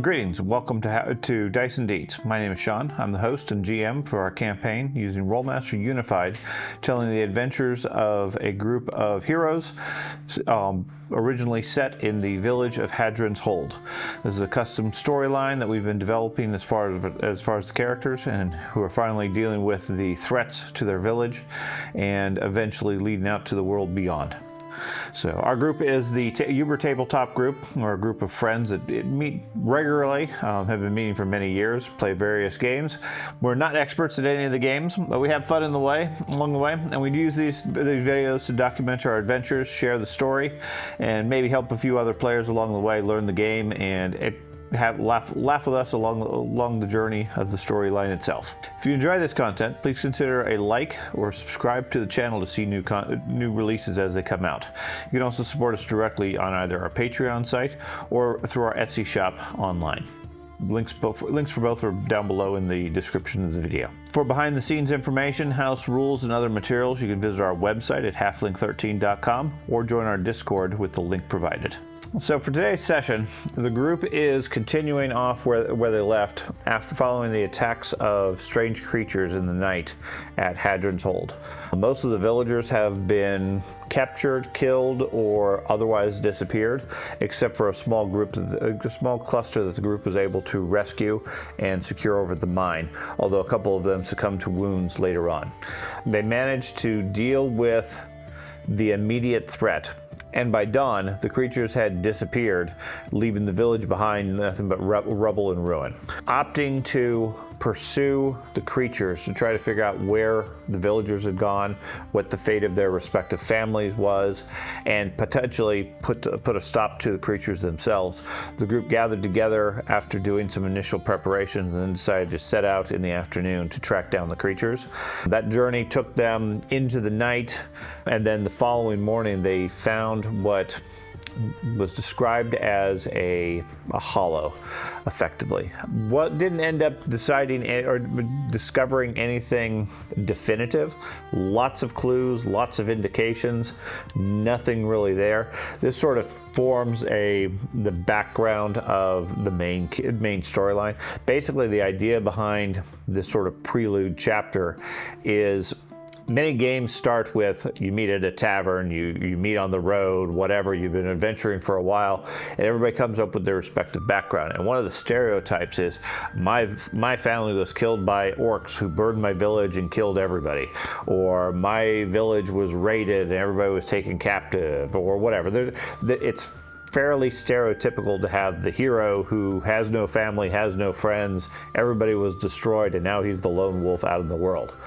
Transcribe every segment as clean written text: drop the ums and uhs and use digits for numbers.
Greetings and welcome to Dice and Deeds. My name is Sean. I'm the host and GM for our campaign using Rolemaster Unified, telling the adventures of a group of heroes originally set in the village of Hadryn's Hold. This is a custom storyline that we've been developing as far as the characters, and who are finally dealing with the threats to their village and eventually leading out to the world beyond. So our group is the Uber Tabletop group, or a group of friends that meet regularly, have been meeting for many years, play various games. We're not experts at any of the games, but we have fun along the way, and we use these videos to document our adventures, share the story, and maybe help a few other players along the way learn the game and laugh with us along the journey of the storyline itself. If you enjoy this content, please consider a like or subscribe to the channel to see new releases as they come out. You can also support us directly on either our Patreon site or through our Etsy shop online. Links for both are down below in the description of the video. For behind the scenes information, house rules, and other materials, you can visit our website at halfling13.com or join our Discord with the link provided. So for today's session, the group is continuing off where they left after following the attacks of strange creatures in the night at Hadryn's Hold. Most of the villagers have been captured, killed, or otherwise disappeared, except for a small cluster that the group was able to rescue and secure over the mine, although a couple of them succumbed to wounds later on. They managed to deal with the immediate threat, and by dawn, the creatures had disappeared, leaving the village behind nothing but rubble and ruin. Opting to pursue the creatures to try to figure out where the villagers had gone, what the fate of their respective families was, and potentially put a stop to the creatures themselves, the group gathered together after doing some initial preparations and then decided to set out in the afternoon to track down the creatures. That journey took them into the night, and then the following morning they found what was described as a hollow, effectively. What didn't end up deciding or discovering anything definitive. Lots of clues, lots of indications, nothing really there. This sort of forms the background of the main storyline. Basically, the idea behind this sort of prelude chapter is many games start with you meet at a tavern, you meet on the road, whatever, you've been adventuring for a while, and everybody comes up with their respective background. And one of the stereotypes is, my family was killed by orcs who burned my village and killed everybody, or my village was raided and everybody was taken captive, or whatever. It's fairly stereotypical to have the hero who has no family, has no friends, everybody was destroyed, and now he's the lone wolf out in the world.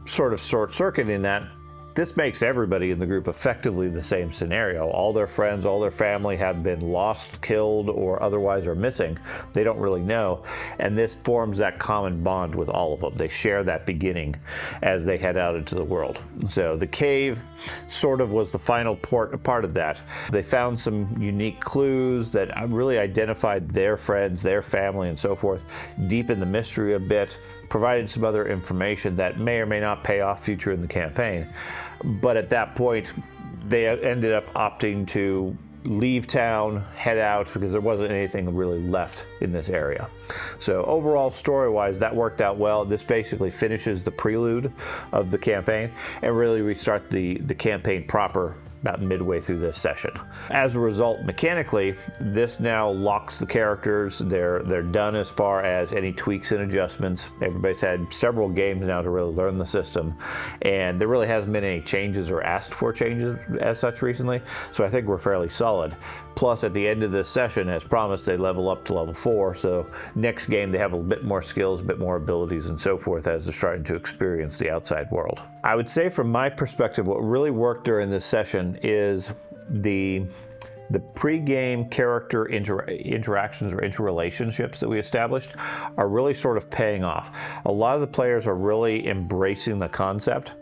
Sort of short-circuiting that, this makes everybody in the group effectively the same scenario. All their friends, all their family have been lost, killed, or otherwise are missing. They don't really know, and this forms that common bond with all of them. They share that beginning as they head out into the world. So the cave sort of was the final part of that. They found some unique clues that really identified their friends, their family, and so forth, deepened the mystery a bit, provided some other information that may or may not pay off future in the campaign. But at that point, they ended up opting to leave town, head out, because there wasn't anything really left in this area. So overall, story-wise, that worked out well. This basically finishes the prelude of the campaign and really restart the campaign proper about midway through this session. As a result, mechanically, this now locks the characters. They're done as far as any tweaks and adjustments. Everybody's had several games now to really learn the system, and there really hasn't been any changes or asked for changes as such recently, so I think we're fairly solid. Plus, at the end of this session, as promised, they level up to level 4, so next game they have a bit more skills, a bit more abilities, and so forth as they're starting to experience the outside world. I would say from my perspective, what really worked during this session is the pre-game character interactions or interrelationships that we established are really sort of paying off. A lot of the players are really embracing the concept.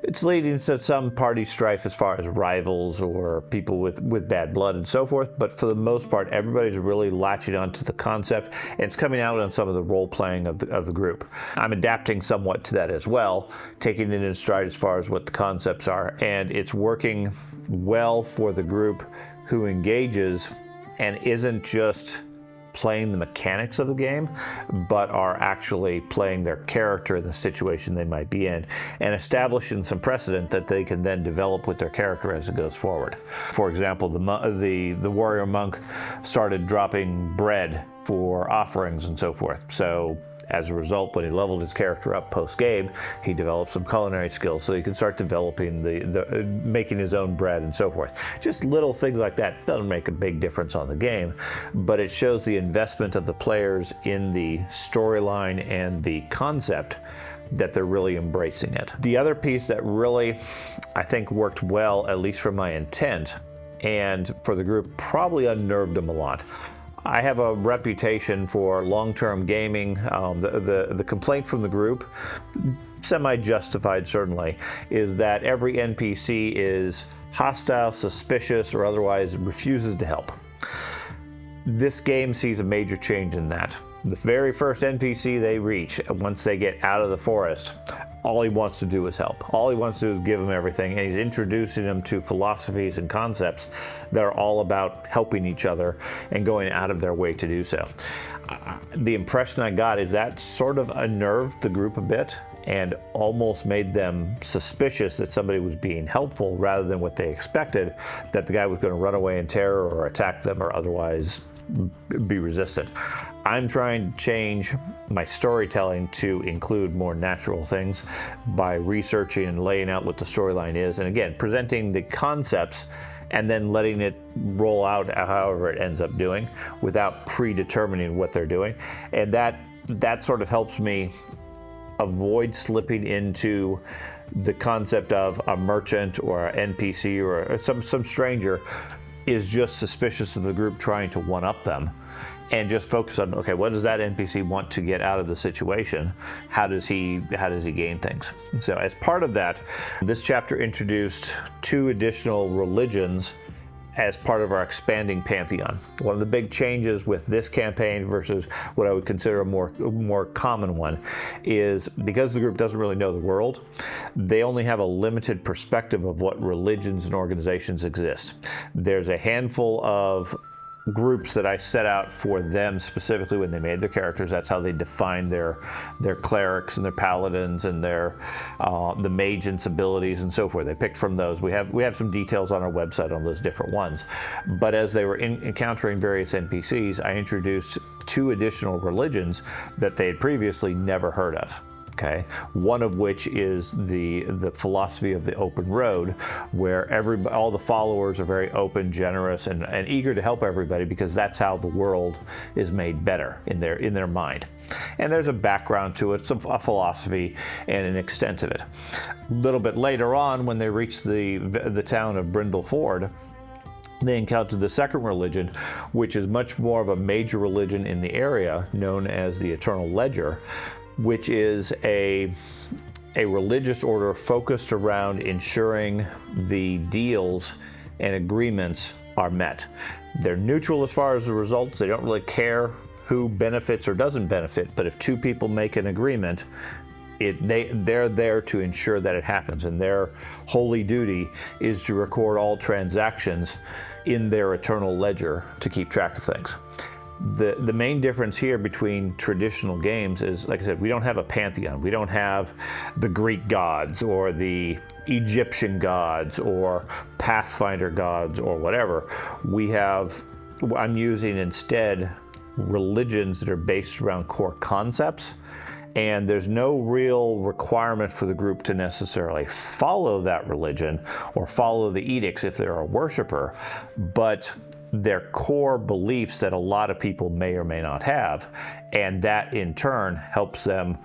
It's leading to some party strife as far as rivals or people with bad blood and so forth, but for the most part, everybody's really latching onto the concept, and it's coming out on some of the role-playing of the group. I'm adapting somewhat to that as well, taking it in stride as far as what the concepts are, and it's working well for the group who engages and isn't just playing the mechanics of the game, but are actually playing their character in the situation they might be in, and establishing some precedent that they can then develop with their character as it goes forward. For example, the warrior monk started dropping bread for offerings and so forth. So as a result, when he leveled his character up post-game, he developed some culinary skills, so he can start developing making his own bread and so forth. Just little things like that doesn't make a big difference on the game, but it shows the investment of the players in the storyline and the concept, that they're really embracing it. The other piece that really, I think, worked well, at least for my intent, and for the group, probably unnerved them a lot. I have a reputation for long-term gaming. The complaint from the group, semi-justified certainly, is that every NPC is hostile, suspicious, or otherwise refuses to help. This game sees a major change in that. The very first NPC they reach, once they get out of the forest, all he wants to do is help. All he wants to do is give them everything, and he's introducing them to philosophies and concepts that are all about helping each other and going out of their way to do so. The impression I got is that sort of unnerved the group a bit and almost made them suspicious that somebody was being helpful rather than what they expected, that the guy was going to run away in terror or attack them or otherwise be resistant. I'm trying to change my storytelling to include more natural things by researching and laying out what the storyline is, and again, presenting the concepts and then letting it roll out however it ends up doing without predetermining what they're doing. And that sort of helps me avoid slipping into the concept of a merchant or an NPC or some stranger is just suspicious of the group trying to one-up them, and just focus on, okay, what does that NPC want to get out of the situation? How does he gain things? So as part of that, this chapter introduced 2 additional religions as part of our expanding pantheon. One of the big changes with this campaign versus what I would consider a more common one is, because the group doesn't really know the world, they only have a limited perspective of what religions and organizations exist. There's a handful of groups that I set out for them specifically when they made their characters. That's how they defined their clerics and their paladins and their the mage's abilities and so forth. They picked from those. We have some details on our website on those different ones. But as they were encountering various NPCs, I introduced 2 additional religions that they had previously never heard of. Okay, one of which is the philosophy of the open road, where all the followers are very open, generous, and eager to help everybody, because that's how the world is made better in their mind. And there's a background to it, a philosophy, and an extent of it. A little bit later on, when they reached the town of Brindol Ford, they encountered the second religion, which is much more of a major religion in the area, known as the Eternal Ledger, which is a religious order focused around ensuring the deals and agreements are met. They're neutral as far as the results. They don't really care who benefits or doesn't benefit, but if 2 people make an agreement, they're there to ensure that it happens, and their holy duty is to record all transactions in their eternal ledger to keep track of things. The main difference here between traditional games is, like I said, we don't have a pantheon. We don't have the Greek gods or the Egyptian gods or Pathfinder gods or whatever. I'm using instead religions that are based around core concepts, and there's no real requirement for the group to necessarily follow that religion or follow the edicts if they're a worshiper, but their core beliefs that a lot of people may or may not have, and that in turn helps them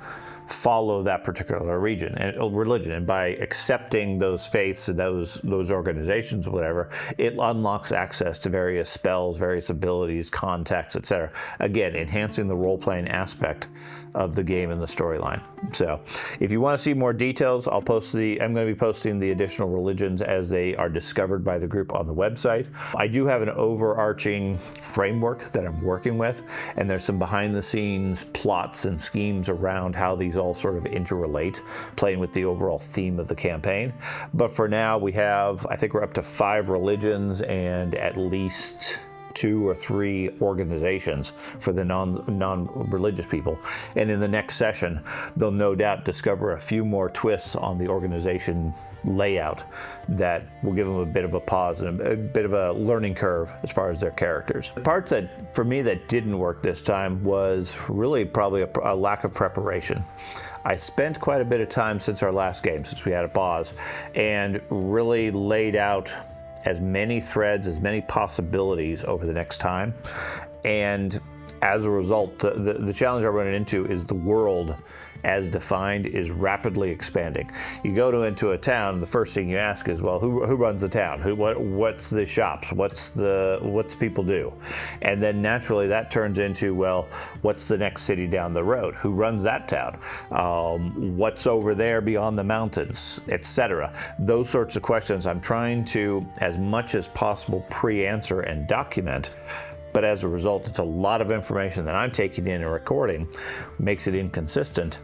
follow that particular religion. And by accepting those faiths and those organizations or whatever, it unlocks access to various spells, various abilities, contacts, etc. Again, enhancing the role-playing aspect of the game and the storyline. So if you want to see more details, I'm going to be posting the additional religions as they are discovered by the group on the website. I do have an overarching framework that I'm working with, and there's some behind the scenes plots and schemes around how these all sort of interrelate, playing with the overall theme of the campaign. But for now, I think we're up to 5 religions and at least 2 or 3 organizations for the non-religious people. And in the next session, they'll no doubt discover a few more twists on the organization layout that will give them a bit of a pause and a bit of a learning curve as far as their characters. The part that, for me, that didn't work this time was really probably a lack of preparation. I spent quite a bit of time since our last game, since we had a pause, and really laid out as many threads, as many possibilities over the next time. And as a result, the challenge I'm running into is the world as defined is rapidly expanding. You go into a town, the first thing you ask is, well, who runs the town? What's the shops? What's people do? And then naturally that turns into, well, what's the next city down the road? Who runs that town? What's over there beyond the mountains, etc. Those sorts of questions I'm trying to, as much as possible, pre-answer and document. But as a result, it's a lot of information that I'm taking in and recording, makes it inconsistent.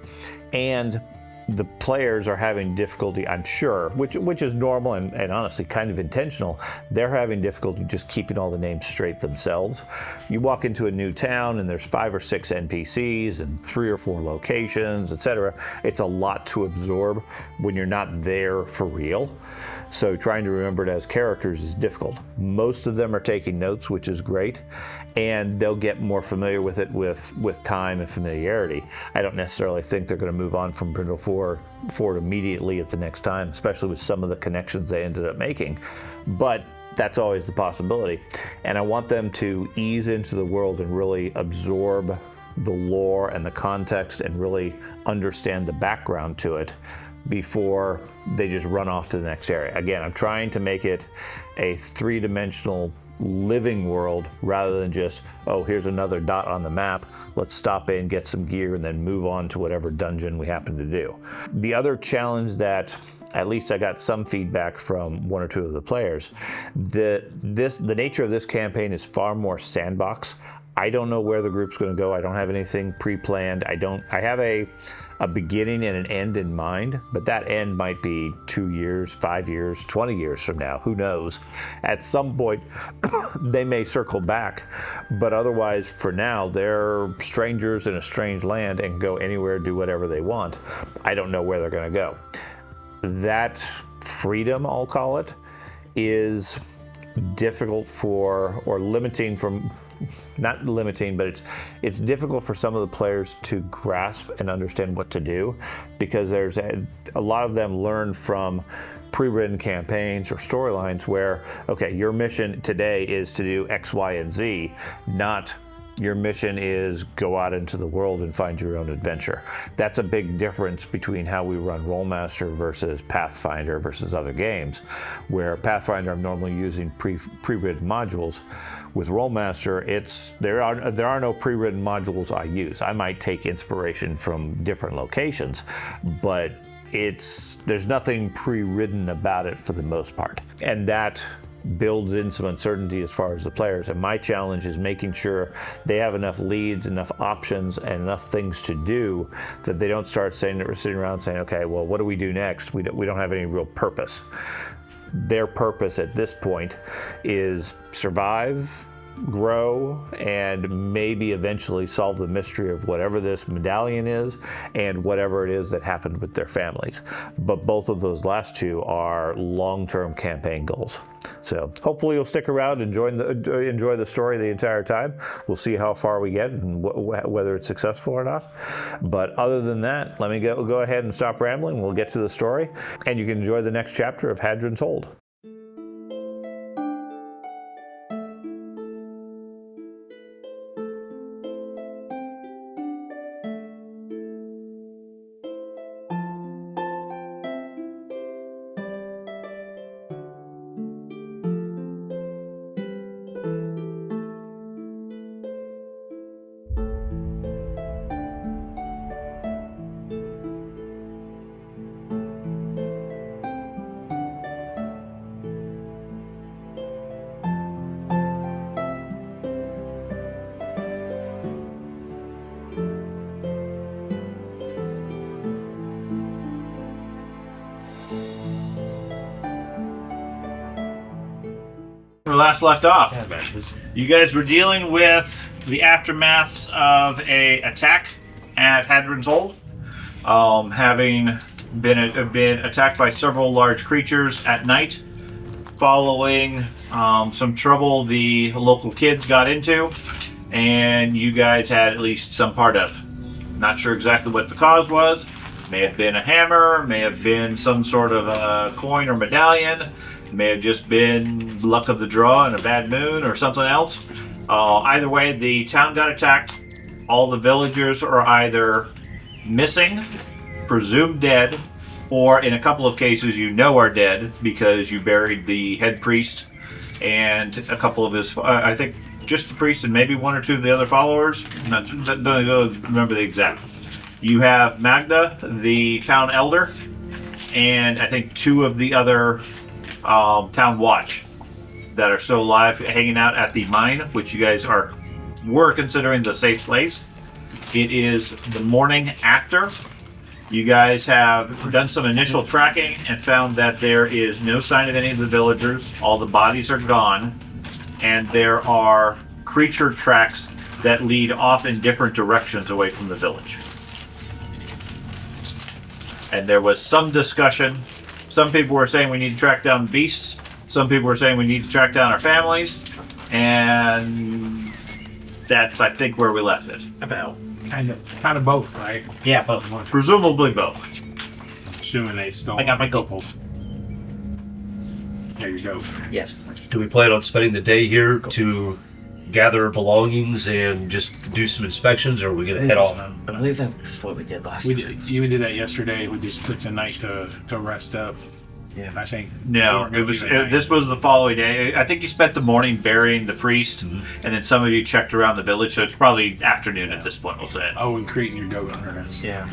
And the players are having difficulty, I'm sure, which is normal and honestly kind of intentional. They're having difficulty just keeping all the names straight themselves. You walk into a new town and there's 5 or 6 NPCs and 3 or 4 locations, etc. It's a lot to absorb when you're not there for real. So trying to remember it as characters is difficult. Most of them are taking notes, which is great, and they'll get more familiar with it with time and familiarity. I don't necessarily think they're going to move on from Brindol Ford immediately at the next time, especially with some of the connections they ended up making. But that's always the possibility. And I want them to ease into the world and really absorb the lore and the context and really understand the background to it before they just run off to the next area. Again, I'm trying to make it a 3-dimensional living world rather than just, oh, here's another dot on the map, let's stop in, get some gear, and then move on to whatever dungeon we happen to do. The other challenge that at least I got some feedback from 1 or 2 of the players, the nature of this campaign is far more sandbox. I don't know where the group's going to go. I don't have anything pre-planned. I have a beginning and an end in mind, but that end might be 2 years, 5 years, 20 years from now. Who knows? At some point, they may circle back, but otherwise, for now, they're strangers in a strange land and go anywhere, do whatever they want. I don't know where they're going to go. That freedom, I'll call it, is difficult for, or limiting from, not limiting, but it's difficult for some of the players to grasp and understand what to do, because there's a lot of them learn from pre-written campaigns or storylines where, okay, your mission today is to do X, Y, and Z, not your mission is go out into the world and find your own adventure. That's a big difference between how we run Rolemaster versus Pathfinder versus other games, where Pathfinder I'm normally using pre-written modules. With Rolemaster, there are no pre-written modules I use. I might take inspiration from different locations, but there's nothing pre-written about it for the most part. And that builds in some uncertainty as far as the players. And my challenge is making sure they have enough leads, enough options, and enough things to do that they don't start sitting around saying, okay, well, what do we do next? We don't have any real purpose. Their purpose at this point is survive, grow, and maybe eventually solve the mystery of whatever this medallion is and whatever it is that happened with their families. But both of those last 2 are long-term campaign goals. So hopefully you'll stick around and enjoy the story the entire time. We'll see how far we get and whether it's successful or not. But other than that, let me go ahead and stop rambling. We'll get to the story, and you can enjoy the next chapter of Hadryn Told. We last left off. Yeah, man. You guys were dealing with the aftermaths of a attack at Hadryn's Hold, having been attacked by several large creatures at night, following some trouble the local kids got into, and you guys had at least some part of. Not sure exactly what the cause was. May have been a hammer, may have been some sort of a coin or medallion, may have just been luck of the draw and a bad moon or something else. Either way, the town got attacked. All the villagers are either missing, presumed dead, or in a couple of cases you know are dead because you buried the head priest and a couple of his, I think just the priest and maybe one or two of the other followers. Don't remember the exact. You have Magda, the town elder, and I think two of the other town watch that are still alive, hanging out at the mine, which you guys were considering the safe place. It is the morning after. You guys have done some initial tracking and found that there is no sign of any of the villagers. All the bodies are gone, and there are creature tracks that lead off in different directions away from the village. And there was some discussion. Some people were saying we need to track down the beasts. Some people were saying we need to track down our families. And that's, I think, where we left it. About kind of both, right? Yeah, both. Presumably both. I'm assuming they stole. I got my goals. There you go. Yes. Do we plan on spending the day here to gather belongings and just do some inspections, or are we going to head off? I believe that's what we did last We time. did that yesterday. We just took the night to rest up. Yeah. I think. No, this was the following day. I think you spent the morning burying the priest, and then some of you checked around the village, so it's probably afternoon at this point, we'll say. Oh, and creating your goat harness. Yeah.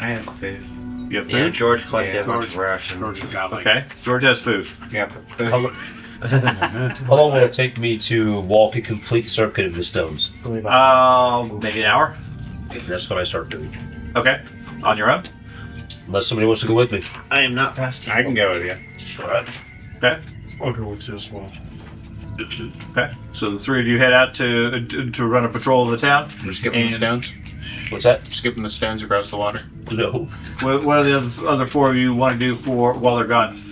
I have food. You have food? Yeah, George collected Yeah, a bunch of rations. George forgot, like, Okay. George has food. Yeah. How long will it take me to walk a complete circuit of the stones? Maybe an hour. That's what I start doing. Okay. On your own? Unless somebody wants to go with me. I am not fast. I can go with you. Alright. Okay. I'll go with you as well. Okay. So the three of you head out to run a patrol of the town. We're skipping And- the stones. What's that? Skipping the stones across the water. No. What do the other four of you want to do while they're gone?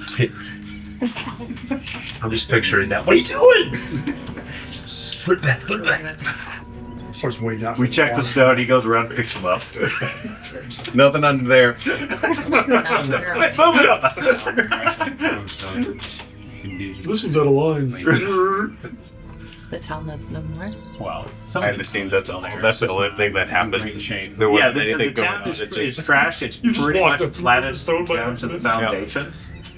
I'm just picturing that. What are you doing? Put it back. Put it back. We check the stone. He goes around and picks them up. Nothing under there. Move it up. This one's out of line. The town that's no more. Well, Behind the scenes, that's the only thing that happened. There Yeah, wasn't the anything going town on. is It's just trash. It's just pretty much walked up flattened the stone by down to the accident.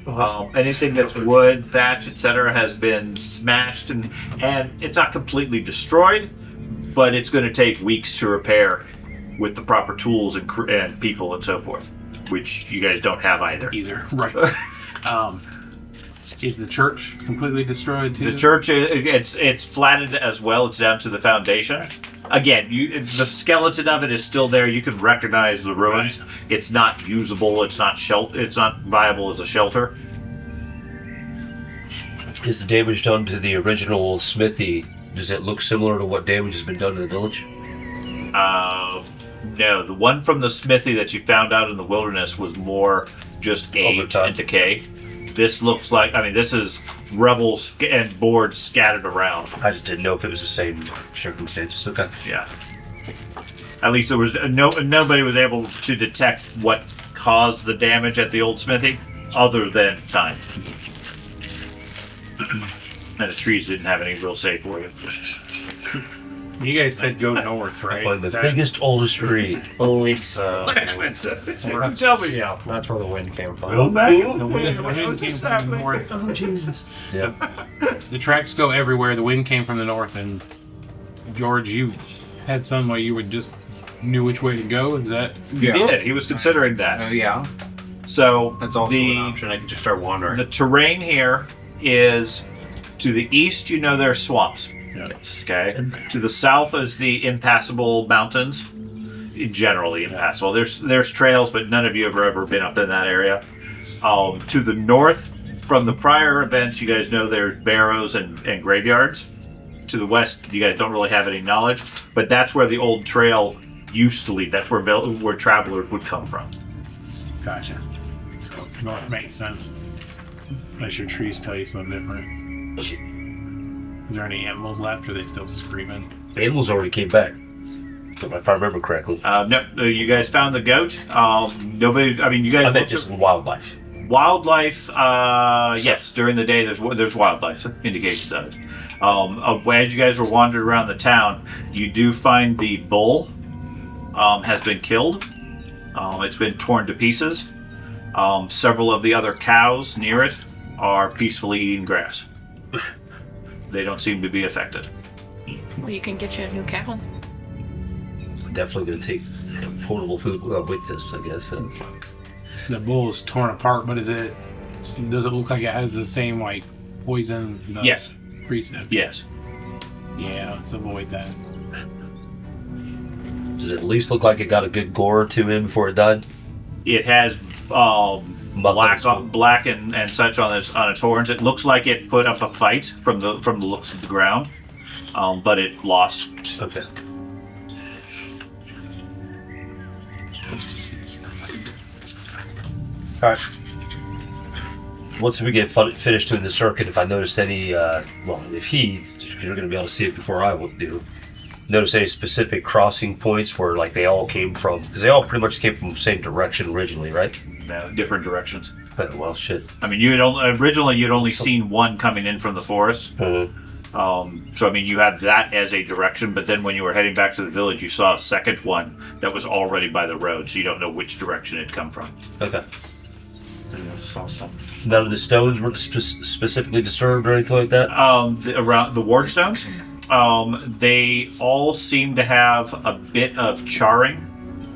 foundation. Anything that's wood, thatch, etc., has been smashed, and it's not completely destroyed, but it's going to take weeks to repair with the proper tools and people and so forth, which you guys don't have either. Right. Is the church completely destroyed too? The church it's flattened as well. It's down to the foundation. Again, the skeleton of it is still there. You can recognize the ruins. Right. It's not usable. It's not It's not viable as a shelter. Is the damage done to the original smithy? Does it look similar to what damage has been done to the village? No, the one from the smithy that you found out in the wilderness was more just age and decay. This looks like, this is rubbles and boards scattered around. I just didn't know if it was the same circumstances. Okay. Yeah. At least there was nobody was able to detect what caused the damage at the old smithy, other than time. And the trees didn't have any real say for you. You guys said go north, right? Find the Is that- biggest, oldest tree. believe so. Tell me now. That's where the wind came from. The wind came from the north. Oh, Jesus. Yeah. The tracks go everywhere. The wind came from the north, and George, you had some where you would just knew which way to go. Is that? He did. He was considering that. Yeah. So That's also an option. I could just start wandering. the terrain here is to the east. There are swamps. Okay. To the south is the impassable mountains. Generally impassable. There's trails, but none of you have ever been up in that area. To the north, from the prior events, you guys know there's barrows and graveyards. to the west, you guys don't really have any knowledge, but that's where the old trail used to lead. That's where travelers would come from. Gotcha. So north makes sense. Unless your trees tell you something different. Is there any animals left, or are they still screaming? The animals already came back, if I remember correctly. No, you guys found the goat. Nobody. I mean, you guys. I meant just wildlife. Wildlife. Yes, during the day there's wildlife indications of it. As you guys were wandering around the town, you do find the bull has been killed. It's been torn to pieces. Several of the other cows near it are peacefully eating grass. They don't seem to be affected. Well, you can get you a new cow. Definitely going to take portable food with us, I guess. The bull is torn apart, but does it look like it has the same like poison? Yes. Precept. Yes. Yeah, let's avoid that. Does it at least look like it got a good gore to him before it died? It has black and such on its horns. It looks like it put up a fight from the looks of the ground, but it lost. Okay. All right. Once we get finished doing the circuit, if I notice any, if you're going to be able to see it before I will do, notice any specific crossing points where like they all came from, because they all pretty much came from the same direction originally, right? No, different directions. Well, shit. I mean, you'd only seen one coming in from the forest. So I mean, you had that as a direction, but then when you were heading back to the village, you saw a second one that was already by the road, so you don't know which direction it come from. Okay. None of the stones were specifically disturbed or anything like that? Around the ward stones, they all seem to have a bit of charring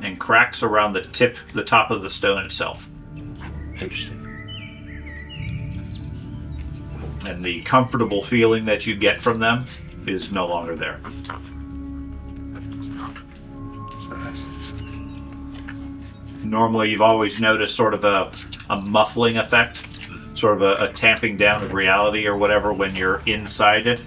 and cracks around the top of the stone itself. Interesting. And the comfortable feeling that you get from them is no longer there. Normally, you've always noticed sort of a muffling effect, sort of a tamping down of reality or whatever when you're inside it.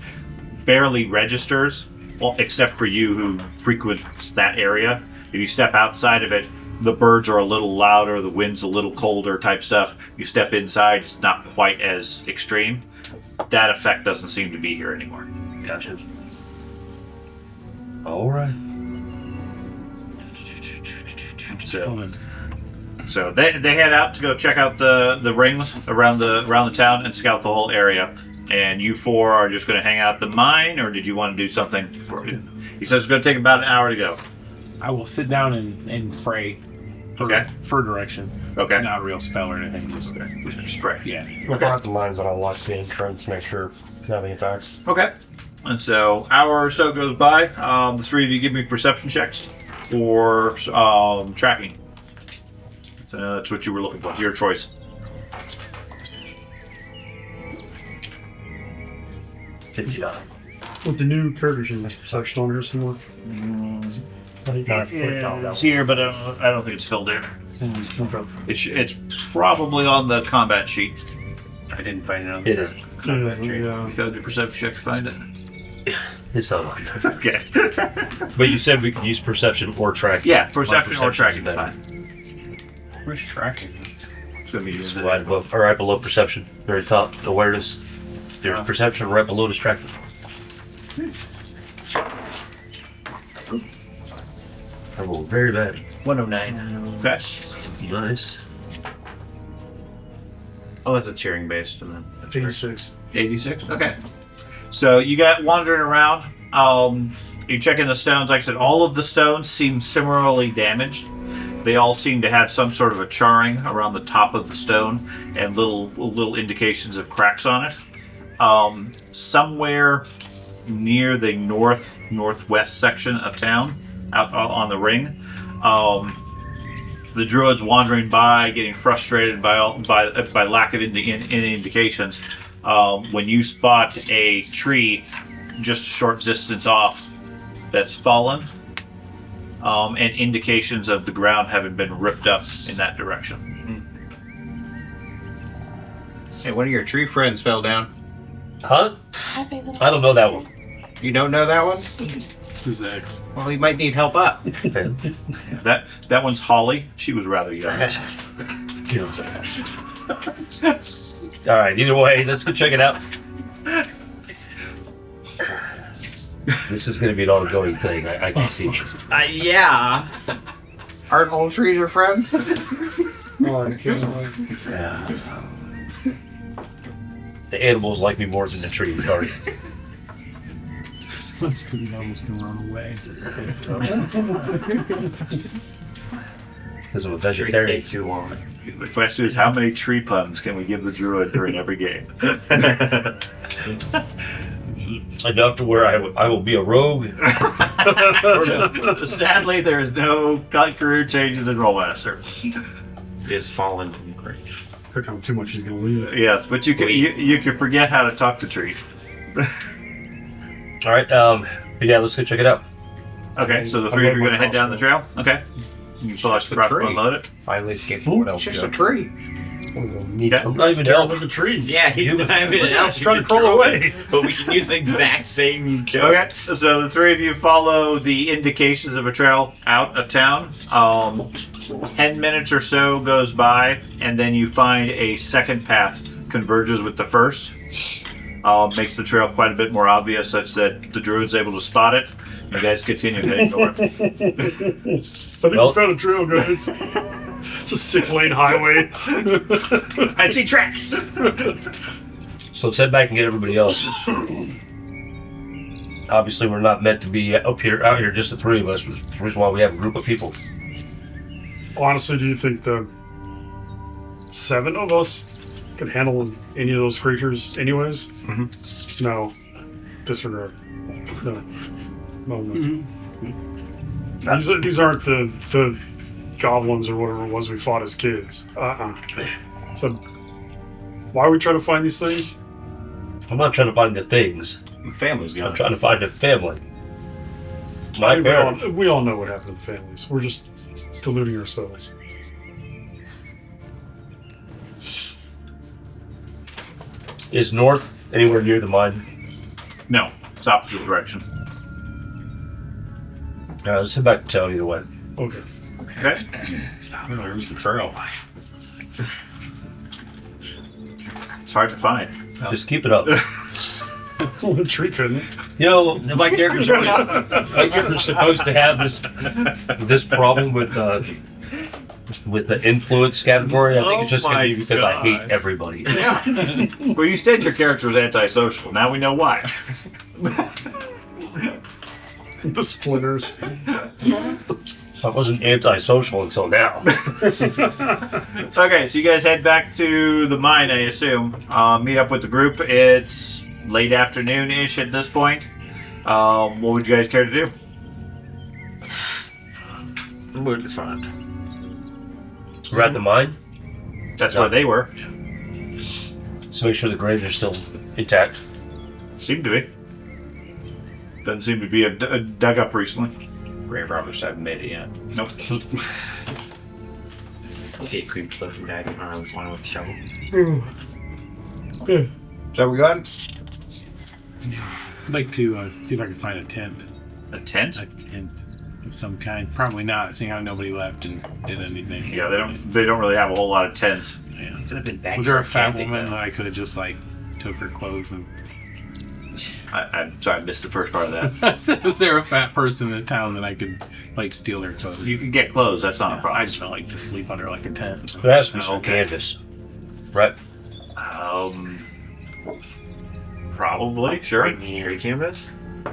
Barely registers, well, except for you who frequents that area. If you step outside of it, the birds are a little louder, the wind's a little colder type stuff. You step inside, it's not quite as extreme. That effect doesn't seem to be here anymore. Gotcha. All right. So they head out to go check out the rings around the town and scout the whole area. And you four are just going to hang out at the mine, or did you want to do something? He says it's going to take about an hour to go. I will sit down and pray for direction. Okay. Not a real spell or anything, just pray. Yeah. We'll go out the mines and I'll watch the entrance, make sure nothing attacks. Okay. And so hour or so goes by. The three of you give me perception checks for tracking. So that's what you were looking for. Your choice. With the new cursion, it's searched on here somewhere. It's here, but I don't think it's filled in. It's probably on the combat sheet. I didn't find it on It is. You failed your perception check to find it. It's not on there. Okay. But you said we can use perception or tracking. Yeah, perception or perception tracking is is better. fine. Where's tracking? It's going to be It's right above, or right below perception, very top, awareness. There's perception right below distracting. I rolled very bad. 109. Okay. Nice. Oh, that's a cheering based, and then 86. 86. Okay. So you got wandering around. You check in the stones. Like I said, all of the stones seem similarly damaged. They all seem to have some sort of a charring around the top of the stone and little indications of cracks on it. Somewhere near the northwest section of town, out on the ring, the druids wandering by, getting frustrated by lack of any indications. When you spot a tree just a short distance off that's fallen, and indications of the ground having been ripped up in that direction. hey, one of your tree friends fell down. Huh? I don't know that one. You don't know that one? This is X. Well, you might need help up. Okay. That one's Holly. She was rather young. All right. Either way, let's go check it out. This is going to be an ongoing thing. I can see. Yeah. Aren't all trees your friends? The animals like me more than the trees. Sorry. That's because the animals can run away. Because I'm a vegetarian. Take too long. The question is, how many tree puns can we give the druid during every game? Enough to where I will be a rogue. Sadly, there is no career changes in Rolemaster. Is fallen from grace. Look how too much he's gonna leave it. Yes, but you can forget how to talk to trees. All right. But yeah, let's go check it out. Okay, so the three of you are going to head down the trail? Okay. You can pull out your crossbow and load it. Finally escaped what else? It's just a tree. Okay. I'm not even down with the tree. Yeah, he's not even an elf. trying to crawl away. But we can use the exact same joke. Okay, so the three of you follow the indications of a trail out of town. 10 minutes or so goes by, and then you find a second path converges with the first. Makes the trail quite a bit more obvious, such that the druid's able to spot it. You guys continue heading north. I think we found a trail, guys. It's a 6-lane highway. I see tracks. So let's head back and get everybody else. Obviously, we're not meant to be out here, just the three of us. That's the reason why we have a group of people. Honestly, do you think the 7 of us could handle any of those creatures anyways? Mm-hmm. No. Disregard. No. These aren't the goblins or whatever it was we fought as kids. So, why are we trying to find these things? I'm not trying to find the things. The family's I'm gone. trying to find a family. My parents. We all know what happened to the families. We're just deluding ourselves. Is north anywhere near the mine? No, it's opposite direction. Let's head back to town either way. Okay. Okay. I don't know where's the trail. It's hard to find. Just keep it up. Well, the tree couldn't. You know, my character's supposed to have this problem with the influence category. I think it's just going to be because I hate everybody. Well, you said your character was antisocial. Now we know why. The splinters. I wasn't antisocial until now. Okay, so you guys head back to the mine, I assume. Meet up with the group. It's late afternoon-ish at this point. What would you guys care to do? Where'd you find? We're at the mine, That's where they were. so make sure the graves are still intact. Seem to be. Doesn't seem to be dug up recently. Grave robbers haven't made it yet. Nope. See it creep close and back around with one with the shovel. So we got I'd like to see if I can find a tent. A tent? A tent of some kind. Probably not, seeing how nobody left and did anything. Yeah, they don't really have a whole lot of tents. Yeah. Could have been back. Was there a fat woman that I could have just took her clothes and? I'm sorry, I missed the first part of that. Was there a fat person in town that I could steal their clothes? You can get clothes, that's not a I problem. just don't like to sleep under a tent. There has to be some Okay. canvas, right? Probably, sure. Tree canvas?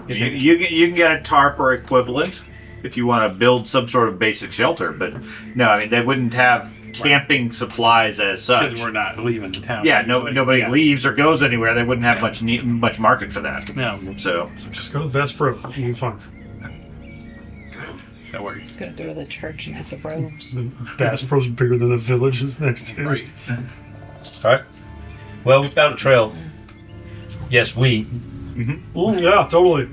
You can get a tarp or equivalent if you want to build some sort of basic shelter, but no, I mean they wouldn't have camping supplies as such. Because we're not leaving the town. Yeah, usually. nobody Yeah. leaves or goes anywhere. They wouldn't have much market for that. No, So Just go to Bass Pro. You'll be fine. that works. Gonna go to the church and get the robes. The Bass Pro's bigger than the village is next to it. Right. All right. Well, we found a trail. Yes, we. Oh, yeah, totally.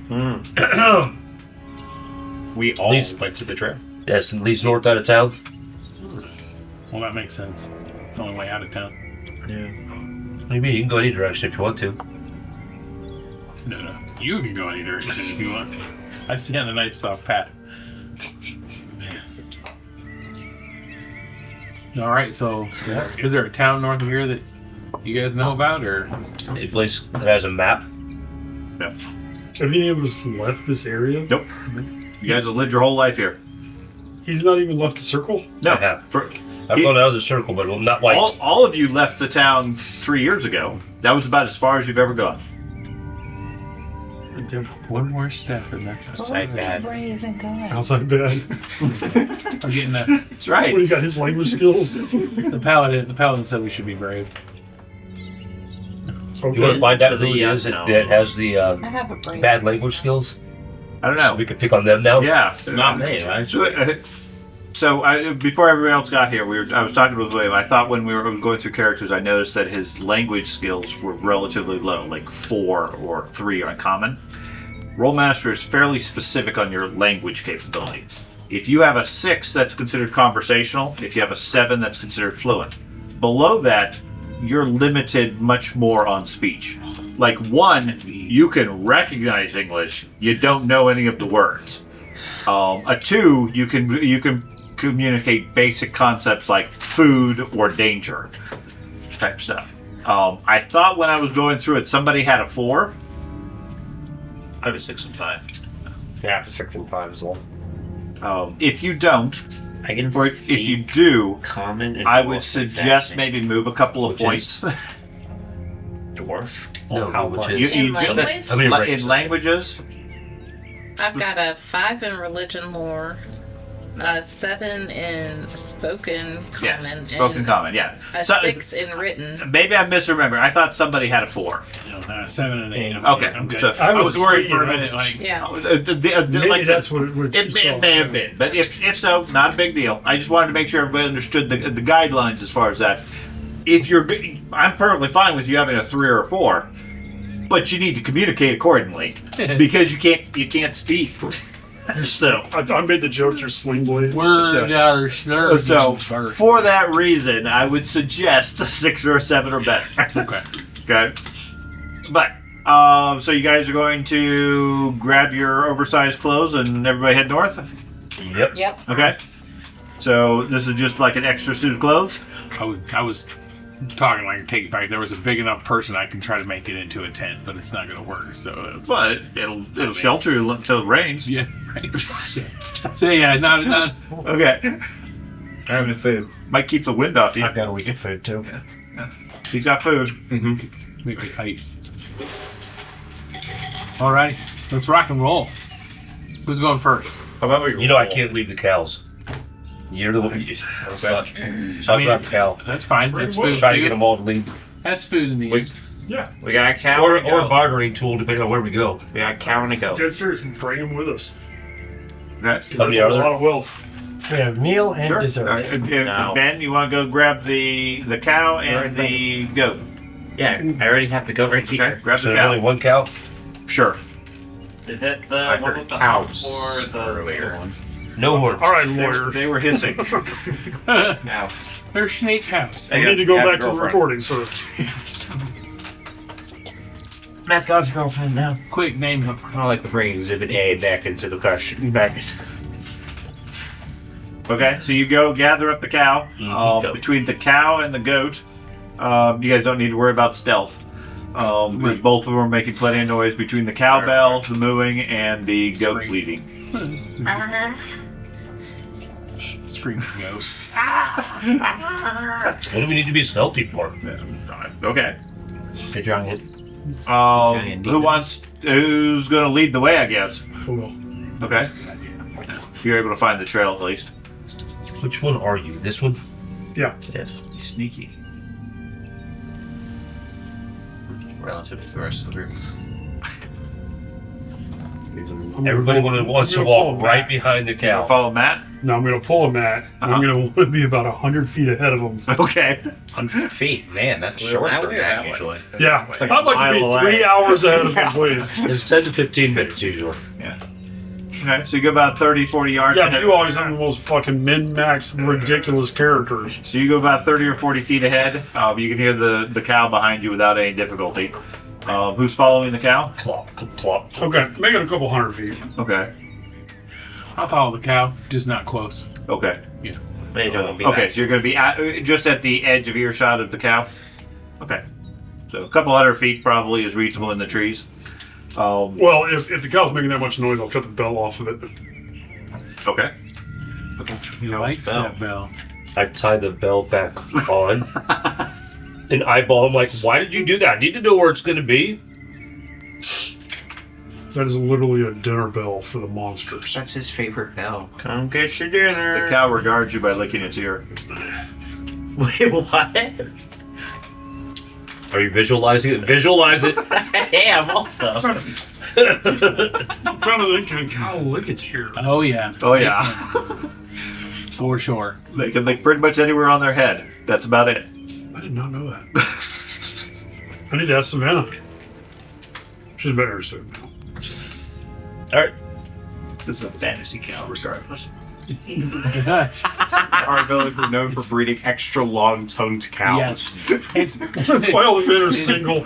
we all These- went to the trail. Yes, it leads north out of town. Well, that makes sense. It's the only way out of town. Maybe you can go any direction if you want to. No. You can go any direction if you want. I stay on the night stalk path. All right, so is there a town north of here that you guys know about, or A place that has a map. Have any of us left this area? Nope. You guys have lived your whole life here. He's not even left the circle? No. I have. For, I've gone out of the circle, but I'm not like. all of you left the town 3 years ago. That was about as far as you've ever gone. one more step and that's Let's be brave and go. Outside bad. I'm getting that. That's right. What, do you got his language skills? The paladin said we should be brave. Okay. You want to find out who it The is that unknown. has the I have a brave. bad language skills? I don't So know. we could pick on them now? Yeah. Not me, right? So before everybody else got here, I was talking with William. I thought when I was going through characters, I noticed that his language skills were relatively low, like 4 or 3 are common. Rolemaster is fairly specific on your language capability. If you have a 6, that's considered conversational. If you have a 7, that's considered fluent. Below that, you're limited much more on speech. Like 1, you can recognize English, you don't know any of the words. A 2, you can communicate basic concepts like food or danger type stuff. I thought when I was going through it, somebody had a 4. I have a 6 and 5. Yeah, 6 and 5 as well. If you don't, I can or if you do, common and I would dwarf suggest exacting. maybe move a couple of Which is- points. Dwarf. No, How which much? is. In language, How many In ranks? languages, I've got a 5 in religion lore, a 7 in spoken common, spoken and common, yeah. a So, 6 in written. maybe I'm misremembering. I thought somebody had a 4. 7 and 8. Okay, I'm good. so- I was worried I for a would minute, like Yeah. Maybe Like, that's what it it may have been, but if so, not a big deal. I just wanted to make sure everybody understood the guidelines as far as that. If you're, I'm perfectly fine with you having a 3 or a 4, but you need to communicate accordingly because you can't speak. So, I made the joke, you're sling blade. so for that reason, I would suggest a 6 or a 7 or better. okay. Okay. But so you guys are going to grab your oversized clothes and everybody head north. Yep. Yep. Okay. So this is just like an extra suit of clothes. I was talking like take back. There was a big enough person I can try to make it into a tent, but it's not going to work. So But it'll shelter you until it rains. yeah, right. So yeah, not Okay. Having food. Might keep the wind off you. I've got a week of food too. He's got food. make it tight. All right, let's rock and roll. Who's going first? How about we You know I can't leave the cows. You're the one. What's that? Talk about the cow. That's fine. That's food. Try to too. get them all to leave. That's food in the We- end. Yeah. We got a cow Or and a a goat. bartering tool, depending on where we go. We got a cow and a goat. Dead serious, bring him with us. That's How That's many a are there? lot of wealth. We have meal and sure. dessert. No. Ben, you want to go grab the cow and the goat? Yeah, I already have the goat right Okay. here. Grab So the there's only cow. one cow? Sure. Is it the I one heard with the cows or the earlier one? No horns. All right, They were, lawyer. they were hissing. No. There's Snake House. We need to go back to the recording, sir. Matt's got his girlfriend now. Quick, name him. I like to bring Exhibit A back into the question. Back. Okay, so you go gather up the cow. Goat. Between the cow and the goat, you guys don't need to worry about stealth. Because both of them are making plenty of noise between the cowbell, the mooing, and the goat Scream. bleating. Scream goat. What do we need to be stealthy for? Okay. The giant. Who's going to lead the way, I guess? Cool. Okay. You're able to find the trail at least. Which one are you? This one? Yes. He's sneaky. Relative to the rest of the group. Everybody wants to walk right behind the You wanna cow. follow Matt? Now I'm going to pull him at. I'm going to want to be about 100 feet ahead of him. Okay. 100 feet. Man, that's short for that usually. Yeah, It's like I'd like to a be mile 3 away. hours ahead of him, please. It's 10 to 15 minutes usually. Okay, so you go about 30, 40 yards Yeah, ahead. but you always have the most fucking min-max ridiculous characters. So you go about 30 or 40 feet ahead. You can hear the cow behind you without any difficulty. Who's following the cow? Plop, plop. Okay, make it a couple 100 feet. Okay. I'll follow the cow, just not close. Okay. Okay. So you're going to be just at the edge of earshot of the cow? Okay. So a couple 100 feet probably is reasonable in the trees. Well, if the cow's making that much noise, I'll cut the bell off of it. Okay. He likes that bell. I tie the bell back on and eyeball him like, why did you do that? I need to know where it's going to be. That is literally a dinner bell for the monsters. That's his favorite bell. Come get your dinner. The cow regards you by licking its ear. Wait, what? Are you visualizing it? Visualize it. Yeah, I'm also. I'm trying to think, can a cow lick its ear? Oh yeah. Oh, yeah. For sure. They can lick pretty much anywhere on their head. That's about it. I did not know that. I need to ask Savannah. She's very soon. All right. This is a fantasy cow, regardless. Our village was known for breeding extra long-tongued cows. Yes. That's why all the men are single.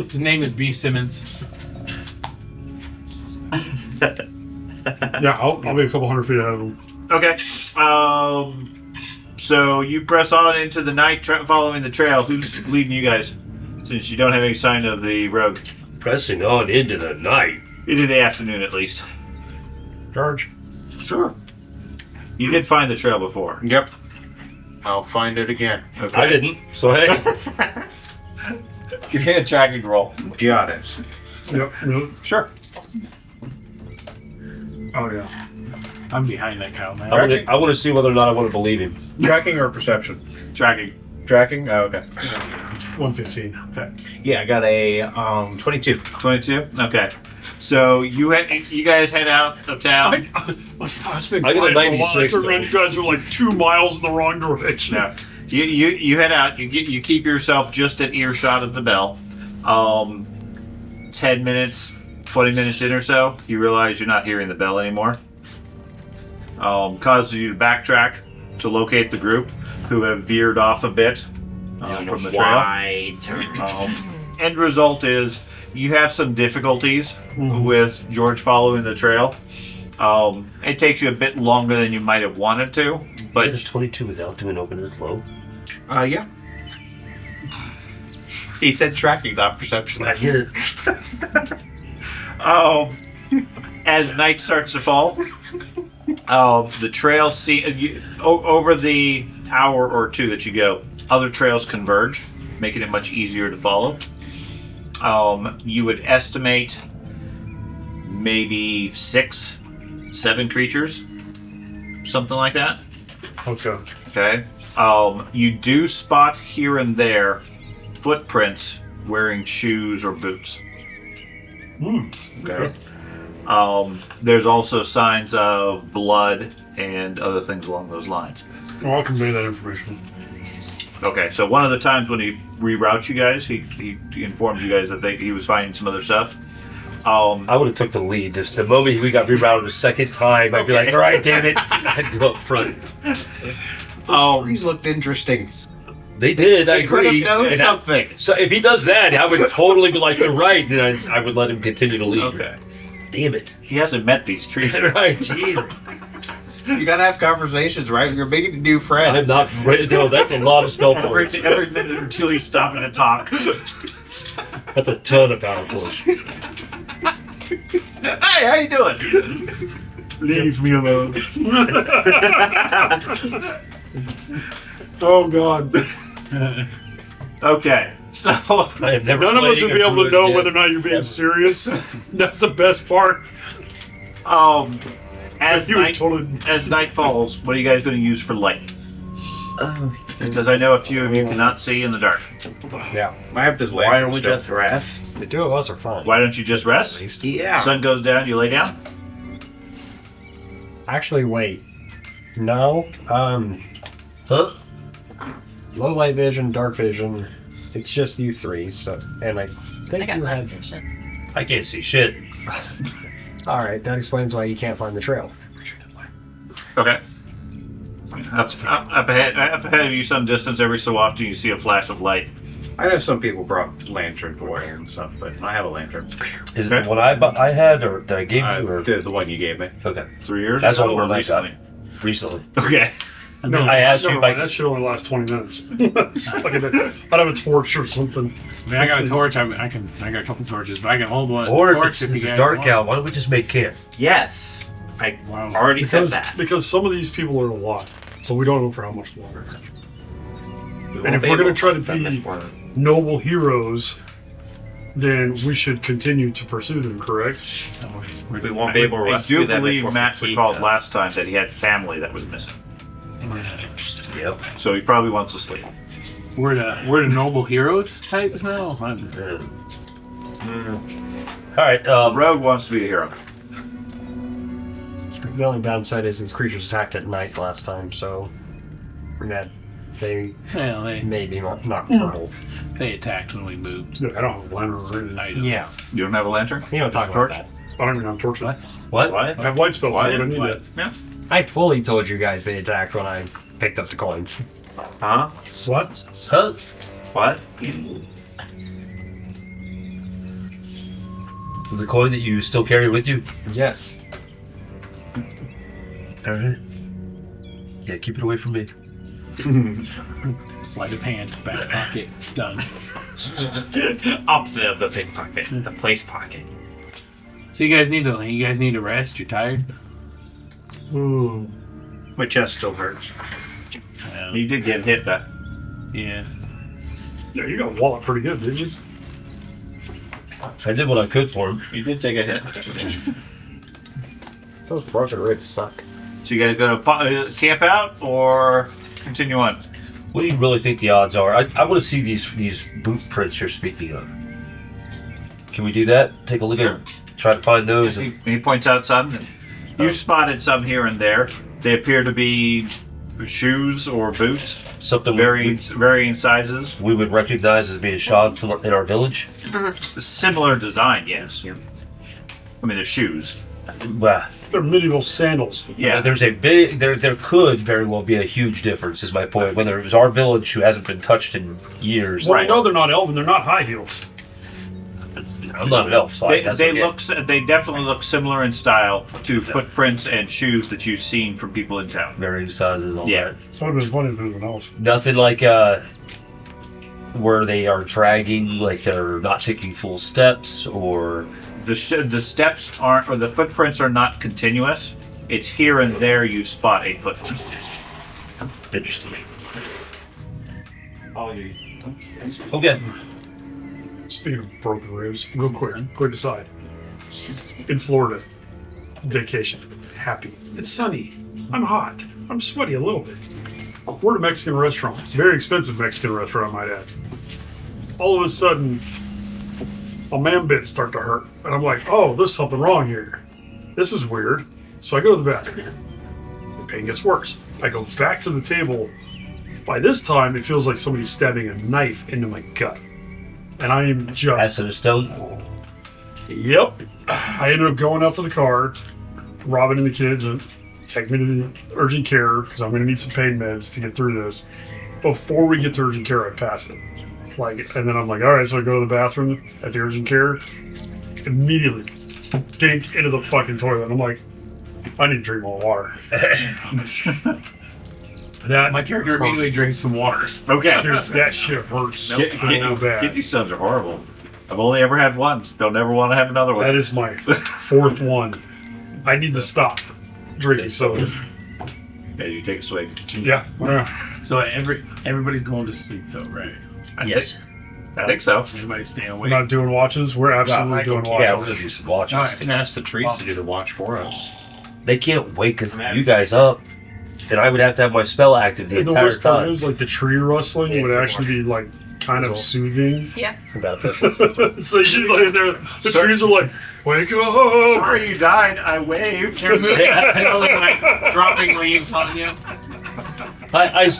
His name is Beef Simmons. Yeah, I'll be a couple 100 feet ahead of them. Okay. So you press on into the night, following the trail. Who's leading you guys? Since you don't have any sign of the rogue. Pressing on into the night. Into the afternoon, at least. Charge. Sure. You did find the trail before. Yep. I'll find it again. Okay. I didn't. So hey. Give me a tracking roll. Got it. Yep. Sure. Oh, yeah. I'm behind that cow, man. I want to see whether or not I want to believe him. Tracking or perception? Tracking. Tracking? Oh, okay. 115. Okay. Yeah, I got a 22. 22? Okay. So you guys head out of town. It's been I got a quiet for a while. I 96 turned around, though. you guys are like 2 miles in the wrong direction. No. You head out. You keep yourself just at earshot of the bell. 10 minutes, 20 minutes in or so, you realize you're not hearing the bell anymore. Causes you to backtrack to locate the group who have veered off a bit from the trail. End result is you have some difficulties with George following the trail. It takes you a bit longer than you might have wanted to, But but it's 22 without doing open and low. Yeah. He said tracking, not perception. I get it. as night starts to fall, the trail over the hour or two that you go, other trails converge, making it much easier to follow. You would estimate maybe 6, 7 creatures, something like that. Okay. Okay. You do spot here and there footprints wearing shoes or boots. Okay. There's also signs of blood and other things along those lines. Well, I'll convey that information. Okay, so one of the times when he reroutes you guys, he informs you guys that he was finding some other stuff. I would have took the lead. Just the moment we got rerouted the second time, I'd be like, all right, damn it. I'd go up front. Those trees looked interesting. They did, I He could have agree. known And something. so if he does that, I would totally be like, you're right, and I would let him continue to lead. Okay. Damn it. He hasn't met these trees. Right, Jesus. You gotta have conversations, right? You're making new friends. I have not read it. No, that's a lot of spell points. Every minute until he's stopping to talk. That's a ton of battle points. Hey, how you doing? Leave me alone. Oh, God. Okay, so I have never None of us played would be a able to druid know yet. whether or not you're being Ever. serious. That's the best part. as You would night totally... as night falls, what are you guys going to use for light? Because I know a few of you cannot see in the dark. Yeah. I have this Why lantern don't we still. just rest? The two of us are fine. Why don't you just rest? Yeah. Sun goes down, you lay down. Actually, wait. No. Huh? Low light vision, dark vision. It's just you three. So, and I think I got you night had. vision. I can't see shit. All right, that explains why you can't find the trail. Okay. Up ahead of you, some distance. Every so often, you see a flash of light. I know some people brought lanterns away and stuff, but I have a lantern. Is it the one I had, or that I gave you, or The one you gave me. okay? 3 years That's ago all the one or I got recently? recently. Okay. No, I asked you, never Mike. mind, that should only last 20 minutes. I'd have a torch or something. I mean, I got a torch. I got a couple torches, but I can hold one. Or torch if you it's guys dark want. out, why don't we just make camp? Yes. I Wow. already said Because, that. because some of these people are alive, so we don't know for how much longer. We And won't if be we're going able to try to defend this be one. noble heroes, then we should continue to pursue them, correct? We won't be able to I rescue do them believe before Matt we recalled feed them. last time that he had family that was missing. Yep. So he probably wants to sleep. We're the noble heroes types now. All right. Rogue wants to be a hero. The only downside is these creatures attacked at night last time, so that they Well, maybe not nocturnal. they attacked when we moved. Dude, I don't have a lantern or anything. Night Yeah. You don't have a lantern? You don't talk Torch? about that. I don't even have torches. what? I have light spell. Why? I don't need What? that. Yeah. I fully told you guys they attacked when I picked up the coin. Huh? What? Huh? What? The coin that you still carry with you? Yes. All right. Yeah, keep it away from me. Sleight of hand, back pocket, done. Opposite of the pickpocket, the place pocket. So you guys need to rest. You're tired. My chest still hurts. You did get hit that. Yeah. Yeah, you got a wallet pretty good, didn't you? I did what I could for him. You did take a hit. Those broken ribs suck. So you guys going to camp out or continue on? What do you really think the odds are? I want to see these boot prints you're speaking of. Can we do that? Take a look at, try to find those. He points out some. You spotted some here and there. They appear to be shoes or boots, Something varying sizes. we would recognize as being shod in our village. Similar design, yes. I mean, they're shoes. Well, They're medieval sandals. Yeah. there's a big there could very well be a huge difference. Is my point. Whether it was our village who hasn't been touched in years. Well, I know they're not elven. They're not high heels. I'm not an elf, so They that's okay. they definitely look similar in style to footprints and shoes that you've seen from people in town. varying sizes. All Yeah. that. So it would have been funny if it was an elf. Nothing like where they are dragging, like they're not taking full steps, or The steps aren't, or the footprints are not continuous. It's here and there you spot a footprint. interesting. Okay. Speaking of broken ribs, real quick aside. In Florida, vacation, happy. It's sunny. I'm hot. I'm sweaty a little bit. We're at a Mexican restaurant. It's a very expensive Mexican restaurant, I might add. All of a sudden, my man bits start to hurt. And I'm like, oh, there's something wrong here. This is weird. So I go to the bathroom. The pain gets worse. I go back to the table. By this time, it feels like somebody's stabbing a knife into my gut. And I am just... Acid and stone. Yep. I ended up going out to the car, Robin and the kids, and take me to the urgent care because I'm going to need some pain meds to get through this. Before we get to urgent care, I pass it. And then I'm like, all right, so I go to the bathroom at the urgent care, immediately dink into the fucking toilet. I'm like, I need to drink more water. My character immediately drinks some water. Okay. Dude, that shit hurts so bad. Kidney stones are horrible. I've only ever had one. Don't ever want to have another one. That is my fourth one. I need to stop drinking soda. As you take a swig. Yeah. So everybody's going to sleep though, right? Yes. I think so. Everybody's staying We're awake. not doing watches. We're absolutely doing Yeah, we're watches. gonna do some watches. All right. And ask the trees to do the watch for us. They can't wake you guys up, and I would have to have my spell active the And the entire worst part time. is, like, the tree rustling would actually be, like, kind of soothing. Yeah. So you lay there, the trees are like, wake up! Sorry you died. I waved. They're moving slowly, like dropping leaves on you. I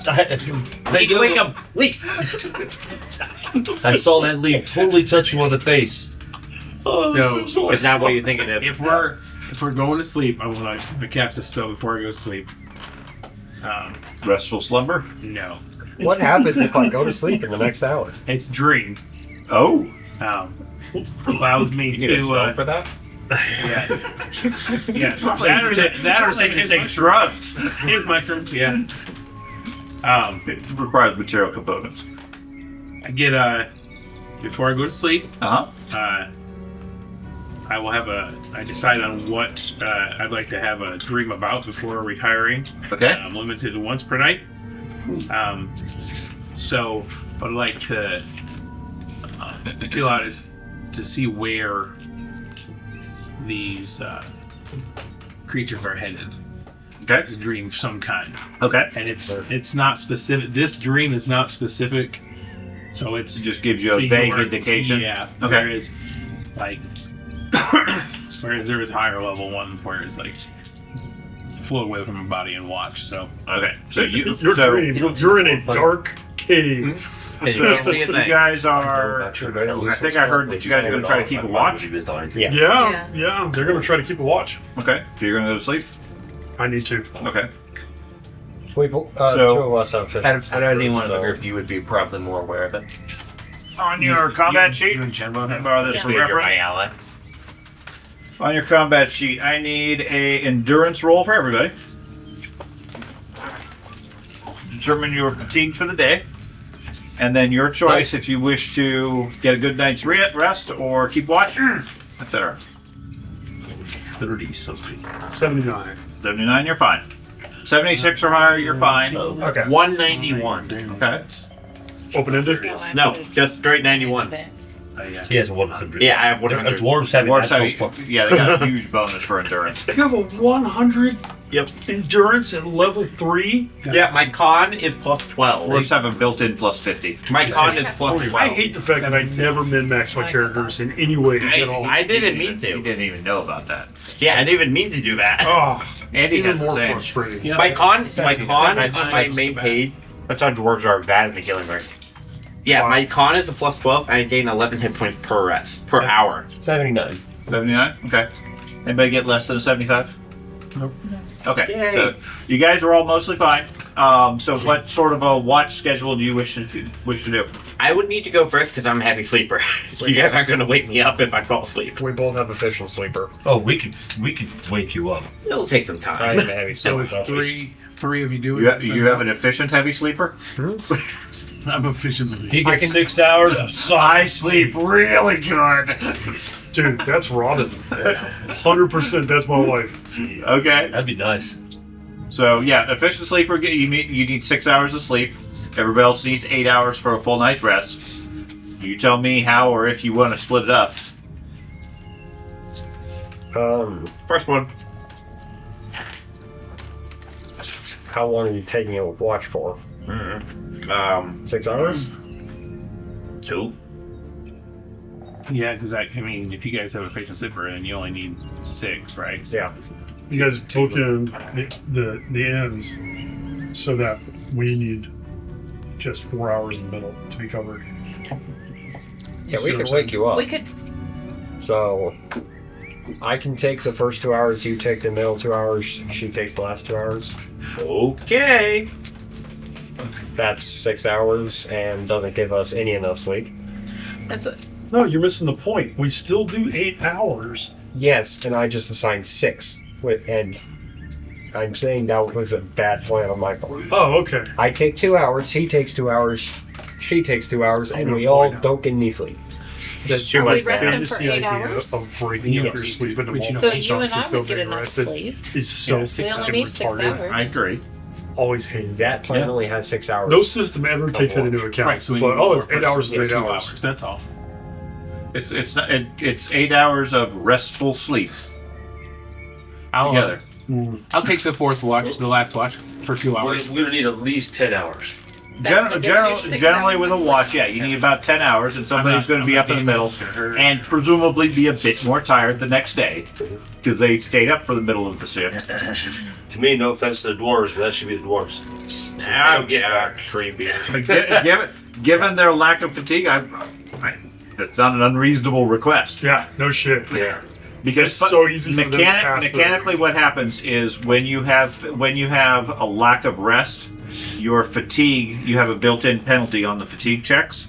Wake up! Wait! I saw that leaf totally touch you on the face. So Is that what you're thinking of? if we're going to sleep, I want to cast a spell before I go to sleep. Restful slumber. No. What happens if I go to sleep in the next hour? It's dream. Oh. Allows me You need a spell to. for that? Yes. Yes. That or something take drugs. Here's mushrooms. Yeah. It requires material components. I get before I go to sleep. Uh-huh. I will have I decide on what I'd like to have a dream about before retiring. Okay. I'm limited to once per night. So what I'd like to feel out is to see where these creatures are headed. Okay. It's a dream of some kind, Okay. and it's not specific. This dream is not specific, so It just gives you a to vague your- indication. Yeah. Okay. Whereas, like, whereas there is higher level ones where it's like float away from a body and watch. So Okay. So you. Your so, dream. You're in a dark cave. So you guys are. I think I heard that you guys are going to try to keep a watch. Yeah. Yeah. They're gonna try to keep a watch. Okay. So you're going to go to sleep. I need to. Okay. We two of us have fish. Out of anyone in the group, you would be probably more aware of it. On your combat sheet, you and Chenbo can I have borrow this for You're my reference? ally. On your combat sheet, I need a endurance roll for everybody. Determine your fatigue for the day, and then your choice if you wish to get a good night's rest or keep watch, etc. 30 something. 79. 79, you're fine. 76 or higher, you're fine. Okay. 191. Okay. Open ended. No, just straight 91. He has a 100. Yeah, I have 100. Dwarves have Dwarves an have, actual. yeah, they got a huge bonus for endurance. You have a 100 Yep. endurance at level 3. Yeah, my con is plus 12. Dwarves have a built-in plus 50. My con is plus 12. I hate the fact that I never min-max my characters in any way at all. I didn't mean You to. didn't even know about that. Yeah, I didn't even mean to do that. Oh, Andy even has the more same. frustrating. My con on That's- my main page. That's how dwarves are bad at the healing rate. Yeah, my con is a plus 12, and I gain 11 hit points per rest, per hour. 79. 79? Okay. Anybody get less than a 75? Nope. Okay. Yay. So you guys are all mostly fine. So what sort of a watch schedule do you wish to do? I would need to go first because I'm a heavy sleeper. You guys aren't going to wake me up if I fall asleep. We both have efficient sleeper. Oh, we could wake you up. It'll take some I time. am a heavy So sleeper. it's three of you do You it. have an efficient heavy sleeper? I'm efficiently. He gets 6 hours of I sleep really good. Dude, that's Robin. 100% that's my life. Okay. That'd be nice. So yeah, efficient sleeper. You need 6 hours of sleep. Everybody else needs 8 hours for a full night's rest. You tell me how or if you want to split it up. First one. How long are you taking a watch for? 6 hours? 2. Yeah, because I mean, if you guys have a efficient sleeper, and you only need 6, right? So Yeah. You guys bookend the ends so that we need just 4 hours in the middle to be covered. Yeah, See we what can I'm wake you up. We could. So I can take the first 2 hours, you take the middle 2 hours, she takes the last 2 hours. Okay. That's 6 hours and doesn't give us any enough sleep. That's what. No, you're missing the point. We still do 8 hours. Yes, and I just assigned 6. And I'm saying that was a bad plan on my part. Oh, okay. I take 2 hours, he takes 2 hours, she takes 2 hours, and we all don't get any sleep. That's too Are we much. resting And just for the 8 idea hours? of breaking up your Yes. sleep into But you multiple know- So you and chunks and I still would get being enough rested sleep. is so We only need 6 retarded. hours. I agree. Always hated that. That plan only has 6 hours. No system ever takes that into account. Right. So we but need oh, one it's more 8 hours person. is 8 Yeah, 2 hours. That's all. It's 8 hours of restful sleep together. I'll take the fourth watch, the last watch, for 2 hours. We're gonna need at least 10 hours. That gives you 6 Generally hours with a of watch, yeah, you need about 10 hours, and somebody's going to be up in the middle And and presumably be a bit more tired the next day because they stayed up for the middle of the shift. To me, no offense to the dwarves, but that should be the dwarves. I don't get creepy. Given their lack of fatigue, that's not an unreasonable request. Yeah, no shit. Yeah. Because It's so easy for them to pass through. mechanically, what happens is when you have a lack of rest, your fatigue, you have a built-in penalty on the fatigue checks,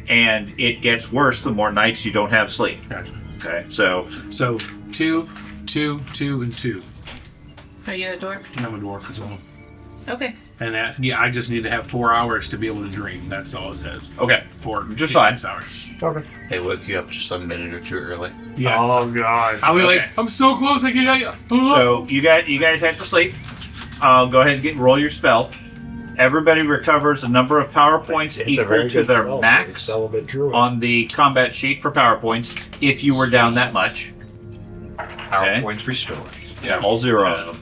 and it gets worse the more nights you don't have sleep. Gotcha. Okay, so 2, 2, 2, and 2. Are you a dwarf? I'm a dwarf as well. Okay. And I just need to have 4 hours to be able to dream. That's all it says. okay, 4 just fine. hours. Okay. They woke you up just a minute or two early. Yeah. Oh god. I'll be Okay. like, I'm so close. I can. So you guys have to sleep. Go ahead and roll your spell. Everybody recovers a number of power points It's a equal very to good their spell for max celibate druid. on the combat sheet for power points. If you were down that much, Power Okay. points restored. yeah, all zero of them.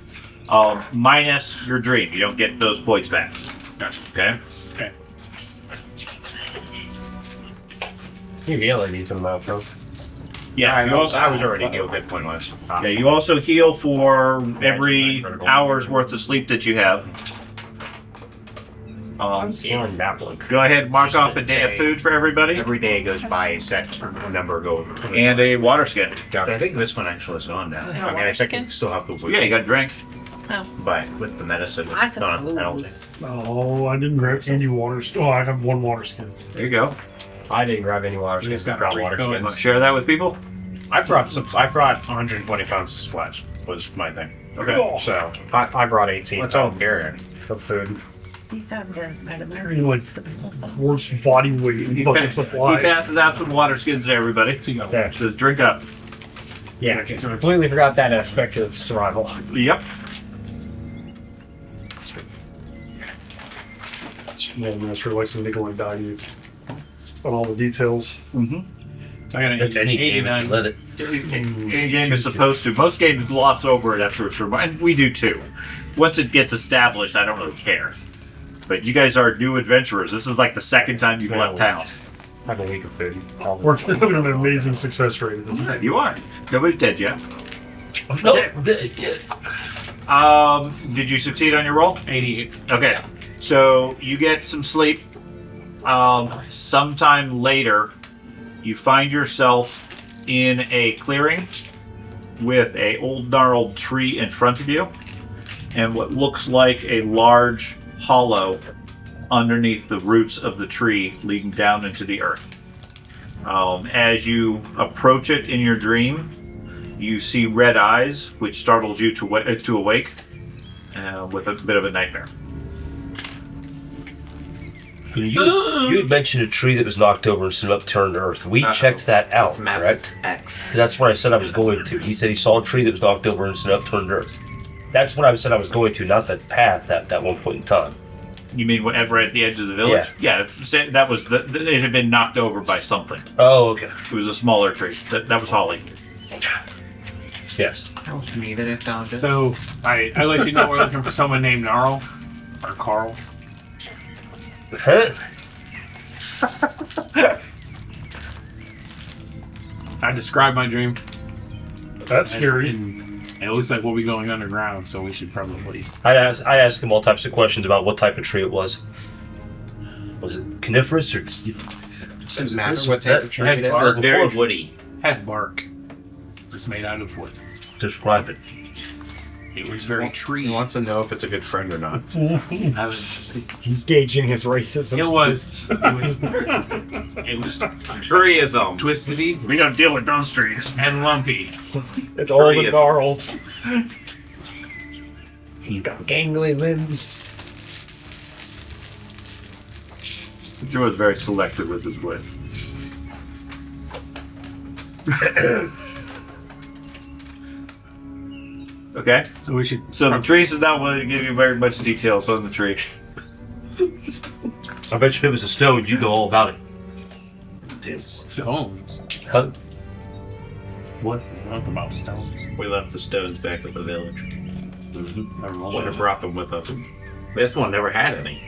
Minus your dream, you don't get those points back. Gotcha. Okay. Okay. You healing needs some though. Yeah. You also, I was already healed hit point wise. yeah, you also heal for every hour's worth of sleep that you have. I'm healing that one. Go ahead, and mark off a day of food for everybody, Every day goes by, a set number go. and a water skin. But I think this one actually is gone now. I mean, I think skin? you still have the wood. Yeah, you got to drink. But with the medicine, I it's not a penalty. suppose. Oh, I didn't grab any water. Oh, I have one water skin. There you go. I didn't grab any water You skins. just got Grab three water going. skins. Share that with people. I brought 120 pounds of supplies. Was my thing. Okay. So I brought 18. let's all carry it. of food. You have the You're like worst body weight in He fucking supplies. passes out some water skins to everybody. Yeah, Just drink up. yeah. Completely forgot that aspect of survival. Yep. Rolemaster likes to nickel and dime you on all the details. So I got an That's any game if 89. you let it. Any game is supposed to. Most games gloss over it after a short while, and we do too. Once it gets established, I don't really care. But you guys are new adventurers. This is like the second time you've left town. I have a week of food. We're having an amazing success rate at this thing. You are. Nobody's dead yet. No, Did you succeed on your roll? 88. Okay. So you get some sleep. Sometime later, you find yourself in a clearing with a old gnarled tree in front of you and what looks like a large hollow underneath the roots of the tree leading down into the earth. As you approach it in your dream, you see red eyes, which startles you to awake with a bit of a nightmare. you had mentioned a tree that was knocked over and stood upturned earth. We checked that out, Map correct? X. That's what I said I was going to. He said he saw a tree that was knocked over and stood upturned earth. That's what I said I was going to, not that path at that one point in time. You mean whatever at the edge of the village? Yeah, that was it had been knocked over by something. Oh, okay. It was a smaller tree. That was holly. Yes. That was me that had found it. So I let you know we're looking for someone named Gnarl or Carl. Huh? I described my dream. That's scary. And it looks like we'll be going underground, so we should probably. I asked him all types of questions about what type of tree it was. Was it coniferous or? Doesn't matter what type of tree it is. Bark. It's very woody. Had bark. It's made out of wood. Describe it. It was very He tree. wants to know if it's a good friend or not. He's gauging his racism. It was Treeism. twisty We don't deal with those trees. and lumpy. It's old and Treeism. gnarled. He's got gangly limbs. Joe was very selective with his wood. Okay, So we should. so the tree is not willing to give you very much details on the tree. I bet you if it was a stone, you'd know all about it. Stones. Huh? What? Not about stones. We left the stones back at the village. Never Should mind. have brought them with us. This one never had any.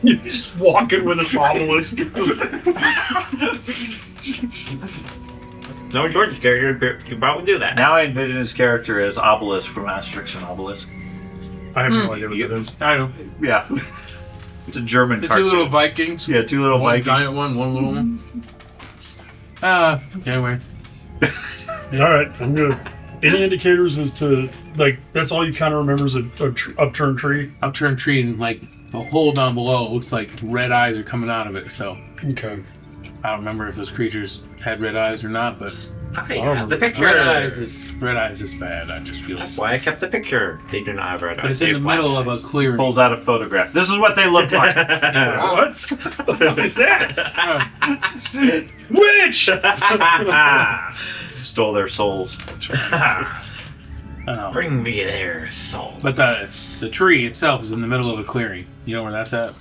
You're just walking with an obelisk. No, George's character could probably do that. Now I envision his character as Obelisk from Asterix and Obelisk. I have no idea what that is. I know. Yeah. It's a German The cartoon. two little Vikings. Yeah, two little One Vikings. giant one, one little one. Anyway. All right, I'm good. Any indicators as to, like, that's all you kind of remember is a upturned tree? Upturned tree and like the hole down below. It looks like red eyes are coming out of it. So Okay. I don't remember if those creatures had red eyes or not, but I have the picture. red eyes is bad. I just feel. That's why I kept the picture. They do not have red eyes. But it's They in the have black middle of eyes. a clearing. Pulls out a photograph. This is what they look like. What? The fuck is that? Witch! Stole their souls. Bring me their soul. But the tree itself is in the middle of a clearing. You know where that's at?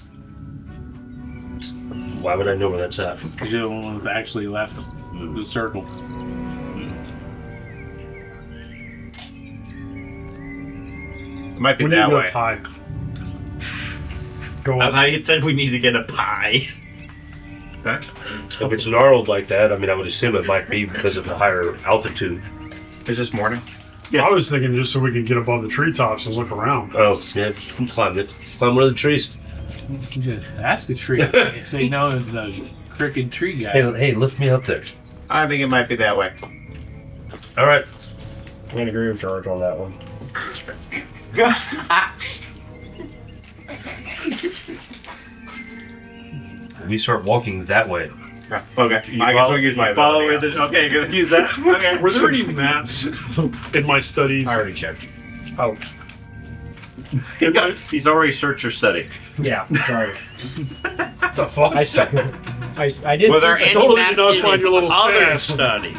Why would I know where that's at? Because you're the one that actually left the circle. It might be We need to that go way. high. Go I up. thought you said we need to get a pie. Okay. If it's gnarled like that, I mean, I would assume it might be because of the higher altitude. Is this morning? Yes. I was thinking just so we could get above the treetops and look around. Oh, yeah, climb it. Climb one of the trees. You should ask a tree. Say no to the crooked tree guy. Hey, lift me up there. I think it might be that way. All right. I'm gonna agree with George on that one. We start walking that way. Okay. I guess I'll use my follow ability. with it. Okay, you're gonna use that. Okay. Were there any maps in my studies? I already checked. Oh, He's already searched your study. yeah. Sorry. What the fuck? I did. Were there see- any totally maps did not in find his your little other stash. study?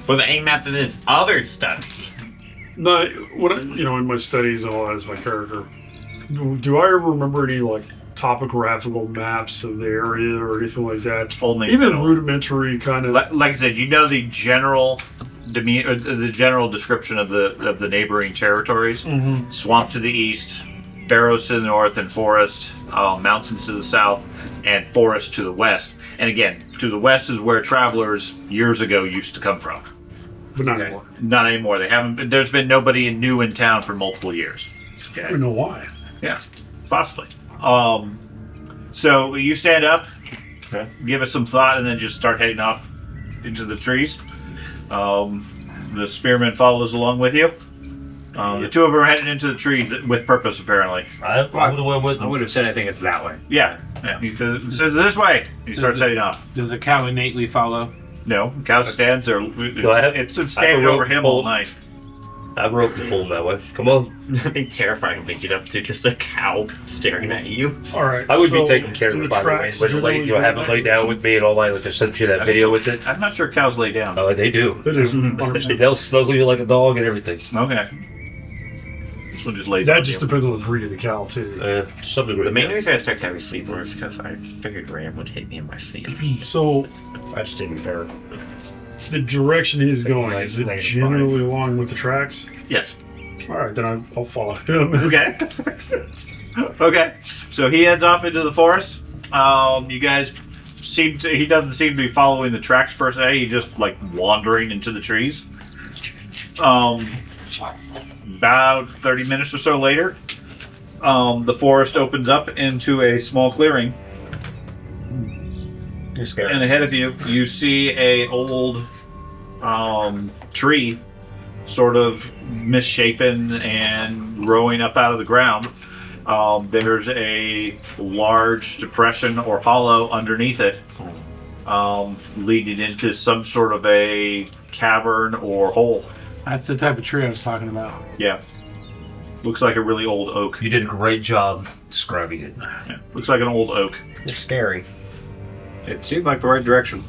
Were there any maps in his other study? No, what in my studies and all that as my character. Do I ever remember any like topographical maps of the area or anything like that? Only Even middle. rudimentary kind of. Like I said, you know the general the general description of the neighboring territories. Mhm. Swamp to the east, barrows to the north, and forest. Mountains to the south, and forest to the west. And again, to the west is where travelers years ago used to come from. But not anymore. Not anymore. They haven't. There's been nobody new in town for multiple years. I Okay. don't know why. Yeah, possibly. So you stand up, give it some thought, and then just start heading off into the trees. The spearman follows along with you. The two of them are heading into the trees with purpose, apparently. I would have went with I them. would have said I think it's that way. Yeah. He says this way. He starts heading off. Does the cow innately follow? No, cow stands there. It's been standing I over him all rope- night. I have a rope to pull them that way. Come on. That'd be terrifying to get up to just a cow staring at you. All right. I would be so- taken care so of the by the way. tracks But generally like, have it lay down with me and all that. Like I sent you that video with it. I'm not sure cows lay down. Oh, they do. It is 100%. They'll snuggle you like a dog and everything. Okay. This one just lays That on just you. depends on the breed of the cow too. To some degree. The main reason I took heavy sleep was because I figured Ram would hit me in my sleep. So I just didn't care. the direction he's going is it Negative generally along with the tracks? Yes. All right, then I'll follow him. Okay. Okay. So he heads off into the forest. You guys he doesn't seem to be following the tracks per se. He's just like wandering into the trees. About 30 minutes or so later, the forest opens up into a small clearing. You're scared. And ahead of you, you see a old tree, sort of misshapen and growing up out of the ground. There's a large depression or hollow underneath it, leading into some sort of a cavern or hole. That's the type of tree I was talking about. Yeah. Looks like a really old oak. You did a great job describing it. Yeah. Looks like an old oak. You're scary. It seemed like the right direction.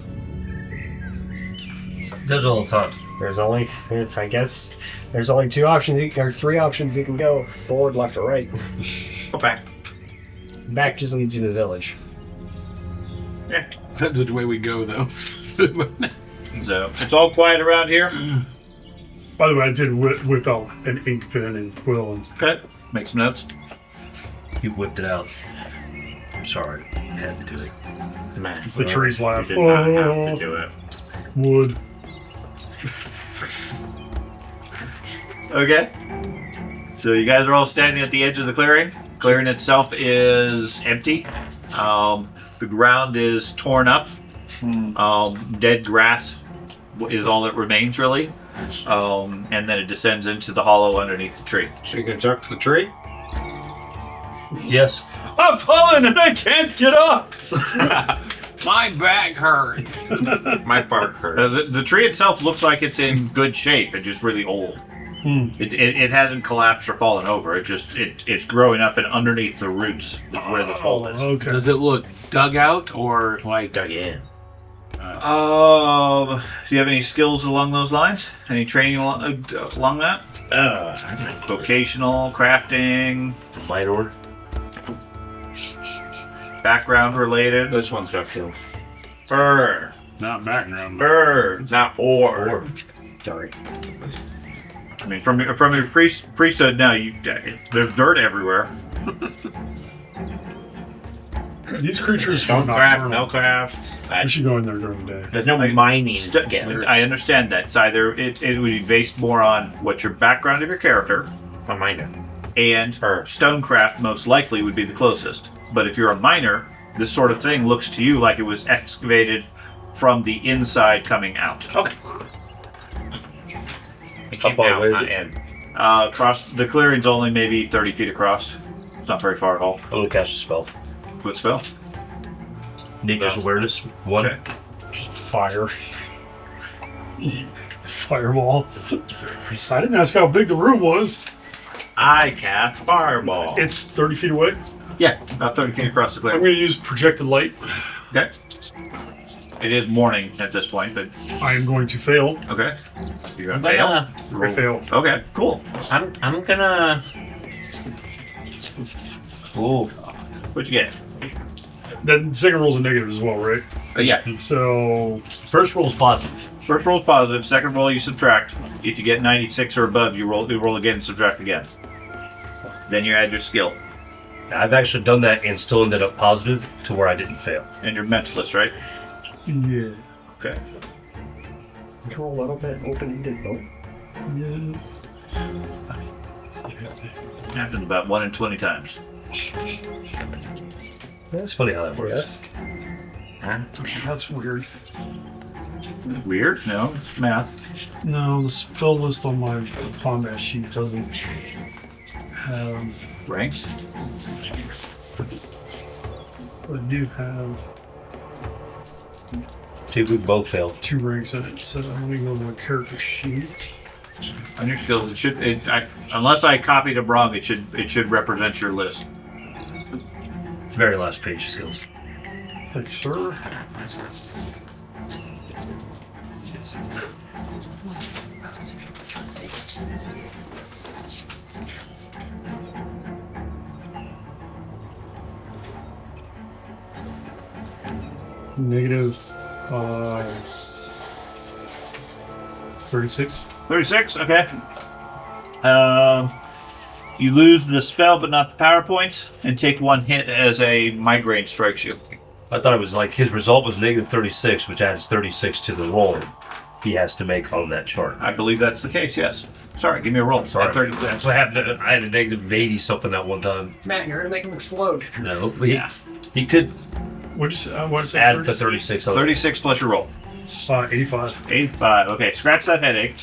Does all the time. There's only, I guess, there's only two options, or three options you can go: forward, left, or right. Go back. Back just leads you to the village. Yeah. That's which way we go, though. So it's all quiet around here. By the way, I did whip out an ink pen and quill and Okay. Make some notes. You whipped it out. I'm sorry. I had to do it. Man, the trees laugh. You did not have to do it. Wood. Okay. So you guys are all standing at the edge of the clearing. Clearing itself is empty. The ground is torn up. Dead grass is all that remains, really. and then it descends into the hollow underneath the tree. So you can talk to the tree? Yes. I've fallen and I can't get up. My back hurts. My bark hurts. The tree itself looks like it's in good shape and just really old. It hasn't collapsed or fallen over. It's growing up, and underneath the roots is where this hole is. Okay. Does it look dug out or like Dug in. Do you have any skills along those lines? Any training along that? Vocational, crafting, Minor. background related? This one's got killed. not background? Birds. Not or. Sorry. I mean, from your priesthood now, there's dirt everywhere. These creatures are Don't craft, nocturnal. no craft. We should go in there during the day. There's no mining skill. I understand that. It's either it would be based more on what your background of your character, A miner. and stonecraft most likely would be the closest. But if you're a miner, this sort of thing looks to you like it was excavated from the inside coming out. Okay. How far away is it? In. Across the clearing's only maybe 30 feet across. It's not very far at all. I'm gonna cast a spell. What spell? Nature's awareness. 1. Okay. Just fire. Fireball. I didn't ask how big the room was. I cast fireball. It's 30 feet away. Yeah, about 30 feet across the I'm clearing. going to use projected light. Okay. It is morning at this point, but I am going to fail. okay. You're gonna I'm fail. I fail. Okay, cool. I'm gonna. Ooh. What'd you get? Then second roll's a negative as well, right? Yeah. So First roll is positive. First roll is positive. Second roll you subtract. If you get 96 or above, you roll again and subtract again. Then you add your skill I've actually done that and still ended up positive to where I didn't fail. and your mentalist, right? yeah. Okay. Control a little bit. Open it. Happens about 1 in 20 times. That's funny how that works. Yes. That's weird. Weird? No, it's math. No, the spell list on my combat sheet doesn't have. Ranks? I do have See, we both failed. 2 ranks in it, so let me go to my character sheet. On your skills, it should. Unless I copied it wrong, it should represent your list. Very last page of skills. Thank you, sir. Negative 36. 36. Okay. You lose the spell, but not the power points, and take 1 hit as a migraine strikes you. I thought it was like his result was negative 36, which adds 36 to the roll he has to make on that chart. I believe that's the case. Yes. Sorry. Give me a roll. Sorry. At 30. That's what happened. I had a negative 80 something that one time. Matt, you're gonna make him explode. No, but he could What'd you say? What did I say? add the 36 on it. 36 plus your roll. 85. 85. Okay. Scratch that headache.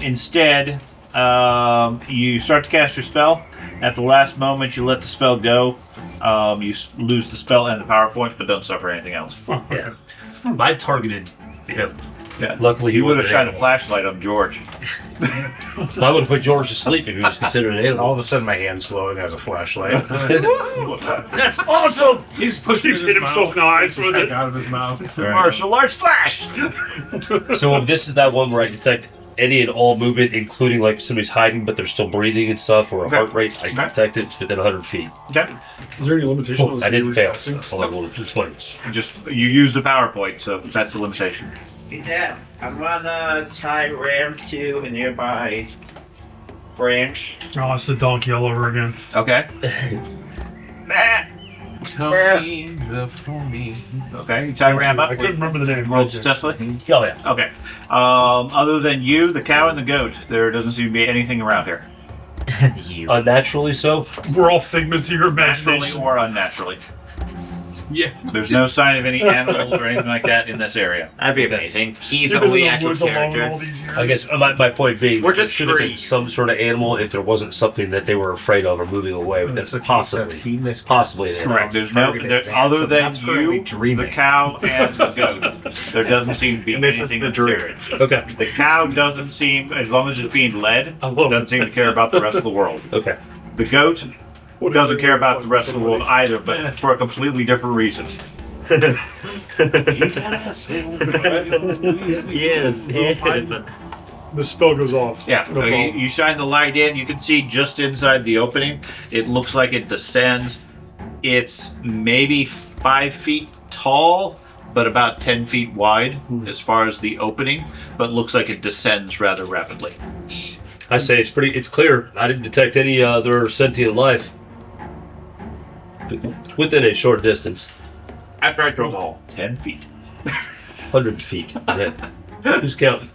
Instead, you start to cast your spell. At the last moment, you let the spell go. You lose the spell and the power points, but don't suffer anything else. Yeah. I targeted him. Yeah. Luckily, he You would have wasn't shined a an flashlight on George. animal. I would have put George to sleep if he was considered an All animal. of a sudden, my hand's glowing as a flashlight. That's awesome! He's hit himself in the eyes with it. Out of his mouth. Martial arts flash. So this is that one where I detect any and all movement, including like if somebody's hiding but they're still breathing and stuff, or a Okay. heart rate. I detect it within 100 feet. Okay. Is there any limitation on this? I didn't fail. casting? All I rolled was 20. Just you use the PowerPoint, so that's a limitation. Yeah, I'm gonna tie Ram to a nearby branch. Oh, it's the donkey all over again. Okay. Tell me before me. Okay. You tie Ram up. I couldn't remember the name. Rolled successfully. Oh yeah. Okay. Other than you, the cow, and the goat, there doesn't seem to be anything around here, You. Unnaturally so. We're all figments of your naturally imagination. or unnaturally. Yeah. There's no sign of any animals or anything like that in this area. That'd be amazing. He's You've the been only in the actual woods alone all character. these years. I guess my point being, We're there just should have been free. some sort of animal if there wasn't something that they were afraid of or moving away. But that's possibly an animal. Correct. There's no, other than you, the cow, and the goat. There doesn't seem to be And this is anything the dream. serious. Okay. The cow doesn't seem, as long as it's being led, doesn't seem to care about the rest of the world. Okay. The goat doesn't care about the rest of the world either, but for a completely different reason. He's an asshole. Yes. The spell goes off. Yeah, No so problem. you shine the light in, you can see just inside the opening. It looks like it descends. It's maybe 5 feet tall, but about 10 feet wide as far as the opening, but looks like it descends rather rapidly. I say it's clear. I didn't detect any other sentient life within a short distance. After I drove the hole. 10 feet. 100 feet. Yeah. Who's counting?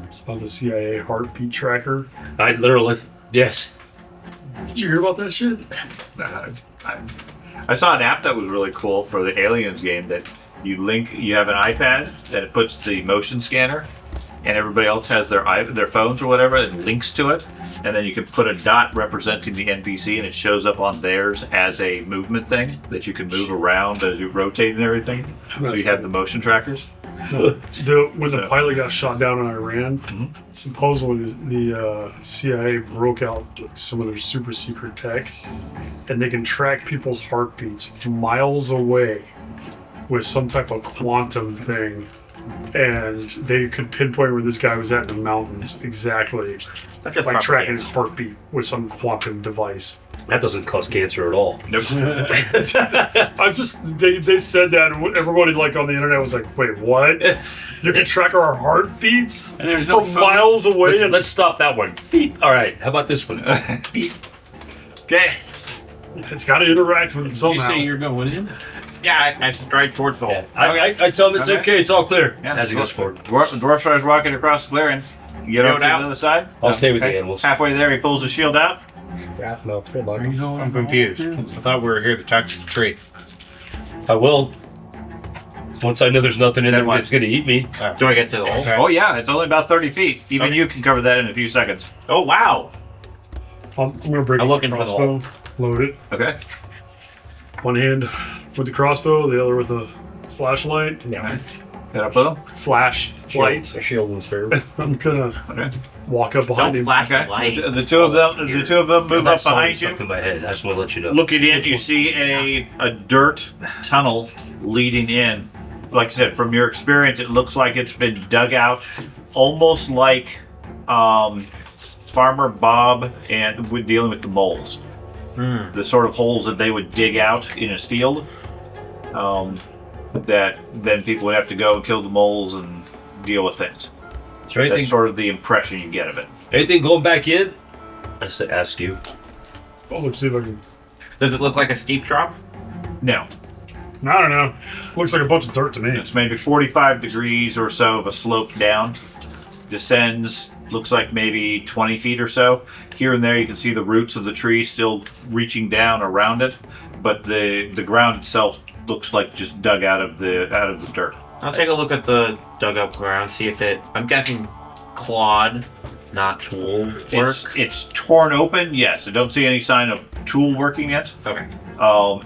It's on the CIA heartbeat tracker. I literally, yes. Did you hear about that shit? I saw an app that was really cool for the Aliens game that you have an iPad and it puts the motion scanner and everybody else has their phones or whatever and links to it, and then you can put a dot representing the NPC and it shows up on theirs as a movement thing that you can move around as you rotate and everything. So you have the motion trackers. When the pilot got shot down in Iran, supposedly the CIA broke out some of their super secret tech, and they can track people's heartbeats miles away with some type of quantum thing, and they could pinpoint where this guy was at in the mountains exactly, That's just by tracking propaganda. his heartbeat with some quantum device. That doesn't cause cancer at all. Nope. They said that, and everybody like on the internet was like, "Wait, what? You can track our heartbeats And there's no from phone. miles away?" Let's, and let's stop that one. Beep. All right. How about this one? Beep. Okay. it's got to interact with it Did you somehow. say you're going in? Yeah, I stride towards the hole. I tell him it's Okay. okay. It's all clear. Yeah, As he goes forward. Dwarf starts walking across the clearing. You get over to the out. other side. I'll stay with the Okay. animals. Halfway there, he pulls the shield out. Yeah, no, good luck. Are you going I'm confused. I thought we were here to talk to the tree. I will. Once I know there's nothing in Then there what? that's going to eat me. Do I get to the hole? Oh yeah, it's only about 30 feet. Even Okay. you can cover that in a few seconds. Oh, wow. I'm gonna break I'm the looking for the crossbow, load it. Okay. One hand with the crossbow, the other with the flashlight. Yeah. Hit up with him. Flashlight. A shield and spear. I'm gonna Okay. walk up behind Don't him. flash the Okay. light. The two of them move That up song behind stuck you. in my head. I just want to let you know. Looking in, you see a dirt tunnel leading in. Like I said, from your experience, it looks like it's been dug out, almost like Farmer Bob and with dealing with the moles. The sort of holes that they would dig out in his field. That then people would have to go and kill the moles and deal with things. Is there anything, That's sort of the impression you get of it. anything going back in? I said, ask you. Oh, let's see if I can. Does it look like a steep drop? No, I don't know. Looks like a bunch of dirt to me. it's maybe 45 degrees or so of a slope down. Descends, looks like maybe 20 feet or so. Here and there you can see the roots of the tree still reaching down around it, but the ground itself looks like just dug out of the dirt. I'll take a look at the dug up ground, see if it. I'm guessing clawed, not tool work. It's torn open, yes. I don't see any sign of tool working yet. Okay.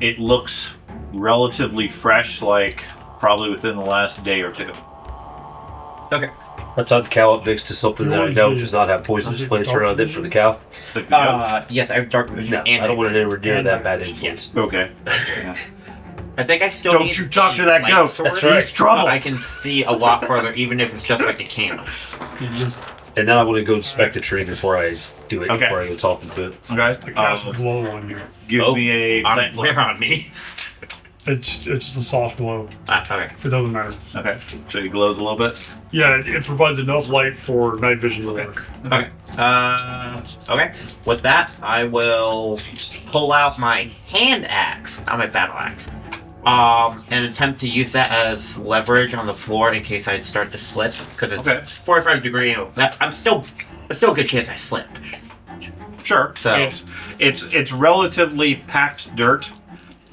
It looks relatively fresh, like probably within the last day or two. Okay. I tied the cow up next to something that I know does not have poisonous Does it plants dark around it for the cow. Yes, I have dark vision. No, and I don't want it anywhere near and that bad vision. influence. Okay. I think I still Don't need you talk to the that light goat. source, That's right. He's trouble. but I can see a lot further, even if it's just like a candle. And now I want to go inspect the tree before I do it, Okay. before I go talking to it. Okay. The castle's low on here. Give Oh, me a plant They're on me. It's just a soft glow. Okay. It doesn't matter. Okay. So he glows a little bit. Yeah, it provides enough light for night vision to work. Okay. Okay. With that, I will pull out my hand axe, not my battle axe, and attempt to use that as leverage on the floor in case I start to slip. Because it's Okay. 45 degree. There's still a good chance I slip. Sure. So- It's relatively packed dirt.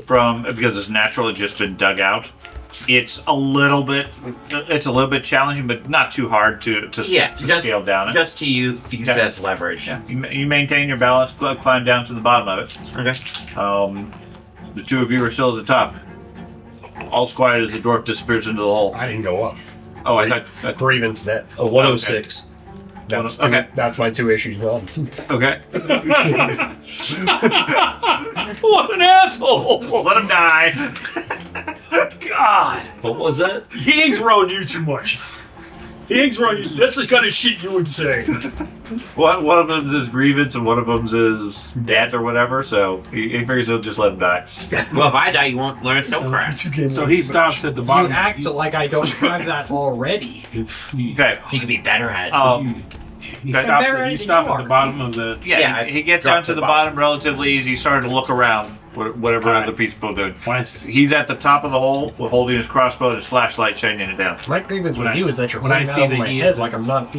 from because it's naturally just been dug out. It's a little bit challenging, but not too hard to scale down it. Just to use as leverage. Yeah, you maintain your balance, climb down to the bottom of it. Okay. The two of you are still at the top. All's quiet as the dwarf disappears into the hole. I didn't go up. Oh, I thought. Grievance net. A 106. That's Okay. That's my 2 issues gone. Okay. What an asshole! Let him die. God, What was that? he hangs around you too much. He hangs around you. That's the kind of shit you would say. One of them is grievance and one of them is debt or whatever. So he figures he'll just let him die. Well, if I die, you won't learn Stokecraft. So he stops at the You bottom. act like I don't have that already. Okay. He could be better at it. He Okay. stops better at, you than stop you at the are. bottom of the. Yeah, he gets drop down to the bottom relatively easy. Started to look around, whatever Alright. other people are doing. When I, He's at the top of the hole, holding his crossbow and his flashlight, shining it down. My grievance When with I- you is that you're when I holding see out over that my he head isn't- like I'm not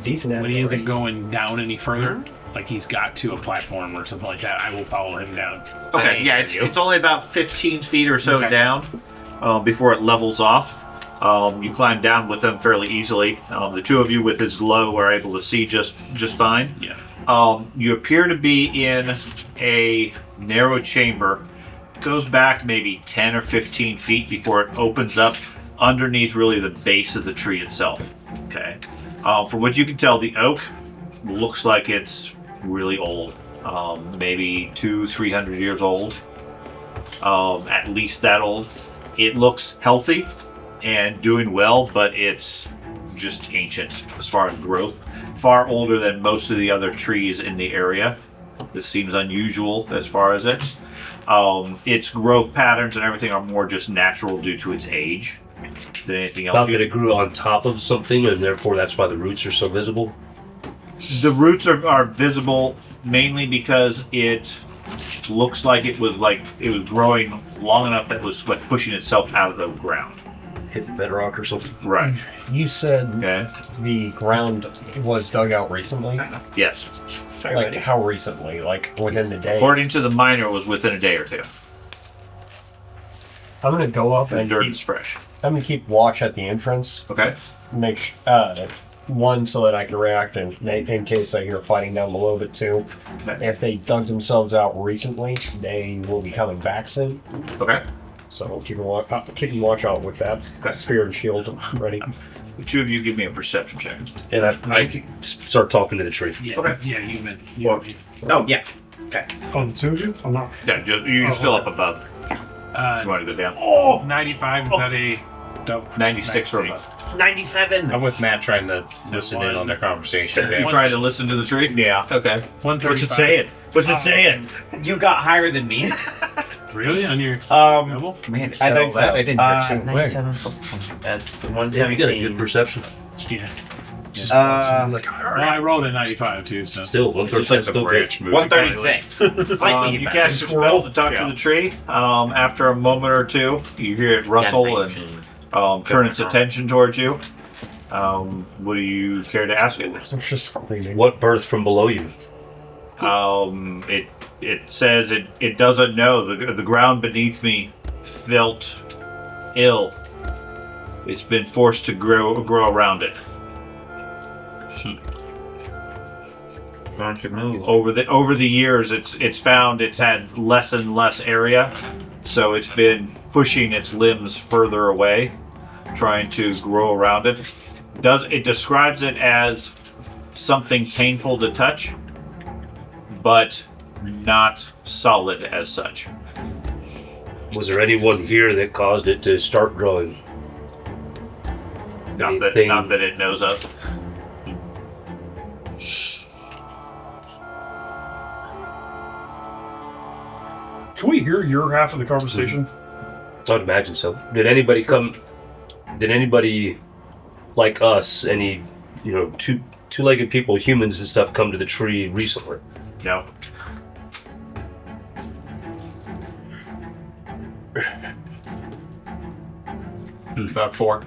decent at when it he isn't already. going down any further, like he's got to a platform or something like that, I will follow him down. Okay, yeah, it's only about 15 feet or so Okay. down before it levels off. You climb down with him fairly easily. The two of you with his glow are able to see just fine. Yeah. You appear to be in a narrow chamber. It goes back maybe 10 or 15 feet before it opens up underneath really the base of the tree itself. Okay. From what you can tell, the oak looks like it's really old. Maybe 200-300 years old. At least that old. It looks healthy and doing well, but it's just ancient as far as growth. Far older than most of the other trees in the area. This seems unusual as far as it. Its growth patterns and everything are more just natural due to its age than anything else. Thought that it grew on top of something, and therefore that's why the roots are so visible. The roots are visible mainly because it looks like it was growing long enough that it was like pushing itself out of the ground. Hit the bedrock or something. Right. You said Okay. the ground was dug out recently. Yes. Like how recently? Like within the day? According to the miner, it was within a day or two. I'm gonna go up The and dirt is fresh. I'm gonna keep watch at the entrance. Okay. Make one so that I can react in case I hear fighting down below, but two, Okay. if they dug themselves out recently, they will be coming back soon. Okay. So keep a watch out with that. Okay. Spear and shield ready. The two of you give me a perception check. And I start talking to the tree. Yeah. Okay. Yeah, you meant. Oh, yeah. Oh, the 2 of you? I'm not. Yeah, you're still up above. You want to go down? Oh, 95, is that a. 96 or above. 97! I'm with Matt trying to listen in on their conversation. You trying to listen to the tree? Yeah. Okay. 135. What's it saying? You got higher than me. Really? On your level? Man, I think so. I didn't hear too quick. 97 plus 1. That's 117. Yeah, you got a good perception. Yeah. Like, Well, I rolled a 95 too, so. Still, 136 still good. 136. Slightly You better. cast a spell to talk to the tree. After a moment or two, you hear it rustle and turn its attention towards you. What do you care to ask it? I'm just screaming. What birth from below you? It says it doesn't know. The ground beneath me felt ill. It's been forced to grow around it. Over the years, it's found it's had less and less area, so it's been pushing its limbs further away, trying to grow around it. It describes it as something painful to touch, but not solid as such. Was there anyone here that caused it to start growing? Not that it knows of. can we hear your half of the conversation? I'd imagine so. Did anybody like us, any, two-legged people, humans and stuff, come to the tree recently? No. About 4.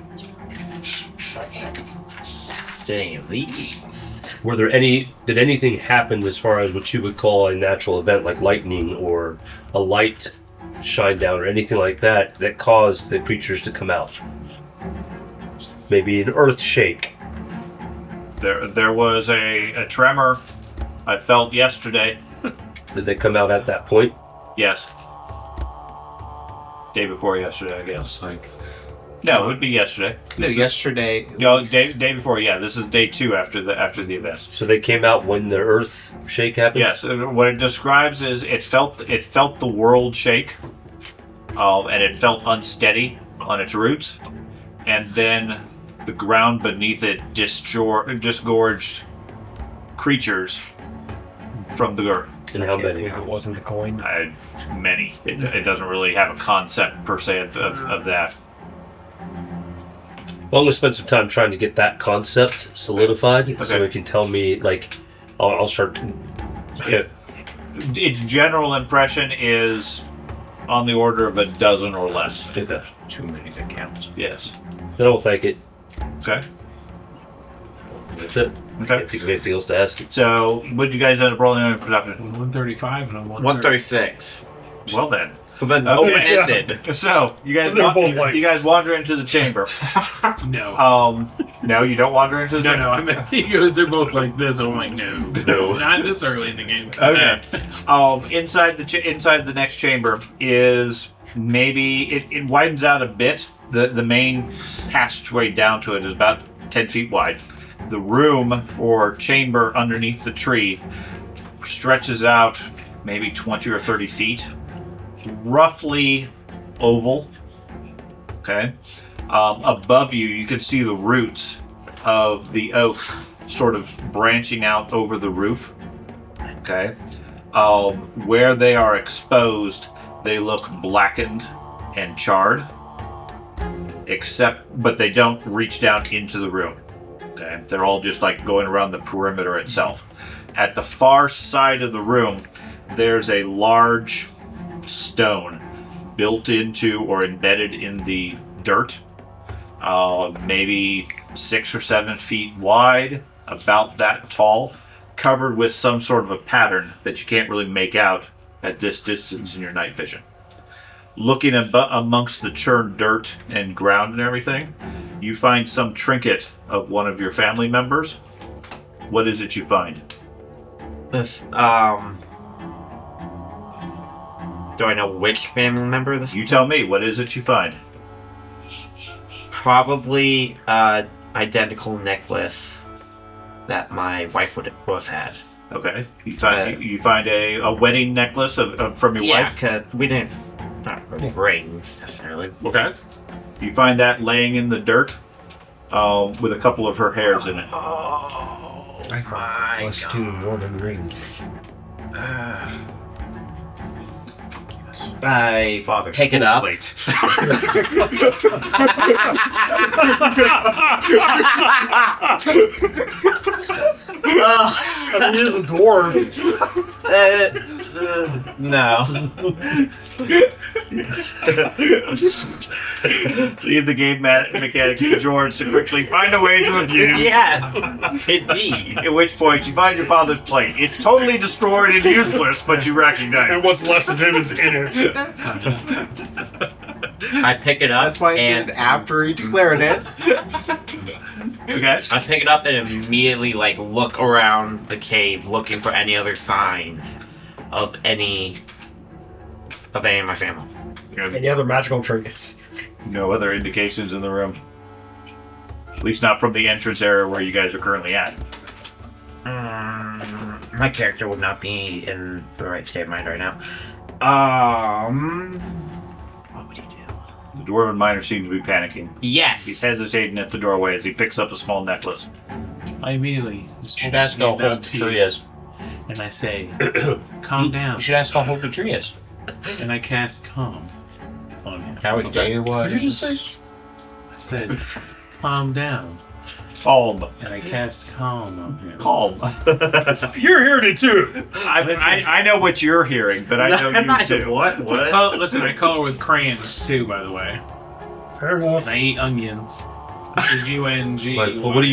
Dang, leaves. Did anything happen as far as what you would call a natural event like lightning or a light shine down or anything like that that caused the creatures to come out? Maybe an earth shake. There was a tremor I felt yesterday. Did they come out at that point? Yes. Day before yesterday, I guess. Like, No, it would be yesterday. No, yesterday. No, day before. Yeah, this is day 2 after the event. So they came out when the earth shake happened? Yes, what it describes is it felt the world shake, and it felt unsteady on its roots, and then the ground beneath it disgorged creatures from the earth. And how many? If it wasn't the coin. Many. It doesn't really have a concept per se of that. Well, I'm going to spend some time trying to get that concept solidified so Okay. it can tell me, like, I'll start. Yeah. Its general impression is on the order of a dozen or less. Okay. Too many to count. Yes. Then I'll thank it. Okay. That's it. I Okay. can't think of anything else to ask it. So, what did you guys end up rolling on production? 135 and a 136. Well then. Well, then Okay. open-ended. So, you guys They're both like- you guys wander into the chamber. No. No, you don't wander into the chamber. I mean, they're both like this. I'm like, no, not this early in the game. Okay. Inside the next chamber is maybe it widens out a bit. The main passageway down to it is about 10 feet wide. The room or chamber underneath the tree stretches out maybe 20 or 30 feet, roughly oval. Okay. Above you, you can see the roots of the oak sort of branching out over the roof. Okay. Where they are exposed, they look blackened and charred, but they don't reach down into the room. Okay. They're all just like going around the perimeter itself. At the far side of the room, there's a large stone built into or embedded in the dirt, maybe 6 or 7 feet wide, about that tall, covered with some sort of a pattern that you can't really make out at this distance in your night vision. Looking amongst the churned dirt and ground and everything, you find some trinket of one of your family members. What is it you find? This, do I know which family member this? You tell me, what is it you find? Probably identical necklace that my wife would have had. Okay. You find a wedding necklace from your Yeah, wife? because we didn't. Not really rings necessarily. Okay. You find that laying in the dirt with a couple of her hairs in it. I found +2 more than rings. I Father, pick it up. Late. I mean, he is a dwarf. No. Leave the game mechanic to George to quickly find a way to abuse. Yeah, indeed. At which point you find your father's plate. It's totally destroyed and useless, but you recognize And it. what's left of him is in it. I pick it up. That's why I and said after each clarinet. Okay. I pick it up and immediately look around the cave, looking for any other signs of any of my family. Any other magical trinkets? No other indications in the room. At least not from the entrance area where you guys are currently at. My character would not be in the right state of mind right now. What would he do? The dwarven miner seems to be panicking. Yes. He's hesitating at the doorway as he picks up a small necklace. I immediately just You should hold ask my how hand old out the to tree you, is. and I say, "Calm down," You should ask how old the tree is. and I cast calm on him. How day was. What did you just say? I said, "Calm down," Calm. and I cast calm on him. Calm. You're hearing it too. I know what you're hearing, but I know you too. What? Listen, I color with crayons too, by the way. Fair enough. And I eat onions. UNG. Well, what do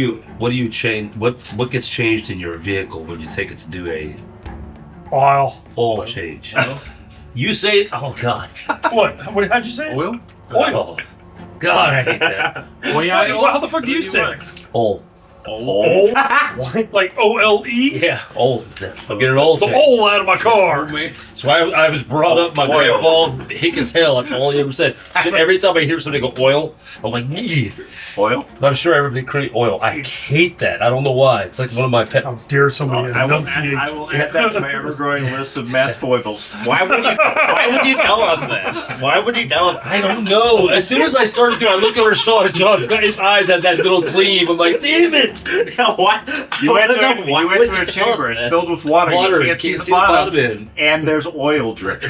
you change? What gets changed in your vehicle when you take it to do a Oil. oil change? You say it. Oh God. What? How'd you say? Oil? Oil. God, I hate that. Oil? How the fuck do you say it? Oil. Oh. What? Like OLE? Yeah, old. I'm getting old. The oil out of my car. That's why I was brought up. My grandpa, hick as hell. That's all he ever said. So every time I hear somebody go oil, I'm like, yeah. Oil? But I'm sure everybody create oil. I hate that. I don't know why. It's like one of my pet. How dare somebody I enunciate? will add that to my ever-growing list of Matt's foibles. Why would you tell us this? Why would you tell us? I don't know. As soon as I started to, I looked over Sean and John's got his eyes had that little gleam. I'm like, damn it! What? You went to a chamber. It's filled with water. Water. You can't see the bottom. in. And there's oil drip.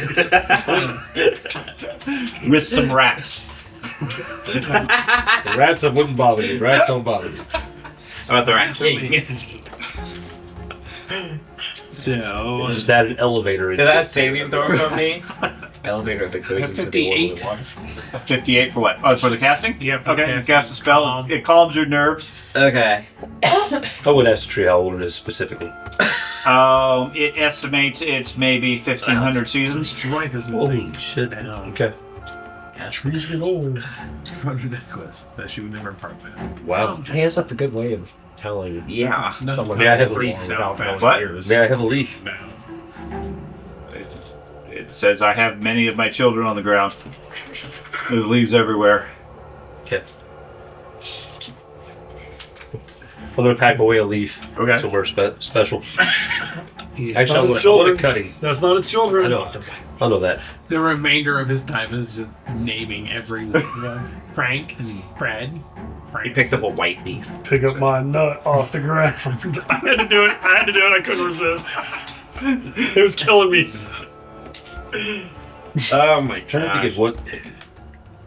With some rats. The rats wouldn't bother me. Rats don't bother me. About the rat king. So, Just add an elevator in. Is that saving throw from me? Elevator that goes into the 58. water. 58 for what? Oh, for the casting? Yeah, for Okay, casting. cast a spell. It calms your nerves. Okay. I would ask the tree how old it is specifically. It estimates it's maybe 1,500 seasons. your wife is Holy missing. shit. Down. Okay. Trees get old. Found a necklace that she would never part with. Wow. I guess that's a good way of telling Yeah. someone May I who's have a born leaf? without knowing What? years. May I have a leaf? No. It says I have many of my children on the ground. There's leaves everywhere. Okay. I'm gonna pack away a leaf. Okay. Somewhere special. It's Actually, not I'm its gonna children. cutting. That's not its children. I know. I know that. The remainder of his time is just naming every Frank and Fred. He Frank. picks up a white leaf. Pick up my nut off the ground. I had to do it. I couldn't resist. It was killing me. Oh my I'm trying to think of what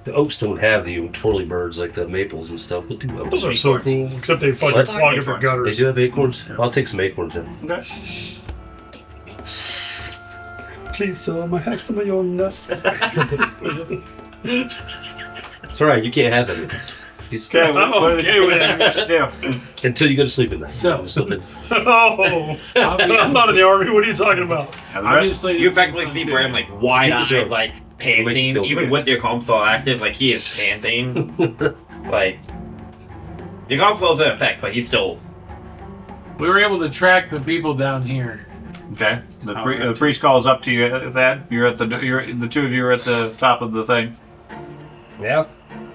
the oaks don't have the twirly birds like the maples and stuff. What do oaks? Those are so cool. Except they fucking What? fly different They gutters. do have acorns. I'll take some acorns in. Okay. Please, I have some of your nuts. It's all right. You can't have it. Okay, I'm okay with it. what you do? Until you go to sleep in there. So- Oh, I'm not in the army. What are you talking about? And the rest- Obviously, You effectively see Bram like wide-eyed, Sure. like panting. Like, Even with your console active, like he is panting. Like the console's in effect, but he's still. we were able to track the people down here. Okay. The priest calls up to you, Thad. The two of you are at the top of the thing. Yeah.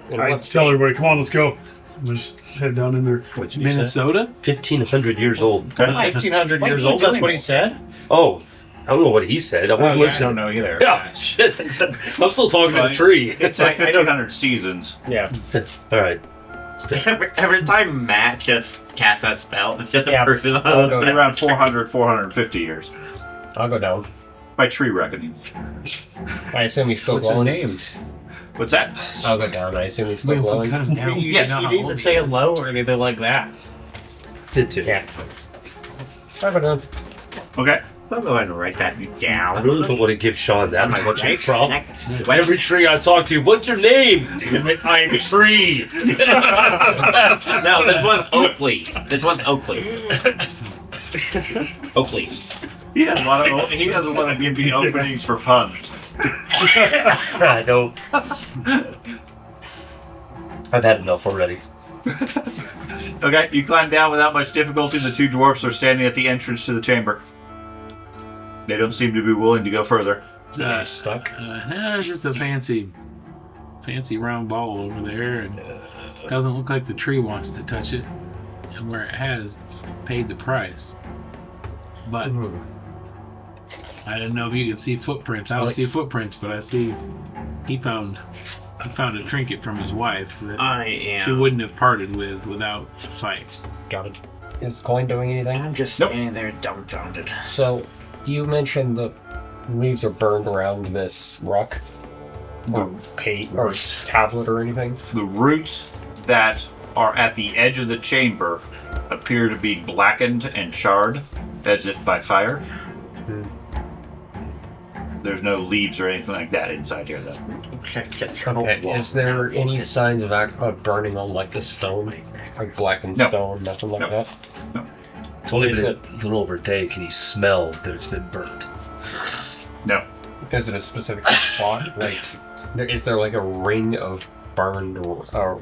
And I what's tell everybody, come on, let's go. We'll just head down in there. Minnesota? 1,500 years old. Okay. 1,500 years old. That's what he said. Oh, I don't know what he said. I wasn't I listening. don't know either. Yeah, shit. I'm still talking to the tree. It's like 1,500 seasons. Yeah. All right. Every time Matt just casts that spell, it's just a Yeah. person. I'll go, Around 400, 450 years. I'll go down. By tree reckoning. I assume he's still What's his glowing. name? What's that? I'll go down. I assume he's still glowing. Yes, you didn't even say hello or anything like that. Did too. Yeah. I'll go down. Okay. I'm going to write that I down. really don't want to give Sean that much Next- problem. next- Every tree I talk to, what's your name? Damn it, I'm a tree. No, this was Oakley. This was Oakley. Oakley. He doesn't want to give me openings for puns. I don't. I've had enough already. Okay, you climb down without much difficulty. The two dwarfs are standing at the entrance to the chamber. They don't seem to be willing to go further. Stuck. It's just a fancy round ball over there, and doesn't look like the tree wants to touch it. And where it has, it's paid the price. But I don't know if you can see footprints. I don't see footprints, but I see he found a trinket from his wife that she wouldn't have parted with without fight. Got it. Is the coin doing anything? I'm just standing there dumbfounded. So, you mentioned the leaves are burned around this rock, or paint, or tablet, or anything. The roots that are at the edge of the chamber appear to be blackened and charred, as if by fire. There's no leaves or anything like that inside here, though. Okay. Is there any signs of burning on like the stone, like blackened No. stone, nothing like No. that? It's only Is been a little over a day. Can you smell that it's been burnt? No. Is it a specific spot? Like, is there like a ring of burned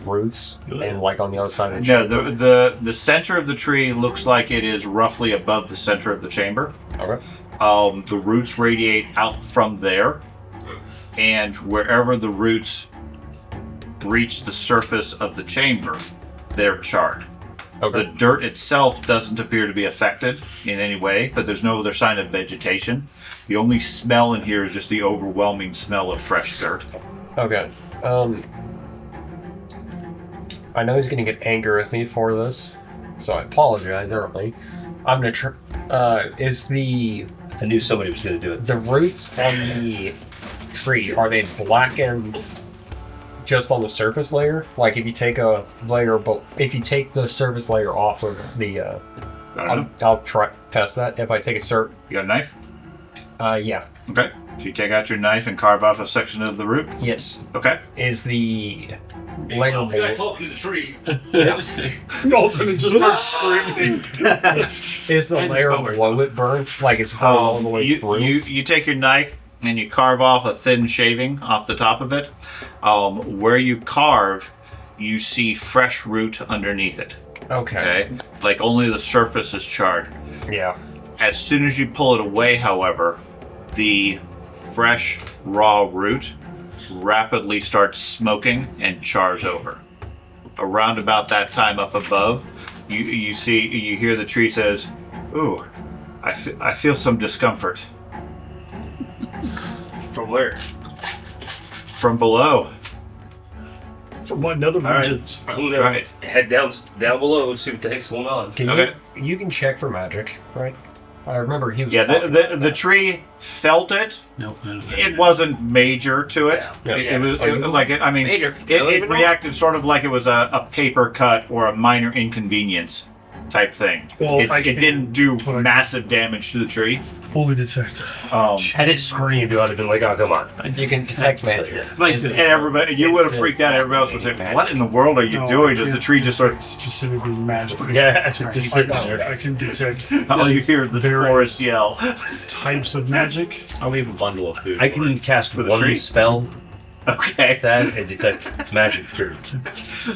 roots, and like on the other side of the chamber? No, the center of the tree looks like it is roughly above the center of the chamber. Okay. The roots radiate out from there, and wherever the roots breach the surface of the chamber, they're charred. Okay. The dirt itself doesn't appear to be affected in any way, but there's no other sign of vegetation. The only smell in here is just the overwhelming smell of fresh dirt. Okay. I know he's gonna get angry with me for this, so I apologize early. I'm gonna I knew somebody was going to do it. the roots on the tree, are they blackened just on the surface layer? Like if you take a layer, but if you take the surface layer off of the, I'll try test that. If I take a You got a knife? Yeah. Okay. So you take out your knife and carve off a section of the root? Yes. Okay. Is the layer mold? talking to the tree. All of a sudden, it just starts screaming. Is the layer below it burned? Like it's burned all the way through? You take your knife and you carve off a thin shaving off the top of it. Where you carve, you see fresh root underneath it. Okay. Like only the surface is charred. Yeah. As soon as you pull it away, however, the fresh raw root rapidly starts smoking and chars over. Around about that time up above, you hear the tree says, "Ooh, I feel some discomfort." From where? From below. From my nether All right. regions. I'm gonna Right. head down below and see what the heck's going on. Can Okay. you can check for magic, right? I remember he was. Yeah, the tree felt it. Nope. It wasn't major to it. Yeah. It was like it. I mean, Major. it reacted sort of like it was a paper cut or a minor inconvenience type thing. Well, it I didn't do but I- massive damage to the tree. Fully detect. Had it screamed, I'd have been like, oh, come on. You can detect magic. Like And everybody, you would have freaked out. Everybody else was like, "What in the world are you No, doing?" I As the can't tree just sort of, detect specifically magic. Yeah, just sitting there. I can detect all you hear is the Various- forest yell. types of magic. I'll leave a bundle of food. I can cast the one tree? spell Okay. that and detect magic. Period.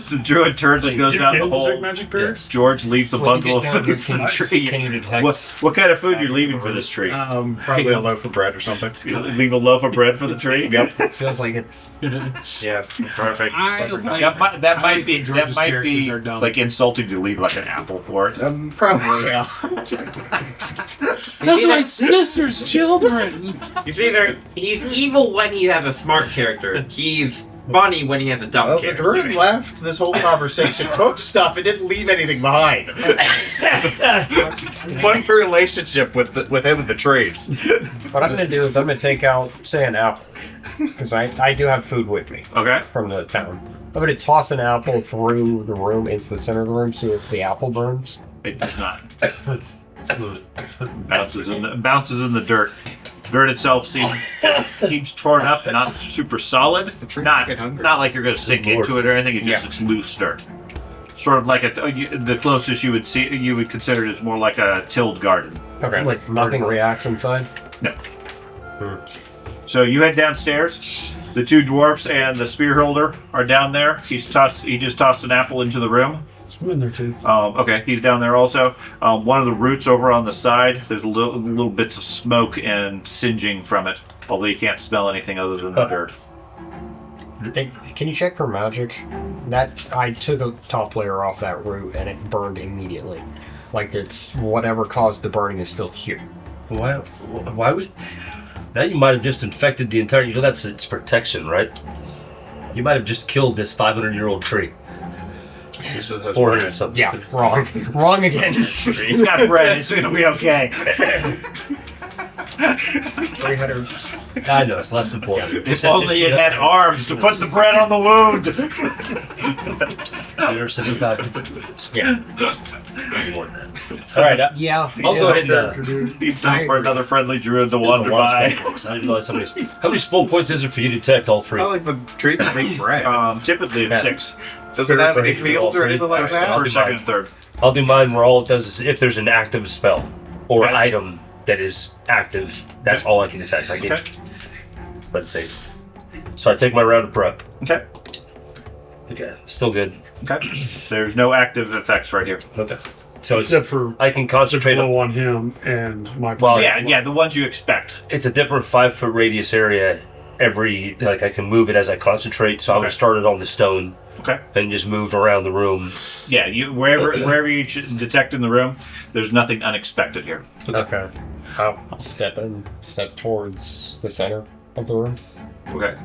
The druid turns and goes You down the can hole. detect magic periods? George leaves a When you bundle get of down here, food for the can- tree. Can you detect? What kind of food you're leaving for this tree? Probably a loaf of bread or something. Leave a loaf of bread for the tree. Yep. Feels like it. Yeah, perfect. That might be George's characters are dumb. like insulting to leave like an apple for it. Probably, yeah. That's my sister's children. He's either he's evil when he has a smart character. He's funny when he has a dumb Well, the character. druid left this whole conversation, took stuff, and didn't leave anything behind. What's the relationship with him and the trees? What I'm gonna do is I'm gonna take out, say, an apple, because I do have food with me Okay. from the town. I'm gonna toss an apple through the room into the center of the room, see if the apple burns. It does not. bounces in the dirt. Dirt itself seems torn up and not super solid. Not like you're going to sink into it or anything. It's just it's loose dirt. Sort of like the closest you would consider it is more like a tilled garden. Okay. Like nothing reacts inside. No. So you head downstairs. The two dwarfs and the spear holder are down there. He just tossed an apple into the room. I'm in there too. Okay, he's down there also. One of the roots over on the side, there's little bits of smoke and singeing from it, although you can't smell anything other than the dirt. Can you check for magic? That I took a top layer off that root and it burned immediately. Like it's whatever caused the burning is still here. Why would... Now you might have just infected the entire... You know that's its protection, right? You might have just killed this 500-year-old tree. 400 something. Yeah, wrong. Wrong again. He's got bread, it's gonna be okay. 300. I know, it's less than 400. If only it had arms to put the bread on the wound. 175. Yeah. More than that. All right, Yeah. I'll go ahead and... Need time for another friendly druid to wander by. I didn't realize how many spell points is there for you to detect all three? I like the tree to make bread. Typically it's 6 Does it have any fields or anything like that? first, second, and third. I'll do mine where all it does is if there's an active spell or Okay. item that is active, that's all I can detect. I can but safe. So I take my round of prep. Okay. Okay, still good. Okay. There's no active effects right here. Okay. So it's, Except for I can concentrate blow on. on him and my. Well, Yeah, the ones you expect. It's a different 5-foot radius area. Like I can move it as I concentrate. So I would start it on the stone. Okay. And just move around the room. Yeah, you wherever you detect in the room, there's nothing unexpected here. Okay. I'll step towards the center of the room. Okay.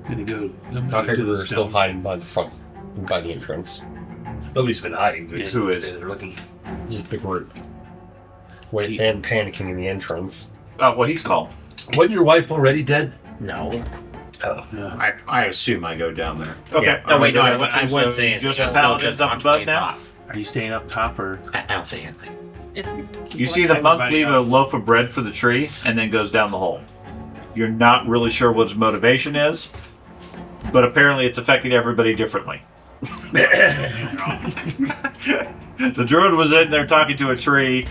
Gonna go I to figure the we're still stone. hiding by the front, by the entrance. Nobody's been hiding. They're just Who is? standing there looking. Just the group. Within panicking in the entrance. Oh, well, he's calm. Wasn't your wife already dead? No. Oh. I assume I go down there. Okay. Yeah. Oh wait, no, I wasn't saying. Just so the paladins up above contemplate now? not. Are you staying up top or? I don't say anything. You see the monk Everybody leave a else. loaf of bread for the tree and then goes down the hole. You're not really sure what his motivation is, but apparently it's affecting everybody differently. The druid was in there talking to a tree.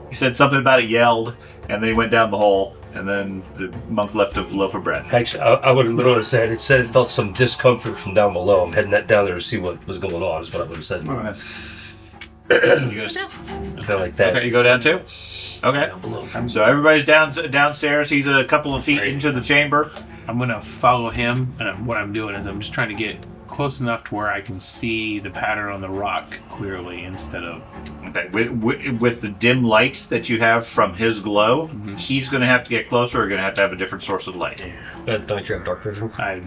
He said something about it, yelled, and then he went down the hole, and then the monk left a loaf of bread. Actually, I would have literally said it felt some discomfort from down below. I'm heading that down there to see what was going on. Is what I would have said. All right. You go. Kind of like that. Okay, you go down too? Okay. Down below. So everybody's downstairs. He's a couple of feet into the chamber. I'm gonna follow him, and what I'm doing is I'm just trying to get close enough to where I can see the pattern on the rock clearly instead of. Okay, with the dim light that you have from his glow, he's going to have to get closer or going to have a different source of light. Don't you have dark vision? I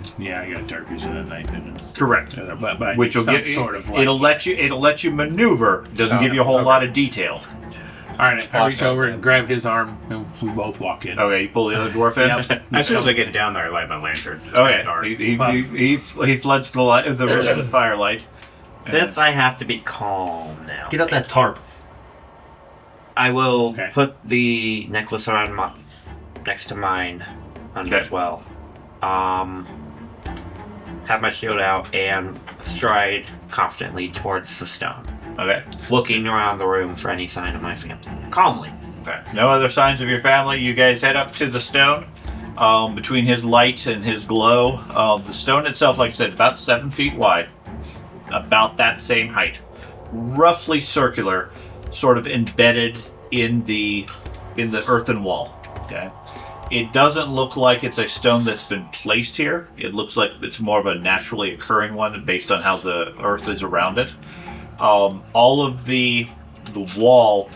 got dark vision at night vision. Correct. But I Which need will some get sort of light. it'll let you maneuver. Doesn't give you a whole lot of detail. All right, I reach over and grab his arm, and we both walk in. Okay, you pull the other dwarf in. Yep. As soon as I get down there, I light my lantern. Okay, Dark. he floods the light, the firelight. Since I have to be calm now, Get out that tarp. I will Okay. put the necklace around next to mine under Okay. as well. Have my shield out and stride confidently towards the stone, Okay. looking around the room for any sign of my family. Calmly. Okay. No other signs of your family. You guys head up to the stone. Between his light and his glow, the stone itself, like I said, about 7 feet wide, about that same height, roughly circular, sort of embedded in the earthen wall. Okay. It doesn't look like it's a stone that's been placed here. It looks like it's more of a naturally occurring one based on how the earth is around it. All of the wall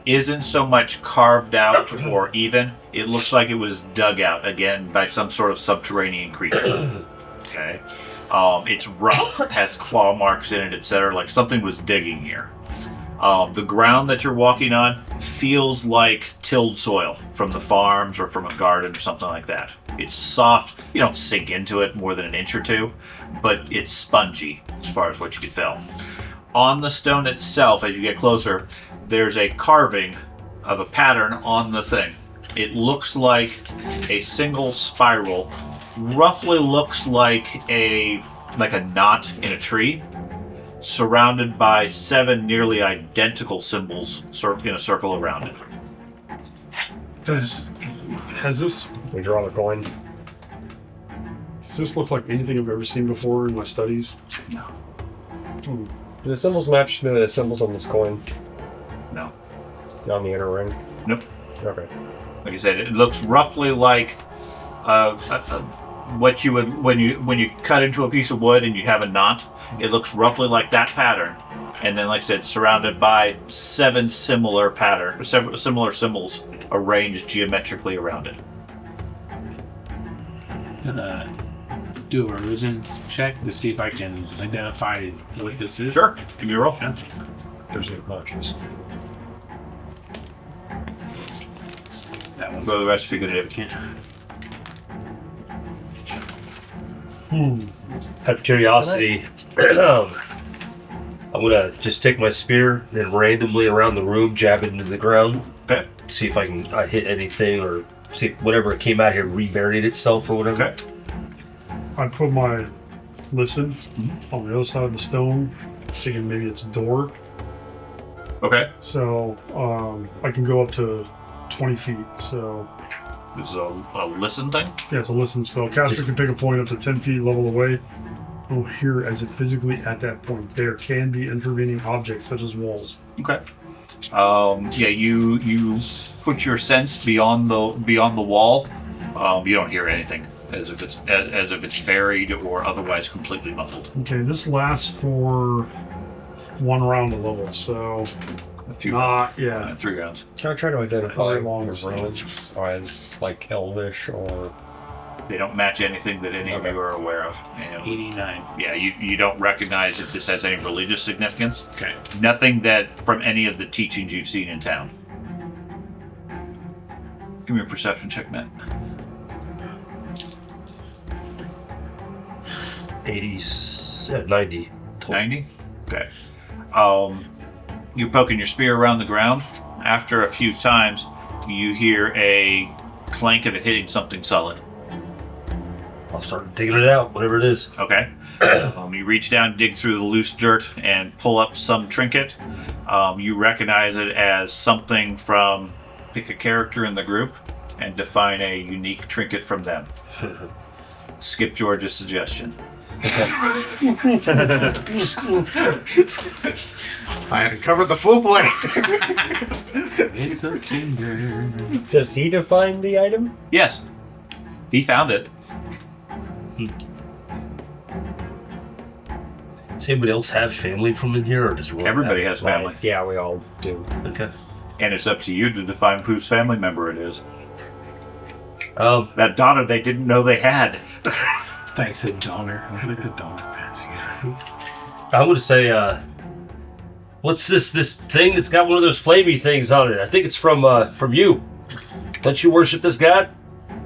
isn't so much carved out or even. It looks like it was dug out again by some sort of subterranean creature. Okay. It's rough, has claw marks in it, etc. Like something was digging here. The ground that you're walking on feels like tilled soil from the farms or from a garden or something like that. It's soft. You don't sink into it more than an inch or two, but it's spongy as far as what you can tell. On the stone itself, as you get closer, there's a carving of a pattern on the thing. It looks like a single spiral, roughly looks like a knot in a tree, surrounded by 7 nearly identical symbols in a circle around it. Has this? We draw the coin. Does this look like anything I've ever seen before in my studies? Do the symbols match the symbols on this coin No. on the inner ring? Nope. Okay. Like I said, it looks roughly like what you would when you cut into a piece of wood and you have a knot. It looks roughly like that pattern, and then, like I said, surrounded by 7 similar symbols arranged geometrically around it. Gonna do a religion check to see if I can identify what this is. Sure. Give me a roll. Yeah. There's the notches. That one's Well, the rest of you gonna do. can't. Out of curiosity, I'm gonna just take my spear and randomly around the room jab it into the ground. Okay. See if I can hit anything or see if whatever came out here reburied itself or whatever. Okay. I put my listen on the other side of the stone, thinking maybe it's a door. Okay. So I can go up to 20 feet. So This is a listen thing. Yeah, it's a listen spell. Caster can pick a point up to 10 feet level away. Will hear as if physically at that point. There can be intervening objects such as walls. Okay. Yeah, you put your sense beyond the wall. You don't hear anything, as if it's buried or otherwise completely muffled. Okay, this lasts for 1 round of level, so A few, yeah. 3 rounds. Can I try to identify Very long the ruins as like elvish or? They don't match anything that any of you are aware of. And 89. yeah, you don't recognize if this has any religious significance. Okay. Nothing that from any of the teachings you've seen in town. Give me a perception check, Matt. 90. 90? Okay. You're poking your spear around the ground. After a few times, you hear a clank of it hitting something solid. I'll start digging it out, whatever it is. Okay. You reach down, dig through the loose dirt, and pull up some trinket. You recognize it as something from... Pick a character in the group and define a unique trinket from them. Skip George's suggestion. I uncovered the full plate. It's a kinder. Does he define the item? Yes. He found it. Does anybody else have family from in here, or does Everybody has family. Yeah, we all do. Okay. And it's up to you to define whose family member it is. That daughter they didn't know they had. Thanks, a donor. I was like the donor fancy. I would say, what's this thing that's got one of those flamey things on it? I think it's from you. Don't you worship this god?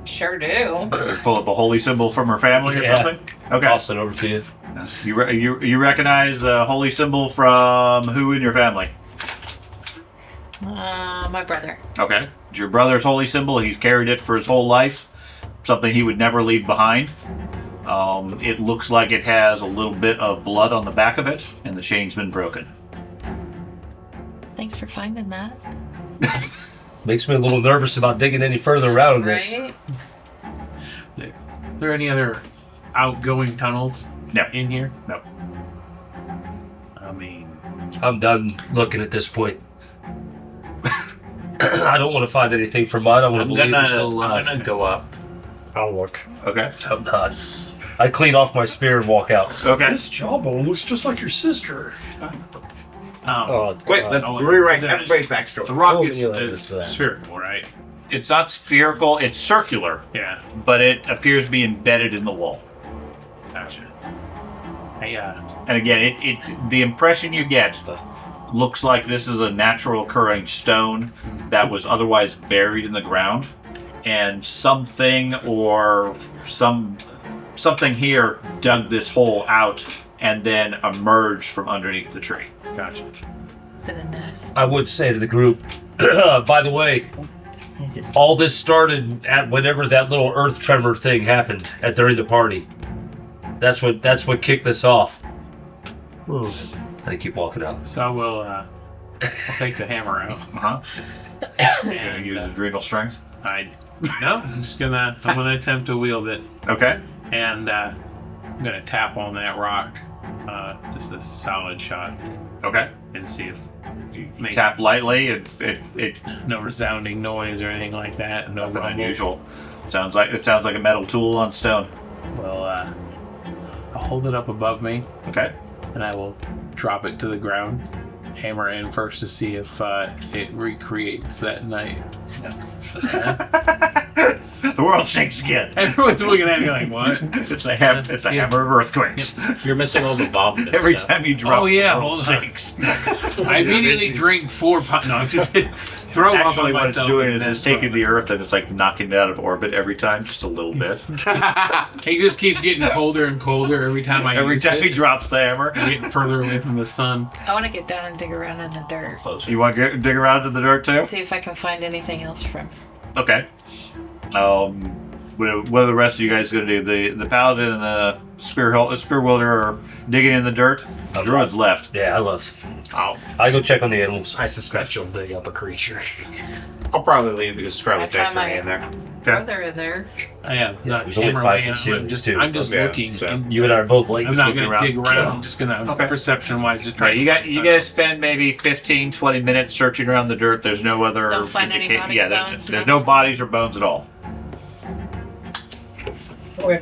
Sure do. Pull up a holy symbol from her family or Yeah. something? Okay. Toss it over to you. You recognize the holy symbol from who in your family? My brother. Okay. It's your brother's holy symbol. He's carried it for his whole life. Something he would never leave behind. It looks like it has a little bit of blood on the back of it, and the chain's been broken. Thanks for finding that. Makes me a little nervous about digging any further around this. Right? Are there any other outgoing tunnels No. in here? No. I mean, I'm done looking at this point. I don't want to find anything from mine. I want to believe we're still alive. I'm gonna go up. I'll look. Okay. I'm not. I clean off my spear and walk out. Okay. This jawbone looks just like your sister. Quick, let's rewrite everybody's backstory. the rock Oh, is yeah, it's that. spherical, right? It's not spherical, it's circular, Yeah. but it appears to be embedded in the wall. Gotcha. Hey, And again, the impression you get looks like this is a natural occurring stone that was otherwise buried in the ground, and something here dug this hole out and then emerged from underneath the tree. gotcha. It's in a nest. I would say to the group, by the way, all this started at whenever that little earth tremor thing happened during the party. That's what kicked this off. And I keep walking out. So I'll take the hammer out. Uh-huh. You're gonna use adrenal strength. I'm gonna attempt to wield it, Okay. and I'm gonna tap on that rock, just a solid shot, Okay. and see if it makes Tap lightly. It no resounding noise or anything like that. No nothing rumbles. unusual. Sounds like a metal tool on stone. Well, I'll hold it up above me, Okay. and I will drop it to the ground. Hammer in first to see if it recreates that night. The world shakes again. Everyone's looking at me like, "What?" It's a hammer of earthquakes. You're missing all the bob. Every time you drop, Oh, yeah, the world hold on. shakes. I immediately drink 4 pints. No, I'm just throw up Actually, on what it's myself. doing and is it's then taking the Earth and it's like knocking it out of orbit every time, just a little bit. He just keeps getting colder and colder every time I Every use time it. he drops the hammer. I'm getting further away from the sun. I want to get down and dig around in the dirt. You want to dig around in the dirt too? See if I can find anything else from. Okay. What are the rest of you guys going to do? The paladin and the spear wielder are digging in the dirt. The druid's left. Yeah, I left. Oh, I go check on the animals. I suspect you'll dig up a creature. I'll probably leave because it's probably I found decorating my- in there. brother in there. I have not There's only camera 5 laying foot on. ceilings, too. I'm just Yeah, looking. so- And You and I are both like I'm not looking going to dig around. I'm just going to, Okay. perception-wise, just try Right, you guys spend maybe 15, 20 minutes searching around the dirt. There's no other Don't find any bodies, yeah, bones, there's nothing? no bodies or bones at all. Okay.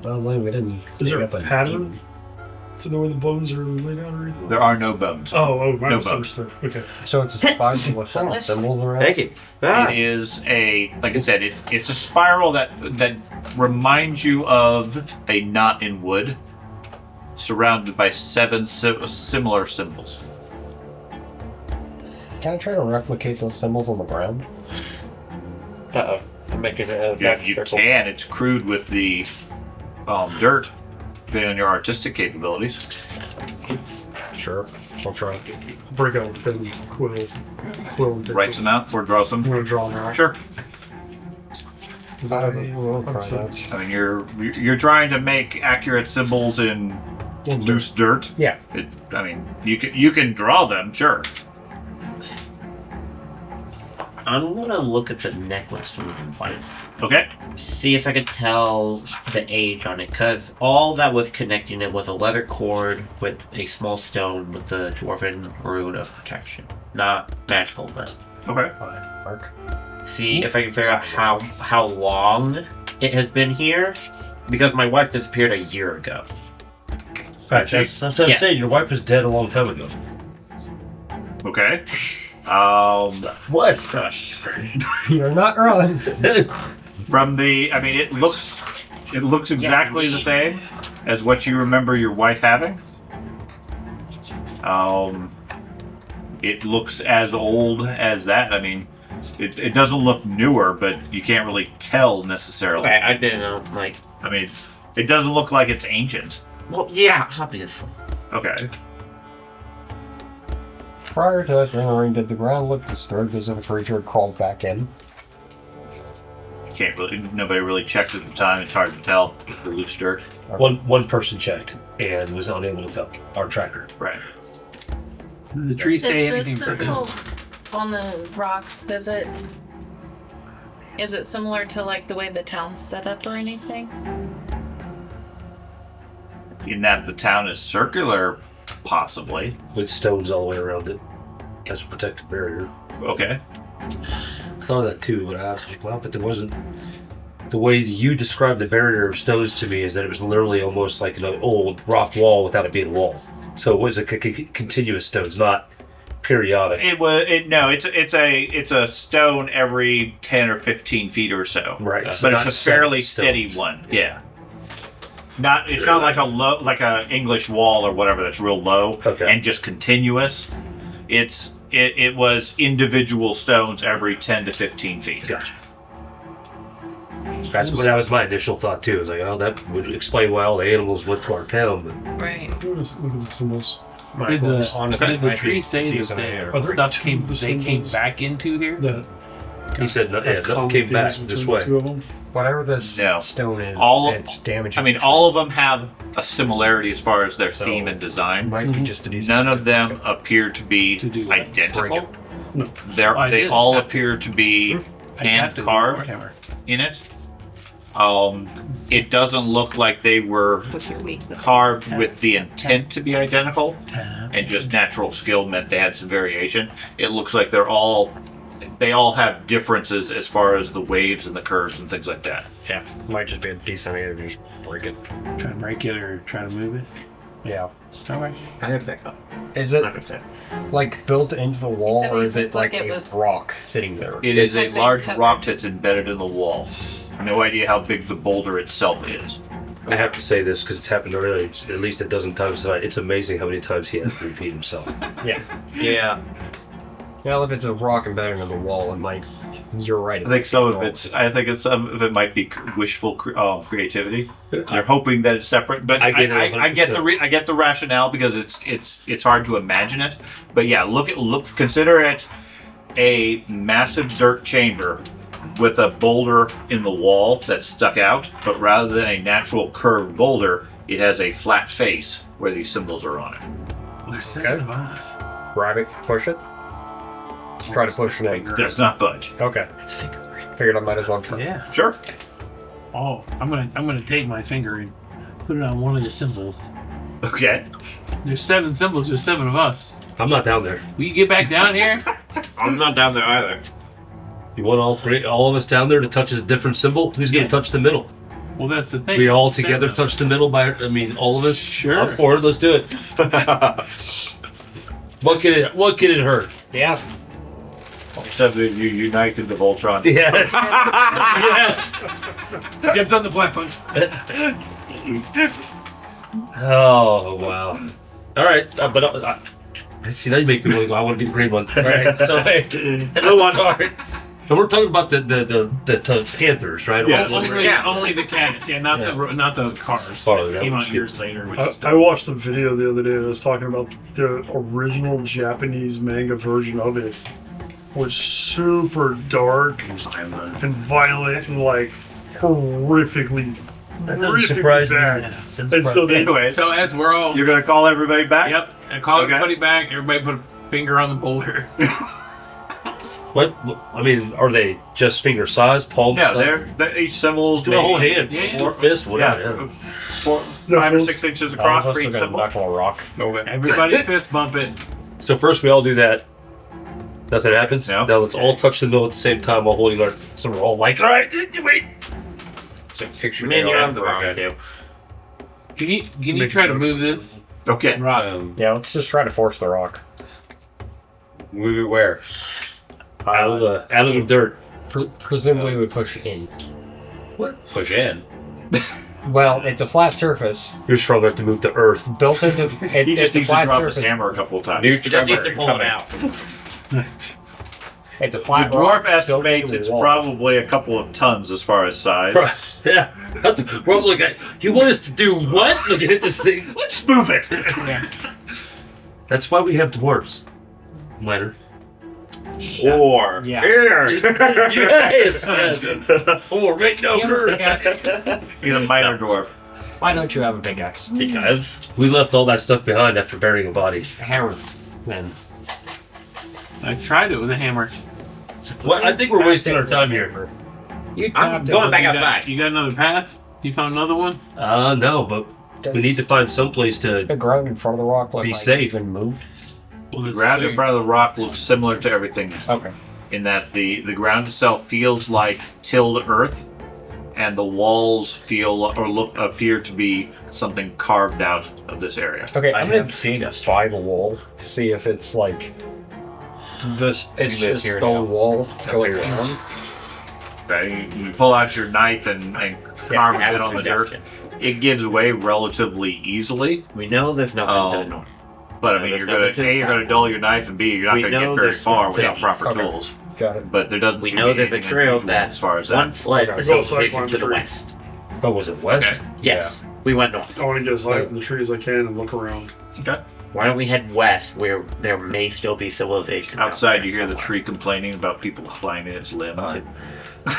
Well, we didn't. Is there dig a up pattern to know where the bones are laid out or anything? There are no bones. Oh, I No misunderstood. Okay. So it's a spiral with some symbols around. Thank you. Ah. It is like I said, it's a spiral that reminds you of a knot in wood, surrounded by 7 similar symbols. Can I try to replicate those symbols on the ground? Uh-oh. I'm making a Yeah, back you circle. can. It's crude with the dirt, depending on your artistic capabilities. Sure. I'll try. Break out pen, quill, and paper. Write some out or draw some. I'm gonna draw now. Sure. Because I have a will try concept. that. I mean, you're trying to make accurate symbols in loose dirt. Yeah. I mean, you can draw them, sure. I'm gonna look at the necklace from the wife. Okay. See if I could tell the age on it, because all that was connecting it was a leather cord with a small stone with the dwarven rune of protection. Not magical, but Okay. Mark. see if I can figure out how long it has been here, because my wife disappeared a year ago. Right, that's what I'm Yeah. saying. Your wife was dead a long time ago. Okay. What? Gosh. You're not wrong. From the, I mean, it looks exactly the same as what you remember your wife having. It looks as old as that. I mean, it doesn't look newer, but you can't really tell necessarily. Okay, I didn't know. Like, I mean, it doesn't look like it's ancient. well, yeah, obviously. Okay. Prior to us entering, did the ground look disturbed as if a creature had crawled back in? Can't really. Nobody really checked at the time. It's hard to tell. The loose dirt. One person checked and was unable to tell. Our tracker. Right. Did the tree say Is this anything? symbol on the rocks, is it similar to like the way the town's set up or anything? In that the town is circular, possibly. With stones all the way around it. As a protective barrier. Okay. I thought of that too, but I was like, well, but there wasn't. The way you described the barrier of stones to me is that it was literally almost like an old rock wall without it being a wall. So it was a continuous stones, not periodic. It's a stone every 10 or 15 feet or so. Right. But Not it's a fairly seven steady stones. one. Yeah. It's not like a English wall or whatever that's real low Okay. and just continuous. It was individual stones every 10 to 15 feet. Gotcha. That was my initial thought too. I was like, oh, that would explain why all the animals went to our town. But Right. Look at the symbols. Did the, Honestly, did the might tree be say that decent idea. the Are there stuff two came? of the They came symbols? back into here. That he said, no, yeah, that's nothing common came back themes this between the way. two of them. Whatever this No. stone is, All- it's damaging. I mean, all of them have a similarity as far as their So- theme and design. might be just a decent. None of them appear to be To do what? identical. No. I They did. all appear to be I hand have to- carved Warhammer. in it. It doesn't look like they were What's your weakness? carved with the intent to be identical, Time. and just natural skill meant they had some variation. It looks like they all have differences as far as the waves and the curves and things like that. Yeah, might just be a decent idea to just break it. Try to break it or try to move it. Yeah. Alright. I have backup. Is it Understand. like built into the wall, said or it is it looked like like it a was- rock sitting there? It is a Like they large covered. rock that's embedded in the wall. No idea how big the boulder itself is. I have to say this because it's happened already at least a dozen times tonight. It's amazing how many times he has to repeat himself. Yeah. Yeah, Well, if it's a rock embedded in the wall, it might. You're right. I think some of it might be wishful creativity. They're hoping that it's separate, but I get it I get 100%. I get the rationale because it's hard to imagine it. But yeah, consider it a massive dirt chamber with a boulder in the wall that's stuck out, but rather than a natural curved boulder, it has a flat face where these symbols are on it. Well, there's 7 of us. Grab it, push it. Try to push it in. Does not budge. Okay. It's fingerprint. Figured I might as well try. Yeah. Sure. Oh, I'm gonna take my finger and put it on one of the symbols. Okay. There's 7 symbols. There's 7 of us. I'm not down there. Will you get back down here? I'm not down there either. You want all of us down there to touch a different symbol? Who's going to touch the middle? Well, that's the thing. We all together touch the middle all of us? Sure. I'm for it. Let's do it. What can it hurt? Yeah. Except that you united the Voltron. Yes. Yes. Jumps on the black one. Oh, wow. All right. See, now you make me want to go. I want to get the green one. All right. So, hey. Blue one. Sorry. And we're talking about the Panthers, right? Yeah. Only the cats. Yeah, not the cars. Sorry, that Came was out years later. Which is I watched a video the other day that was talking about the original Japanese manga version of it. Was super dark and violent and like horrifically surprise me. bad. And so Anyway, So as we're all you're gonna call everybody back? Yep. And call Okay. everybody back. Everybody put a finger on the boulder. What? I mean, are they just finger size, palm Yeah, size? they're each symbol's Do a whole hand. Yeah. Or fist, whatever. Yeah, 5 or 6 inches across for each symbol. Back on a rock. Everybody fist bump it. So first we all do that. Nothing happens. No. Now let's all touch the middle at the same time while holding our. So we're all like, all right, wait. Picture me and you on the rock too. Can you try to move this? Okay. Rock. Yeah, let's just try to force the rock. Move it where? Out of the dirt. Presumably we push in. Push in. Well, it's a flat surface. You're strong enough to move to Earth. Built into He just it's a needs to flat drop his surface. hammer a couple of times. New He just needs to tremor pull it coming. out. It's a The flat dwarf rock built estimates into it's the wall. probably a couple of tons as far as size. Yeah. We're all looking at. You want us to do what? Looking at this thing. Let's move it. That's why we have dwarves. Minor. Or Yeah. here. Yes. Yes. Or make no hurt. He's a minor dwarf. Why don't you have a big axe? Because We left all that stuff behind after burying a body. Hammer. Then. I tried it with a hammer. What? I think we're wasting our time here. You I'm tapped going it. back You got- outside. You got another path? You found another one? No, but we need to find some place to. The ground in front of the rock looked Be like safe. it's been moved. Well, The ground in front of the rock looks similar to everything Okay. in that the ground itself feels like tilled earth, and the walls feel or appear to be something carved out of this area. Okay, I I'm have gonna seen us. spy the wall to see if it's like this. It's You live just here stone now. wall going down. Okay, you pull out your knife and carve a bit on the dirt. It gives away relatively easily, We know there's nothing to the north. but I No, mean, there's you're gonna nothing to the you're gonna dull your knife, and B, you're not We gonna know get very there's far nothing. without proper Okay. tools. Got it. But there doesn't. We seem know to be there's a anything trail unusual that as far as that. one sled Okay. facilitated Go to the tree. west. Oh, was it west? Okay. Yes, we went north. I want to get as high up in the tree as I can and look around. Okay. Why don't we head west, where there may still be civilization? out Outside, there you hear the somewhere. tree complaining about people climbing its limbs.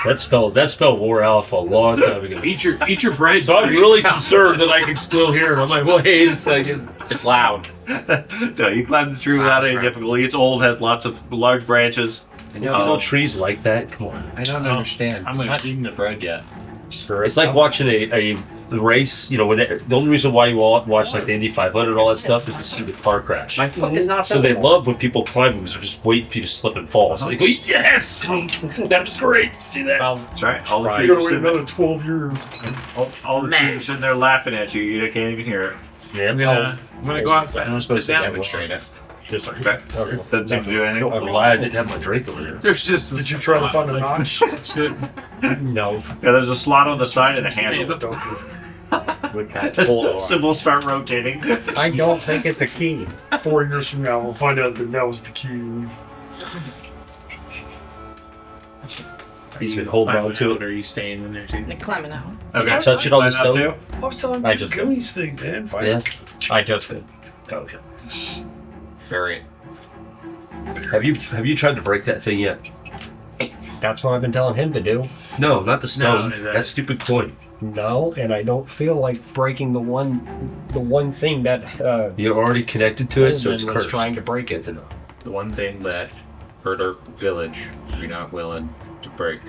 That spell wore off a long time ago. Eat your bread. So I'm really concerned that I can still hear it. I'm like, wait a second. It's loud. No, you climb the tree without any difficulty. It's old, has lots of large branches. You know trees like that? Come on. I don't understand. I'm I'm not eating the bread yet. It's like watching a race. You know, when the only reason why you all watch like the Indy 500 and all that stuff is to see the car crash. My foot is not So they love when people climb because they're just waiting for you to slip and fall. So they go, yes! That was great to see that. That's right. All the You're trees gonna are wait sitting there, another 12 years. all the trees are sitting there laughing at you. You can't even hear it. Yeah, I'm gonna go outside and sit down. Demonstrate it. Just like that. Doesn't seem to do anything. I'm glad I didn't have my drink over here. There's just. Did you try to find a notch? No. Yeah, there's a slot on the side and a handle. Symbols start rotating. I don't think it's a key. 4 years from now, we'll find out that that was the key. He's been holding on to it. Or are you staying in there too? They're climbing out. Okay. Touch it on the Climb out stone? too? I was telling I you, just- the Goonies thing, man. Find Yeah. it. I just did. Okay. Bury it. Have you tried to break that thing yet? That's what I've been telling him to do. No, not the stone. No, that stupid coin. No, and I don't feel like breaking the one thing that You're already connected to it, so it's Coleman was cursed. trying to break it. The one thing that hurt our village, you're not willing to break.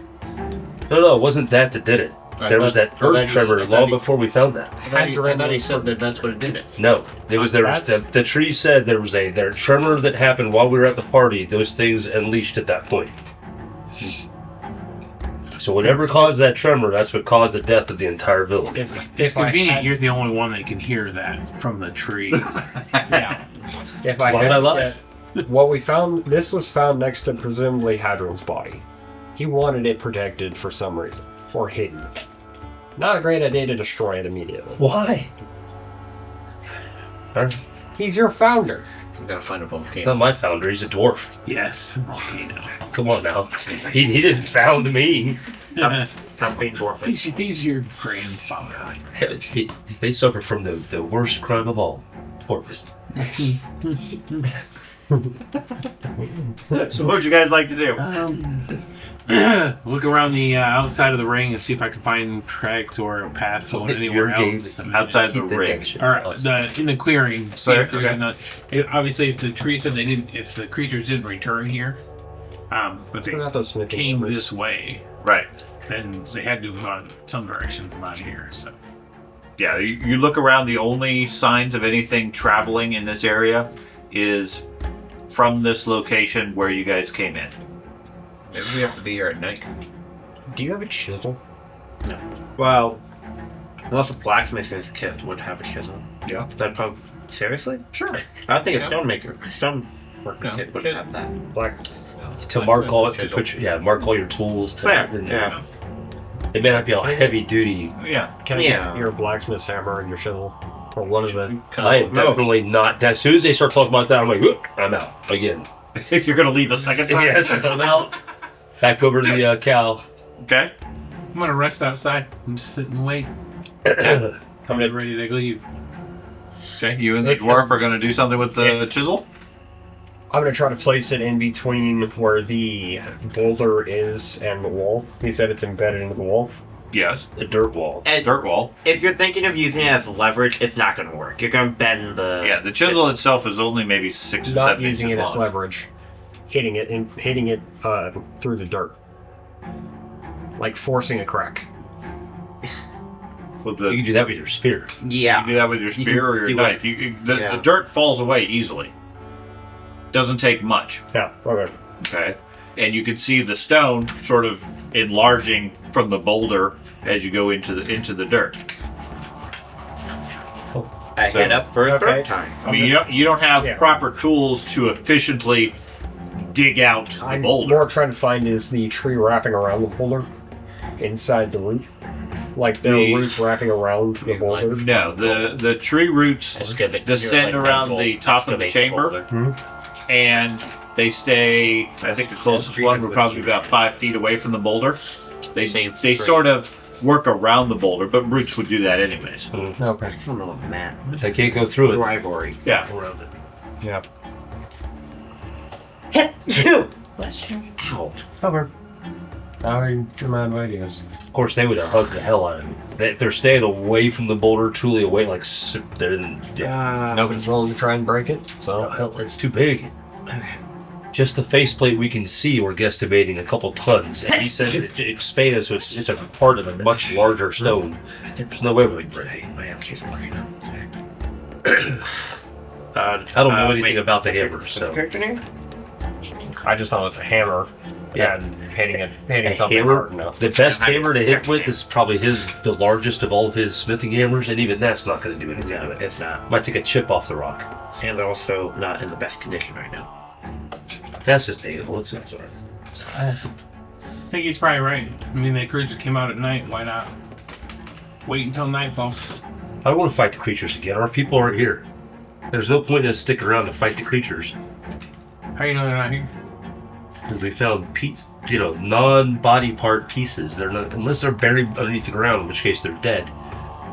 No, it wasn't that did it. There was that earth tremor long before we found that. I thought he said that's what did it. No, it was the tree said there was a tremor that happened while we were at the party. Those things unleashed at that point. So whatever caused that tremor, that's what caused the death of the entire village. It's convenient you're the only one that can hear that from the trees. Yeah. If I Why would I lie? What we found, this was found next to presumably Hadryn's body. He wanted it protected for some reason, or hidden. Not a great idea to destroy it immediately. Why? He's your founder. We gotta find a He's volcano. not my founder. He's a dwarf. Yes. Volcano. Come on now. He didn't found me. Stop being dwarfish. He's your grandfather. They suffer from the worst crime of all, dwarfism. So what would you guys like to do? Look around the outside of the ring and see if I can find tracks or a path going anywhere else. Outside the ring. Or in the clearing. See if there's Okay. obviously, if the tree said they didn't, if the creatures didn't return here, but they came this way, Right. then they had to have gone some direction from out here. So Yeah, you look around, the only signs of anything traveling in this area is from this location where you guys came in. Maybe we have to be here at night. Do you have a chisel? Well, unless a blacksmith's kit would have a chisel. Yeah. That probably. Seriously? Sure. I don't think a Yeah. stone worker No, kit would chisel. have that. Black. To mark all it, to put mark all your tools. To, Yeah. It may not be all heavy duty. Yeah. Can I Yeah. get your blacksmith's hammer and your chisel? Or one of the... I am definitely not. As soon as they start talking about that, I'm like, "Oop, I'm out again." I think you're going to leave a second time. Yes, I'm out. Back over to the cow. Okay. I'm gonna rest outside and just sit and wait. I'm ready to leave. Okay. You and the dwarf are going to do something with the chisel? I'm going to try to place it in between where the boulder is and the wall. He said it's embedded into the wall. Yes. The dirt wall. And Dirt wall. if you're thinking of using it as leverage, it's not going to work. You're going to bend the. Yeah, the chisel itself is only maybe 6 or 7 Not inches using it as long. leverage. Hitting it through the dirt. Like forcing a crack. With You the, can do that with your spear. Yeah. you do that with your spear or your do knife. The dirt falls away easily. Doesn't take much. Yeah, okay. Okay. And you can see the stone sort of enlarging from the boulder as you go into the dirt. I head up for a third time. I mean, you don't have Yeah. proper tools to efficiently dig out the I'm boulder. more trying to find is the tree wrapping around the boulder inside the root. Like the roots wrapping around the boulder. No, the tree roots descend around the top of the chamber, and they stay. I think the closest one would probably be about 5 feet away from the boulder. They sort of work around the boulder, but roots would do that anyways. Okay. I don't know, man. If I can't go through it, Rivalry. Yeah. around it. Yeah. Bless you. Ow. Cover. I'm out of ideas. Of course, they would have hugged the hell out of me. They're staying away from the boulder, truly away, like they're in. Nobody's willing to try and break it, so. Oh, hell, it's too big. Just the faceplate we can see, we're guesstimating a couple tons. And he said it expanded, so it's a part of a much larger stone. There's no way we can break it. I don't know anything about the hammer, so. Character name? I just thought it was a hammer. Yeah. And hitting A something hammer, hard enough. the best hammer to hit with is probably the largest of all of his smithing hammers, and even that's not going to do anything to it. It's not. Might take a chip off the rock. And they're also not in the best condition right now. That's just negative. It's alright. I think he's probably right. I mean, the creatures came out at night. Why not wait until nightfall? I don't want to fight the creatures again. Our people aren't here. There's no point in us sticking around to fight the creatures. How you know they're not here? Because we found non-body part pieces. They're not, unless they're buried underneath the ground, in which case they're dead.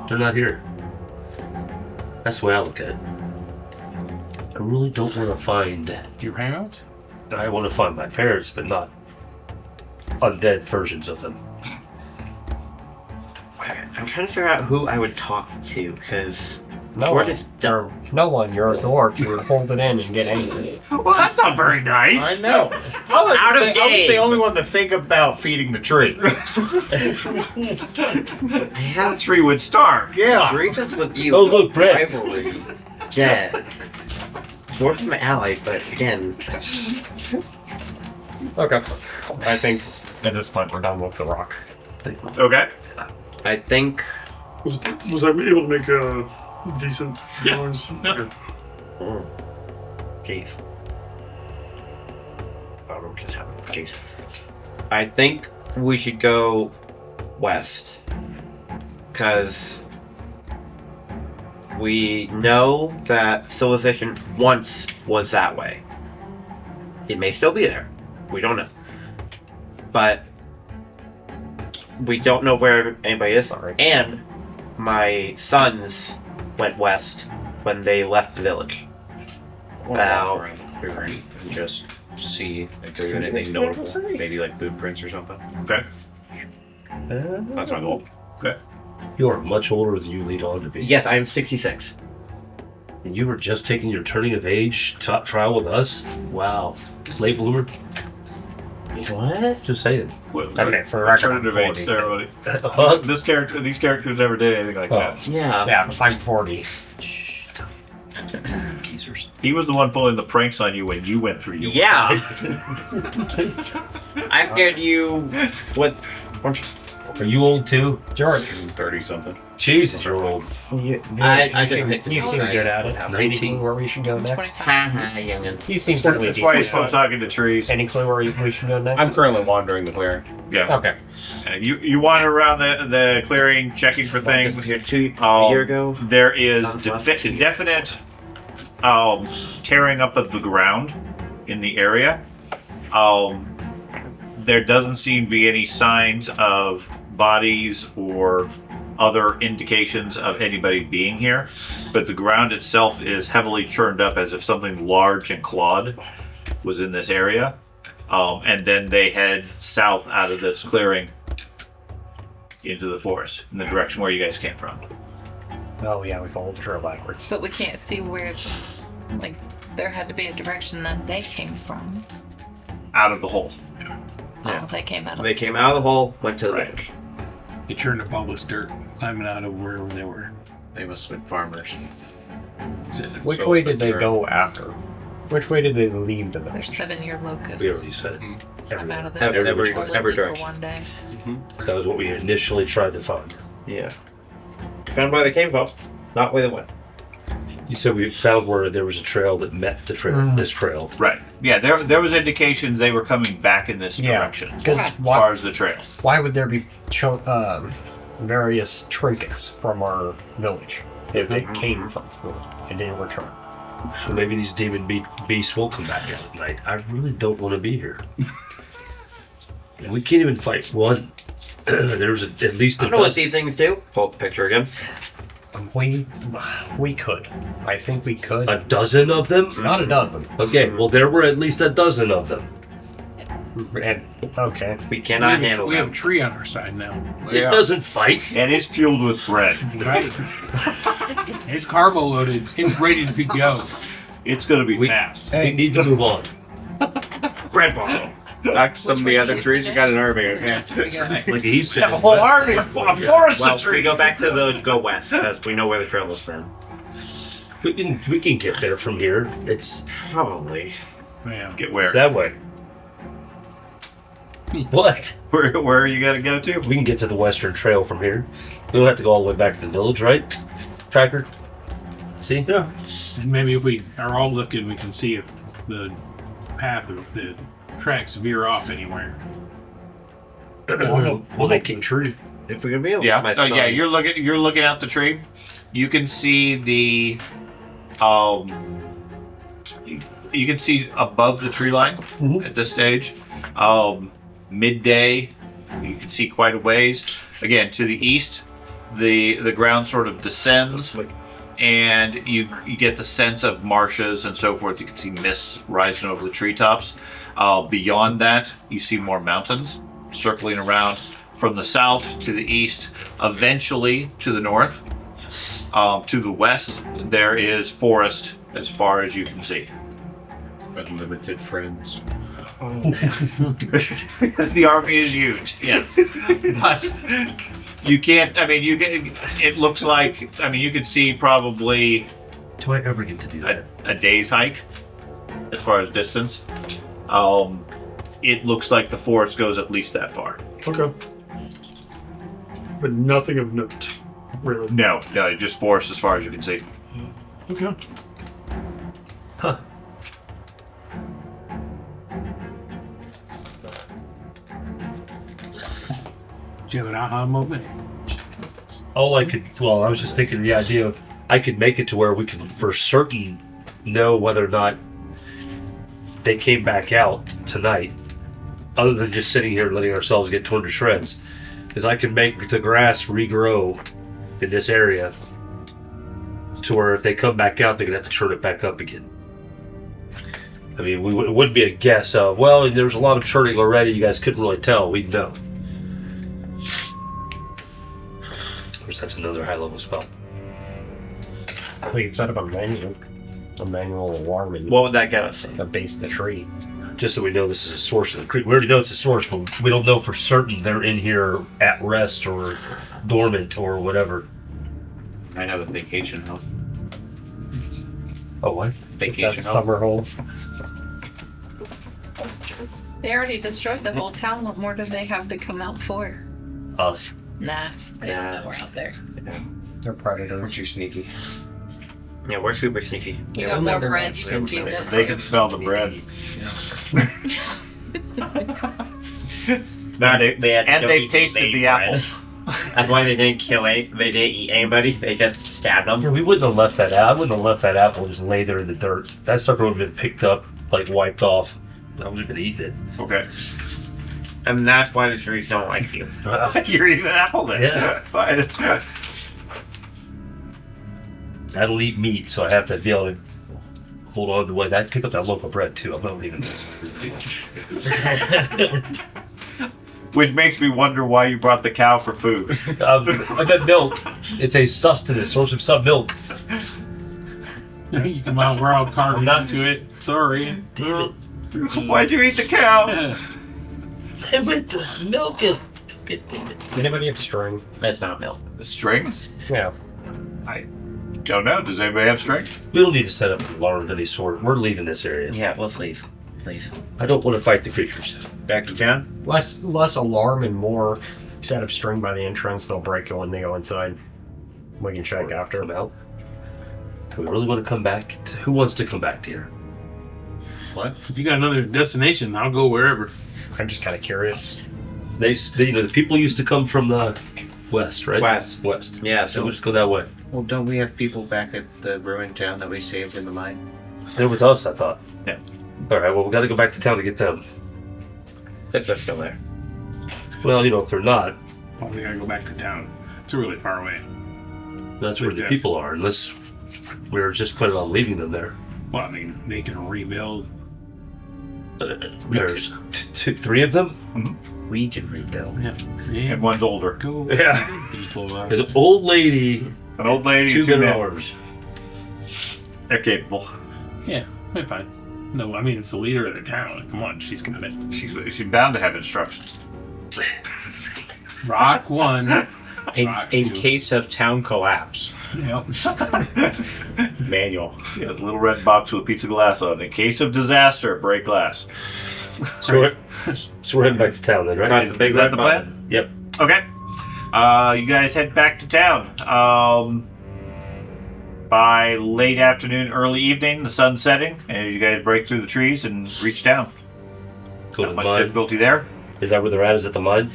They're not here. That's the way I look at it. I really don't want to find. Your parents? I want to find my parents, but not undead versions of them. I'm trying to figure out who I would talk to, because No We're one. just dumb. No one. You're a dwarf. You would hold it in and get angry. Well, that's not very nice. I know. Out of I was game. the only one to think about feeding the tree. I have That tree would starve. Yeah. grievance with you. Oh, look, Brett. Rivalry. Dead. Dwarf's my ally, but again, Okay. I think at this point we're done with the rock. Okay. I think. Was I able to make decent drawings? Okay. Jeez. Jeez. I think we should go west. Because we know that civilization once was that way. It may still be there. We don't know. But we don't know where anybody is. And my sons went west when they left the village. Wow. Around the clearing and just see if there's anything notable. Maybe like boot prints or something. Okay. That's my goal. You are much older than you lead on to be. Yes, I'm 66. And you were just taking your turning of age trial with us? Wow. Late bloomer? What? Just saying. Okay, for the record, Alternative I'm age 40. ceremony. Huh? These characters never did anything like that. Yeah. Yeah, I'm 40. Geezers. He was the one pulling the pranks on you when you went through your Yeah. I scared you with. Are you old too? George, 30 something. Jesus, you're old. I should pick you seem good at it. 19. Any clue where we should go next? Haha, youngin. You seem fairly That's why he's decent. still talking to trees. Any clue where we should go next? I'm currently wandering the clearing. Yeah. Okay. You wander around the clearing, checking for This things. was here a year ago. There is Sounds left. definite tearing up of the ground in the area. There doesn't seem to be any signs of bodies or other indications of anybody being here, but the ground itself is heavily churned up as if something large and clawed was in this area. And then they head south out of this clearing into the forest in the direction where you guys came from. Oh yeah, we followed the trail backwards. But we can't see where, like, there had to be a direction that they came from. Out of the hole. Oh, they came out of They came out of the hole, went to the Right. village. You churned up all this dirt climbing out of wherever they were. They must have been farmers. Which So way it's did they been go after? Which way did they leave the their village? 7-year locust. We already said it. I'm out of Every- there. every- Or lived every there direction. For one day. That was what we initially tried to find. Yeah. Found where they came from, not where they went. You said we found where there was a trail that met the trail, this trail. Right. Yeah, there was indications they were coming back in this Yeah. direction. Because As far as the trail. why would there be various trinkets from our village if they came from and didn't return? So maybe these demon beasts will come back out at night. I really don't want to be here. And we can't even fight one. There's at least I a don't know what dozen. these things do. Pull up the picture again. We could. I think we could. A dozen of them? Not a dozen. Okay, well there were at least a dozen of them. And, okay. We cannot we handle have a them. tree on our side now. It doesn't fight. And it's fueled with bread. Right. It's carbo loaded. It's ready to go. It's going to be fast. We need to move on. Bread bottle. Talk to some of the other trees. You got an army. Yeah. Like he said. A whole army full of forest Well, trees. we go back to the village, go west, because we know where the trail is then. We can get there from here. It's Probably. Yeah. Get where? it's that way. What? Where are you going to go to? We can get to the western trail from here. We don't have to go all the way back to the village, right? Tracker? See? Yeah. And maybe if we are all looking, we can see if the path of the tracks veer off anywhere. Well, they can true. If we're gonna be able Yeah. my Oh, yeah. son- You're looking out the tree. You can see the you can see above the tree line at this stage. Midday, you can see quite a ways. Again, to the east, the ground sort of descends, and you get the sense of marshes and so forth. You can see mists rising over the treetops. Beyond that, you see more mountains circling around from the south to the east, eventually to the north. To the west, there is forest as far as you can see. Unlimited friends. The army is huge, yes. But you can't, I mean, you can, it looks like, I mean, you can see probably Do I ever get to do that? a day's hike as far as distance. It looks like the forest goes at least that far. Okay. But nothing of note, really. No, just forest as far as you can see. Okay. Huh. Do you have an aha moment? All I could, well, I was just thinking the idea of I could make it to where we can for certain know whether or not they came back out tonight, other than just sitting here and letting ourselves get torn to shreds. Because I can make the grass regrow in this area to where if they come back out, they're going to have to turn it back up again. I mean, it wouldn't be a guess of, well, there was a lot of churning already, you guys couldn't really tell. We'd know. Of course, that's another high-level spell. We could set up a manual alarm and What would that get us? the base of the tree. Just so we know this is a source of the creek. We already know it's a source, but we don't know for certain they're in here at rest or dormant or whatever. Might have a vacation home. Oh, what? Vacation That's home. summer hole. They already destroyed the whole town. What more do they have to come out for? Us. Nah, they don't know we're out there. They're predators. Aren't you sneaky? Yeah, we're super sneaky. You Yeah, got we'll more never bread know. to feed them. They can smell the bread. And they've tasted the apple. That's why they didn't kill they didn't eat anybody. They just stabbed them. Yeah, we wouldn't have left that out. I wouldn't have left that apple just lay there in the dirt. That sucker would have been picked up, like wiped off. I would have been eating it. Okay. And that's why the trees don't like you. You're eating an apple then. Yeah. Fine. That'll eat meat, so I have to be able to hold on to it. I'd pick up that loaf of bread too. I'm not leaving this. Which makes me wonder why you brought the cow for food. I got milk. It's a sustenance, source of some milk. You come out, we're all carved into it. Sorry. Damn it. Why'd you eat the cow? I went to milk it. Did Anybody have string? That's not milk. The string? Yeah. I don't know. Does anybody have string? We don't need to set up an alarm of any sort. We're leaving this area. Yeah, let's leave. Please. I don't want to fight the creatures. Back to town? Less alarm and more set up string by the entrance. They'll break it when they go inside. We can check after. Come out. Do we really want to come back? Who wants to come back here? What? If you got another destination, I'll go wherever. I'm just kind of curious. They, the people used to come from the west, right? West. So Yeah, so we'll just go that way. Well, don't we have people back at the ruined town that we saved in the mine? They're with us, I thought. Yeah. All right. Well, we got to go back to town to get them. if they're still there. Well, if they're not, Well, we gotta go back to town. It's really far away. that's where the Yes. people are. Unless we're just planning on leaving them there. Well, I mean, they can rebuild. There's three of them. We can rebuild. Yeah. And one's older. Go. Yeah. People. An old lady, An old lady, two two men men. arms. They're capable. Yeah, we're fine. No, I mean, it's the leader of the town. Come on, she's committed. She's bound to have instructions. Rock one. In Rock in two. case of town collapse. Yep. Manual. Yeah, the little red box with a piece of glass on it. In case of disaster, break glass. So we're heading back to town then, right? That's the big Is that red the button. plan? Yep. Okay. You guys head back to town. By late afternoon, early evening, the sun's setting, and as you guys break through the trees and reach town. Go to Not the much mine. difficulty there. Is that where they're at? Is at the mine?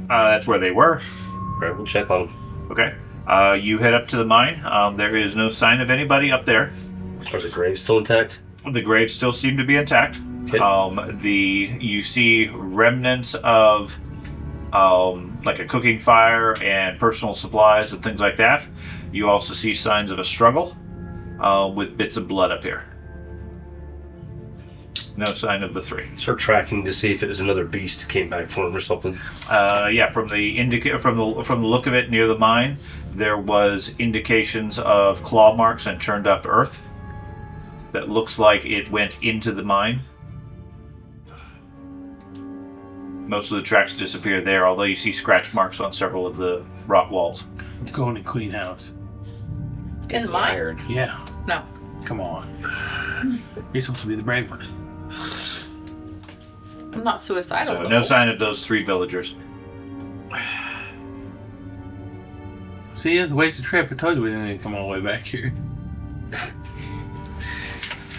That's where they were. All right, we'll check on them. Okay. You head up to the mine. There is no sign of anybody up there. Are the graves still intact? The graves still seem to be intact. Okay. You see remnants of like a cooking fire and personal supplies and things like that. You also see signs of a struggle with bits of blood up here. No sign of the 3. Start tracking to see if it was another beast came back for him or something. Yeah, from the look of it near the mine, there was indications of claw marks and churned up earth. That looks like it went into the mine. Most of the tracks disappear there, although you see scratch marks on several of the rock walls. Let's go in and clean house. In the mine? Yeah. No. Come on. You're supposed to be the brave one. I'm not suicidal. So though. no sign of those 3 villagers. See, it's a wasted trip. I told you we didn't need to come all the way back here.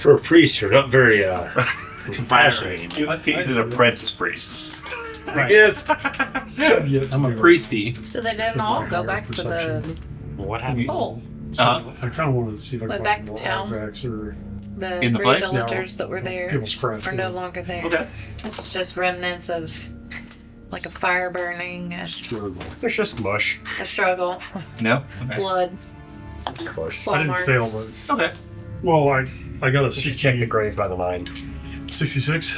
For a priest, you're not very compassionate. He's an apprentice priest. Right. Yes. I'm a priesty. So they didn't all go back to the What happened? hole. I kind of wanted to see if I Went could back find to more town. artifacts or The In the 3 place? villagers that were there people's craft. are no longer there. Okay. It's just remnants of like a fire burning, a Struggle. There's just mush. struggle, No? Okay. blood, Of course. claw I didn't marks. fail, but Okay. well, I got a You should check the 60, grave by the mine. 66.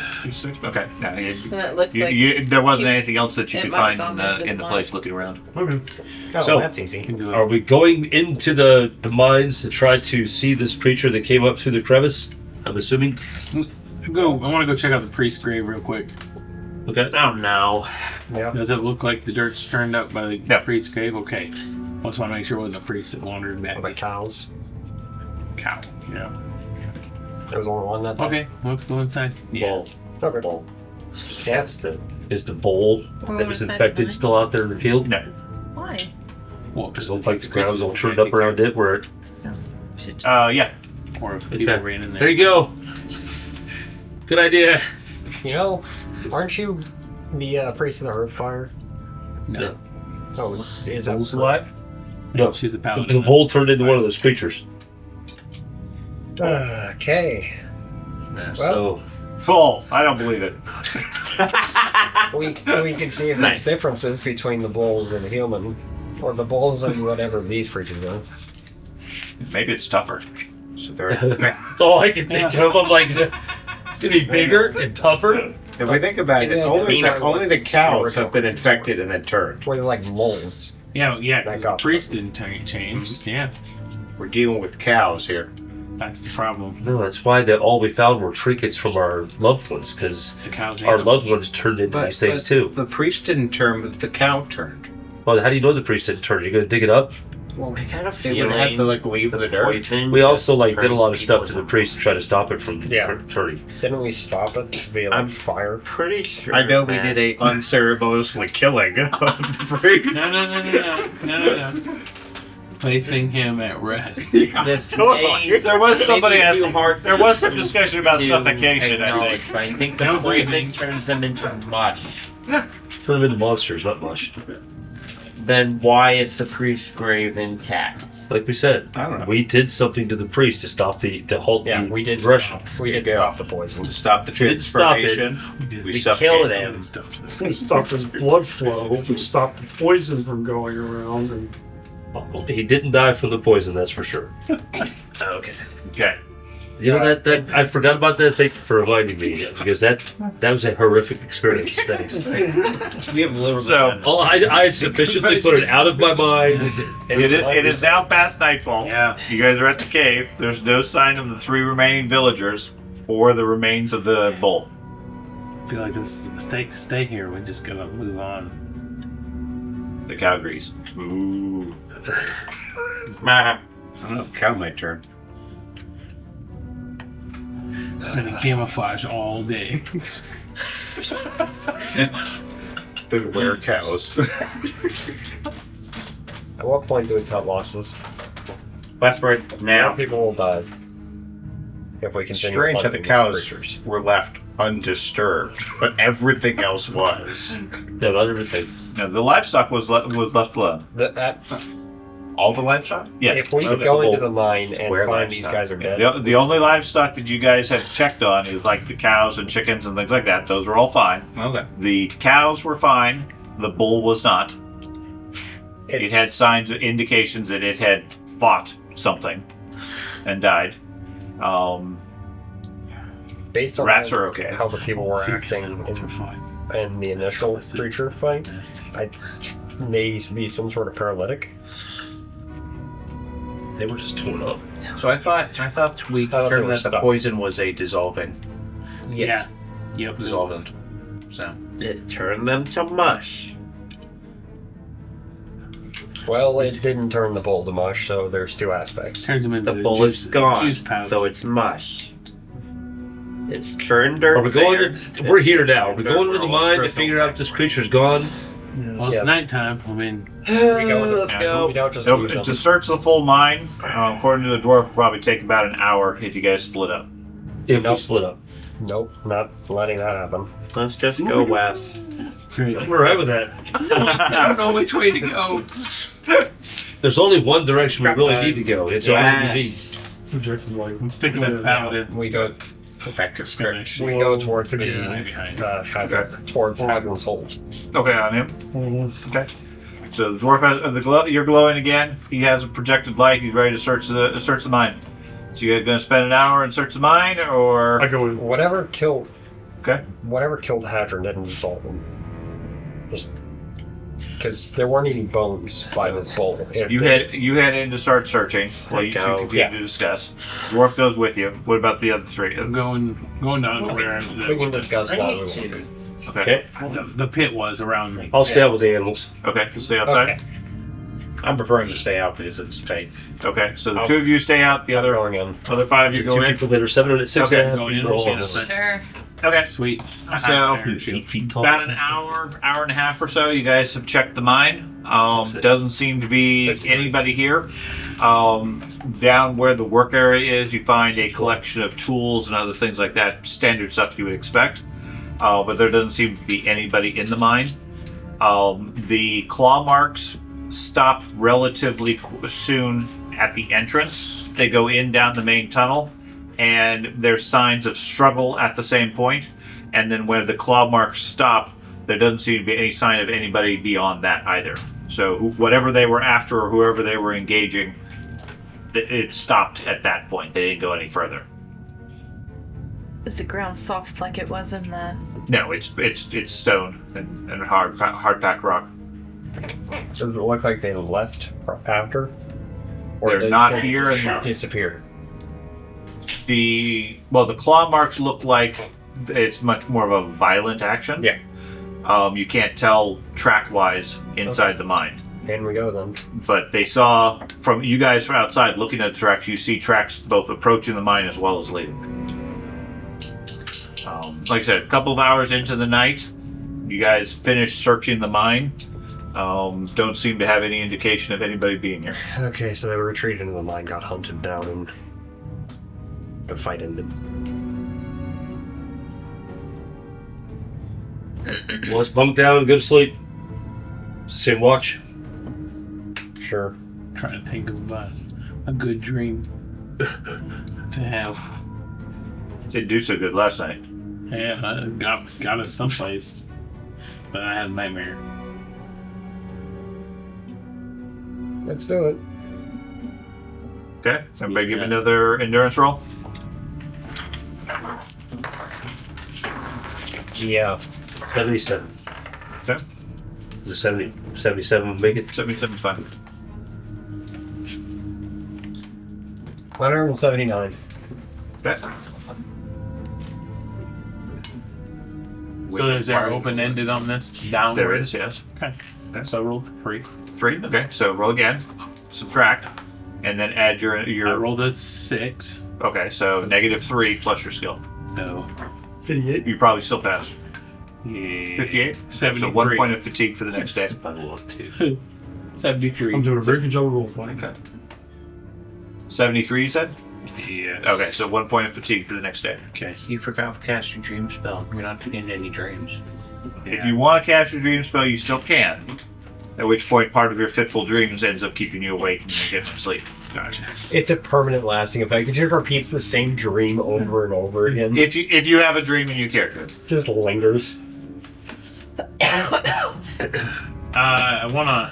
Okay. No, And it looks like there wasn't anything else that you it could might have find gone into in the the mine. place looking around. Okay. Oh, So- that's easy. Are we going into the mines to try to see this creature that came up through the crevice? I'm assuming. I want to go check out the priest's grave real quick. Okay. Oh no. Yeah. Does it look like the dirt's turned up by the No. priest's grave? Okay. I just want to make sure it wasn't a priest that wandered back. Like cows. Cow. Yeah. There was only one that day. Okay, let's go inside. Bowl. Okay. Yeah. Is the bowl that was infected still out there in the field? No. why? Well, Does it look like the ground was all churned up around it? Where it, Yeah. or if people Okay. ran in there. there you go. Good idea. You know, aren't you the priest of the Earthfire? No. Oh, is that Bull's alive? No, she's the The paladin. bull turned into one of those creatures. Okay. So Bull. I don't believe it. We can see if there's differences between the bulls and the human. Or the bulls and whatever these creatures are. Maybe it's tougher. So very. that's all I can think of. I'm like, it's gonna be bigger and tougher. If we think about it, Yeah, only the cows have been infected and then turned. Where they're like moles. Yeah, That 'cause got- the priest didn't change. Yeah, We're dealing with cows here. that's the problem. No, that's why all we found were trinkets from our loved ones, because The cows ate our them. loved ones turned into these things too. The priest didn't turn, but the cow turned. Well, how do you know the priest didn't turn? You're gonna dig it up? Well, I got a They feeling would have to leave the dirt. poison We also just did a lot of turns stuff to people the priest to try to stop it from Yeah. turning. Didn't we stop it via I'm fire? Pretty sure. I know we that- did a unceremoniously killing of the priest. No. Placing him at rest. This may- There was somebody. may be too hard There was some discussion about to suffocation. I acknowledge, think. but I think the Don't blame poison me. turns them into mush. Turn them into monsters, not mush. Then why is the priest's grave intact? Like we said, I don't know. we did something to the priest to stop the halt Yeah, the we did Russian. We did Yeah. stop the poison. To stop the didn't stop it. transformation. We suffocated killed him. him. We stopped his blood flow. We stopped the poison from going around. And He didn't die from the poison, that's for sure. Okay. Okay. You know that I forgot about that. Thank you for reminding me, because that was a horrific experience. Thanks. We have a little So- bit. Oh, I had sufficiently put it out of my mind. It is now past nightfall. Yeah. You guys are at the cave. There's no sign of the 3 remaining villagers or the remains of the bull. I feel like this is a mistake to stay here. We just gotta move on. The cow agrees. Ooh. I don't know if cow might turn. It's been in camouflage all day. They wear cows. At what point do we cut losses? Westward Now now. people will die. If we continue Strange how the hunting these cows creatures. were left undisturbed, but everything else was. No, not everything. No, the livestock was left alone. That, All the livestock? Yes. if we Okay, go well, into the mine and where find these livestock? guys are dead, The only livestock that you guys have checked on is like the cows and chickens and things like that. Those are all fine. Okay. The cows were fine. The bull was not. It it's, had signs, indications that it had fought something and died. based on Rats are okay. how the people were acting in the initial creature fight, I may be some sort of paralytic. They were just torn up. So I thought we thought they determined were that the stuck. poison was a dissolving. Yeah. Yep. Dissolvent. So It turned them to mush. Well, it didn't turn the bowl to mush, so there's two aspects. Turns them into The bowl juice, is gone, juice powder. so it's mush. It's turned dirt. Are we going? there. We're here now. We're Dirt going into the roll, mine to personal figure out if this creature's gone. Well, it's Yes. nighttime. I mean, Let's go. We don't just So, leave them. to search the full mine, according to the dwarf, will probably take about an hour if you guys split up. If we Nope. split up. Nope, not letting that happen. Let's just go west. I'm alright with that. I don't know which way to go. There's only one direction we really need to go. It's Yes. Projected light. I'm sticking with Paladin. We go back to script. we go towards the behind. towards Hadryn's hold. Okay, on him. Okay. So the dwarf has you're glowing again. He has a projected light. He's ready to search the mine. So you guys gonna spend an hour and search the mine, or I go in. Whatever killed Hadryn didn't dissolve him. Just because there weren't any bones by the bowl. you head in to start searching while you two Go. continue to discuss. Dwarf goes with you. What about the other three? I'm going down to where We can discuss while we walk. Okay. the pit was around me. I'll stay out with the animals. Okay. So stay outside. Okay. I'm preferring to stay out because it's tight. Okay. So the two of you stay out. The I'm other going in. other five you Two go in. people that are 7 and 6 Okay, and a half. going in, people we'll all see on. the Sure. Okay. Sweet. So, Iron Shield. 8 feet tall. About an hour and a half or so, you guys have checked the mine. Doesn't seem to be anybody here. Down where the work area is, you find a collection of tools and other things like that, standard stuff you would expect. But there doesn't seem to be anybody in the mine. The claw marks stop relatively soon at the entrance. They go in down the main tunnel, and there's signs of struggle at the same point. And then where the claw marks stop, there doesn't seem to be any sign of anybody beyond that either. So whatever they were after or whoever they were engaging, it stopped at that point. They didn't go any further. Is the ground soft like it was in the? No, it's stone and hard packed rock. Does it look like they left after? They're did not they here, and disappeared. the claw marks look like it's much more of a violent action. Yeah. You can't tell track wise inside the mine. In we go then. But they saw from you guys from outside looking at the tracks, you see tracks both approaching the mine as well as leaving. Like I said, a couple of hours into the night, you guys finish searching the mine. Don't seem to have any indication of anybody being here. Okay, so they retreated into the mine, got hunted down, and the fight ended. Well, let's bunk down and go to sleep. It's the same watch. Sure. Trying to think of a good dream to have. Didn't do so good last night. Yeah, I got it someplace, but I had a nightmare. Let's do it. Okay, everybody give me another endurance roll. Yeah. 77. Okay. Is it 70? 77 make it? 77 fine. 179. Okay. So is there open ended on this downward? There is, yes. Okay. So I rolled 3. 3. Okay, so roll again. Subtract, and then add your I rolled a 6. Okay, so -3 plus your skill. So 58. You probably still pass. yeah, 58. 73. So 1 point of fatigue for the next day. 73. I'm doing a very good job of role playing. Okay. 73, you said? Yeah. Okay, so 1 point of fatigue for the next day. Okay. You forgot to cast your dream spell. You're not getting any dreams. If you want to cast your dream spell, you still can. At which point, part of your fitful dreams ends up keeping you awake and you get some sleep. Gotcha. It's a permanent lasting effect. It just repeats the same dream over and over again. If you have a dream in your character. Just lingers. I wanna.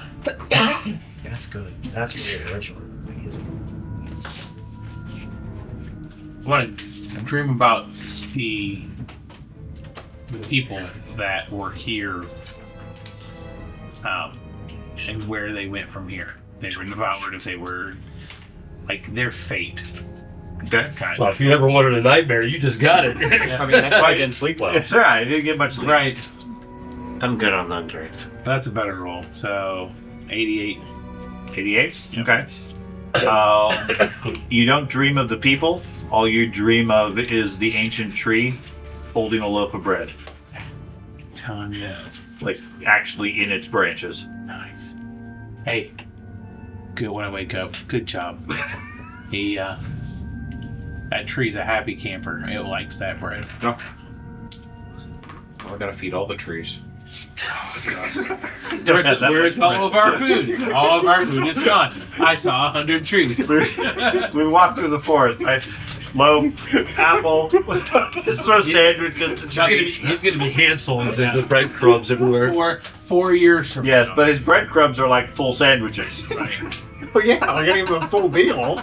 That's good. That's really original. I wanna dream about the people that were here, and where they went from here. They were devoured. If they were like their fate. Okay. Kind Well, of. if you ever wanted a nightmare, you just got it. I mean, that's why I didn't sleep well. Yeah, I didn't get much sleep. Right. I'm good on that drinks. That's a better roll. So 88. 88? Okay. You don't dream of the people. All you dream of is the ancient tree holding a loaf of bread. Tanya. Like, actually in its branches. Nice. Hey. Good when I wake up. Good job. He, that tree's a happy camper. It likes that bread. Oh, I gotta feed all the trees. Where's all of our food? All of our food is gone. I saw 100 trees. We walk through the forest. Loaf, apple, just throw sandwiches and cheese. He's gonna be Hansel and the breadcrumbs everywhere. 4 years from Yes, now. but his breadcrumbs are like full sandwiches. Oh yeah, I gotta give him a full meal.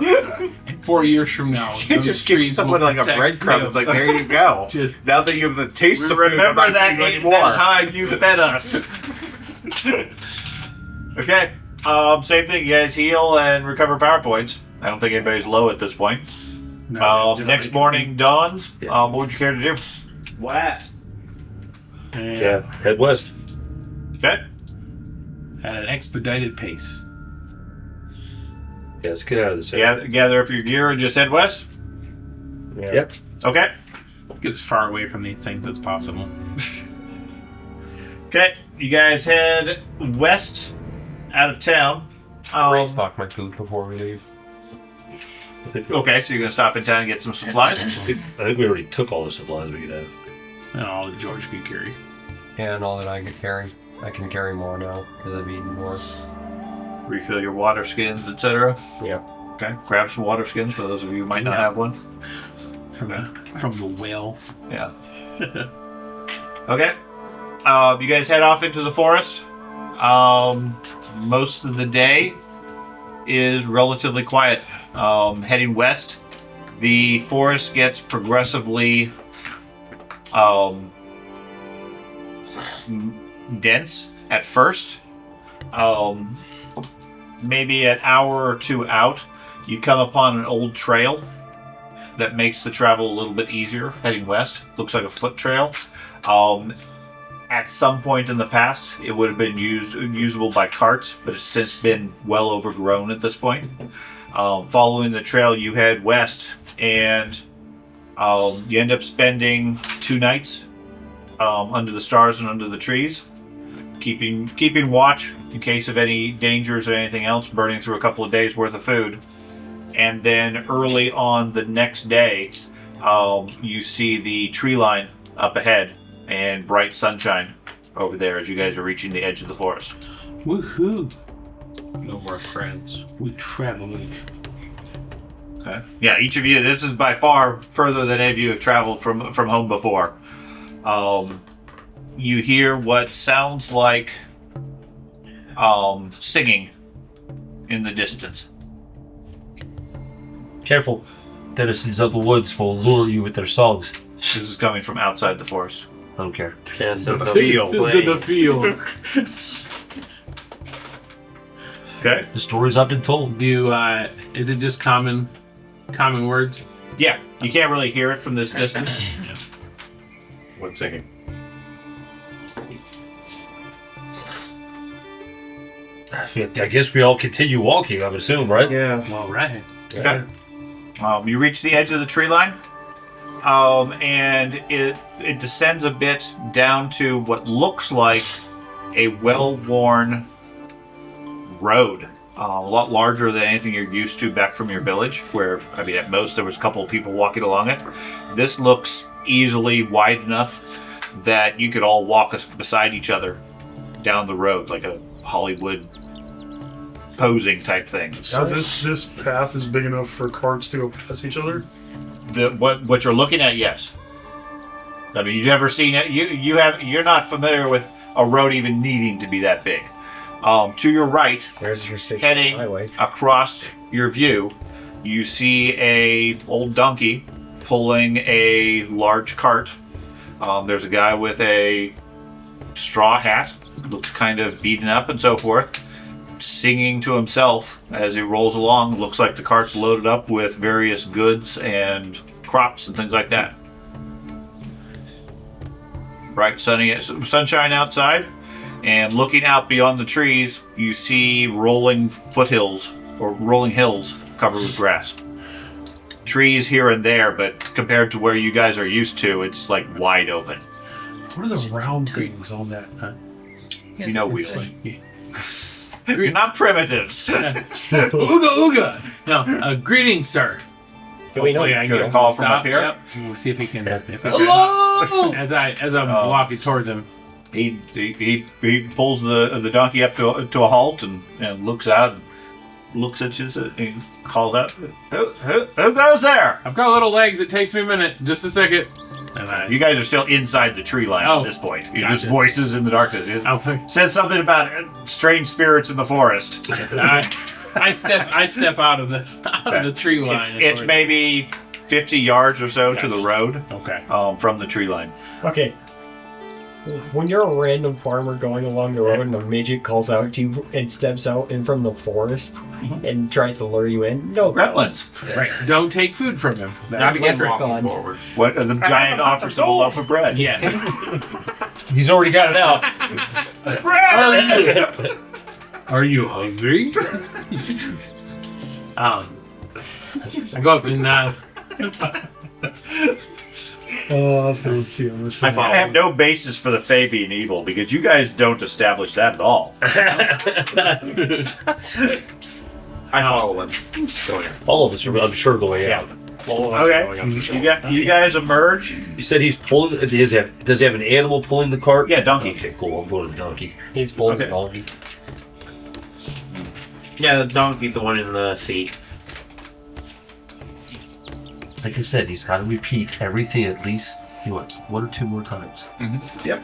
4 years from now, You can't those just give trees someone will like a protect breadcrumb. you. It's like, there you go. Just Now that you have the taste of food, I'm Remember not that eating anymore. that time you fed us. Okay. Same thing. You guys heal and recover power points. I don't think anybody's low at this point. Next morning dawns. What would you care to do? What? Yeah, head west. Okay. at an expedited pace. Yeah, let's get out of this area. Gather up your gear and just head west. Yeah. Yep. Okay. Get as far away from these things as possible. Okay. You guys head west out of town. Restock my food before we leave. Okay, so you're gonna stop in town and get some supplies. I think we already took all the supplies we could have. And all that George could carry. Yeah, and all that I could carry. I can carry more now because I've eaten more. Refill your water skins, etc. Yeah. Okay. Grab some water skins for those of you who might not have one. From the whale. Yeah. Okay. You guys head off into the forest. Most of the day is relatively quiet. Heading west, the forest gets progressively dense at first. Maybe an hour or two out, you come upon an old trail that makes the travel a little bit easier heading west. Looks like a foot trail. At some point in the past, it would have been usable by carts, but it's since been well overgrown at this point. Following the trail, you head west, and you end up spending 2 nights under the stars and under the trees, keeping watch in case of any dangers or anything else, burning through a couple of days worth of food. And then early on the next day, you see the tree line up ahead and bright sunshine over there as you guys are reaching the edge of the forest. Woohoo! No more friends. We traveling. Okay. Yeah, each of you, this is by far further than any of you have traveled from home before. You hear what sounds like singing in the distance. Careful. Denizens of the woods will lure you with their songs. This is coming from outside the forest. I don't care. Just The the field. This is in the field. Okay. The stories I've been told. Is it just common words? Yeah, you can't really hear it from this distance. What's singing? I guess we all continue walking, I would assume, right? Yeah. All right. Okay. You reach the edge of the tree line, and it descends a bit down to what looks like a well-worn road. A lot larger than anything you're used to back from your village, where, I mean, at most there was a couple of people walking along it. This looks easily wide enough that you could all walk beside each other down the road, like a Hollywood posing type thing. So this path is big enough for carts to go past each other? What you're looking at, yes. I mean, you've never seen it. You're not familiar with a road even needing to be that big. To your right, There's your station heading highway. across your view, you see a old donkey pulling a large cart. There's a guy with a straw hat, looks kind of beaten up and so forth, singing to himself as he rolls along. Looks like the cart's loaded up with various goods and crops and things like that. Bright sunny sunshine outside, and looking out beyond the trees, you see rolling foothills or rolling hills covered with grass. Trees here and there, but compared to where you guys are used to, it's like wide open. What are the round things on that? You know, wheeling. You're not primitives. Ooga ooga. No, greetings, sir. Do we know? Hopefully I Get a can call from stop. up here? Yep. We'll see if he can. Hello! As I'm walking towards him. He pulls the donkey up to a halt and looks out and looks at you and calls out, Who goes there? I've got little legs. It takes me a minute. Just a second. And You guys are still inside the tree line at this point. You're just voices in the darkness. It says something about strange spirits in the forest. I step out of the tree line. It's maybe 50 yards or so to the road. Okay. From the tree line. Okay. When you're a random farmer going along the road and a midget calls out to you and steps out in from the forest and tries to lure you in, no. Gremlins. Right. Don't take food from him. Not again never walking gone. forward. What the giant offers him a loaf of bread. Yes. He's already got it out. Are you hungry? I go up and Oh, that's gonna feel I have no basis for the Fae being evil because you guys don't establish that at all. I follow him. Go in. All of us are, I'm sure, going out. Okay. You guys emerge. You said he's pulling. Does he have an animal pulling the cart? Yeah, donkey. Okay, cool. I'm going to the donkey. He's pulling Okay. the donkey. Yeah, the donkey's the one in the seat. Like I said, he's got to repeat everything at least one or two more times. Yep.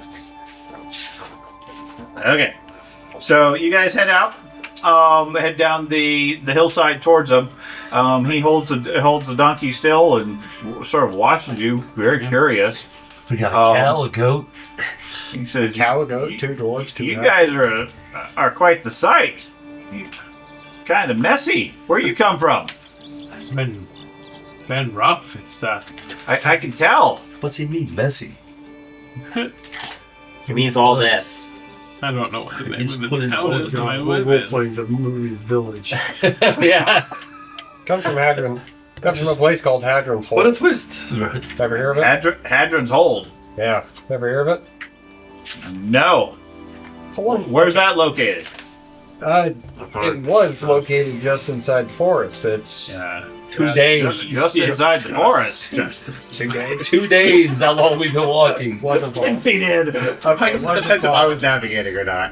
Okay. So you guys head out. Head down the hillside towards him. He holds the donkey still and sort of watches you, very curious. We got a cow, a goat. He says, Cow, a goat, 2 dwarves, 2 "You guys are quite the sight. Kind of messy. Where you come from?" it's been rough. It's I can tell. What's he mean, messy? He means all this. I don't know what the name Just of put the in town all is. the I We're live role in. playing the movie Village. Yeah. Comes from Hadryn. Comes from a place called Hadryn's Hold. What a twist! Ever hear of it? Hadryn's Hold. Yeah. Ever hear of it? No. Where's that located? It was located just inside the forest. It's 2 days. Just inside the forest. 2 days. 2 days. How long we been walking? Wonderful. Defeated. I guess it depends if I was navigating or not.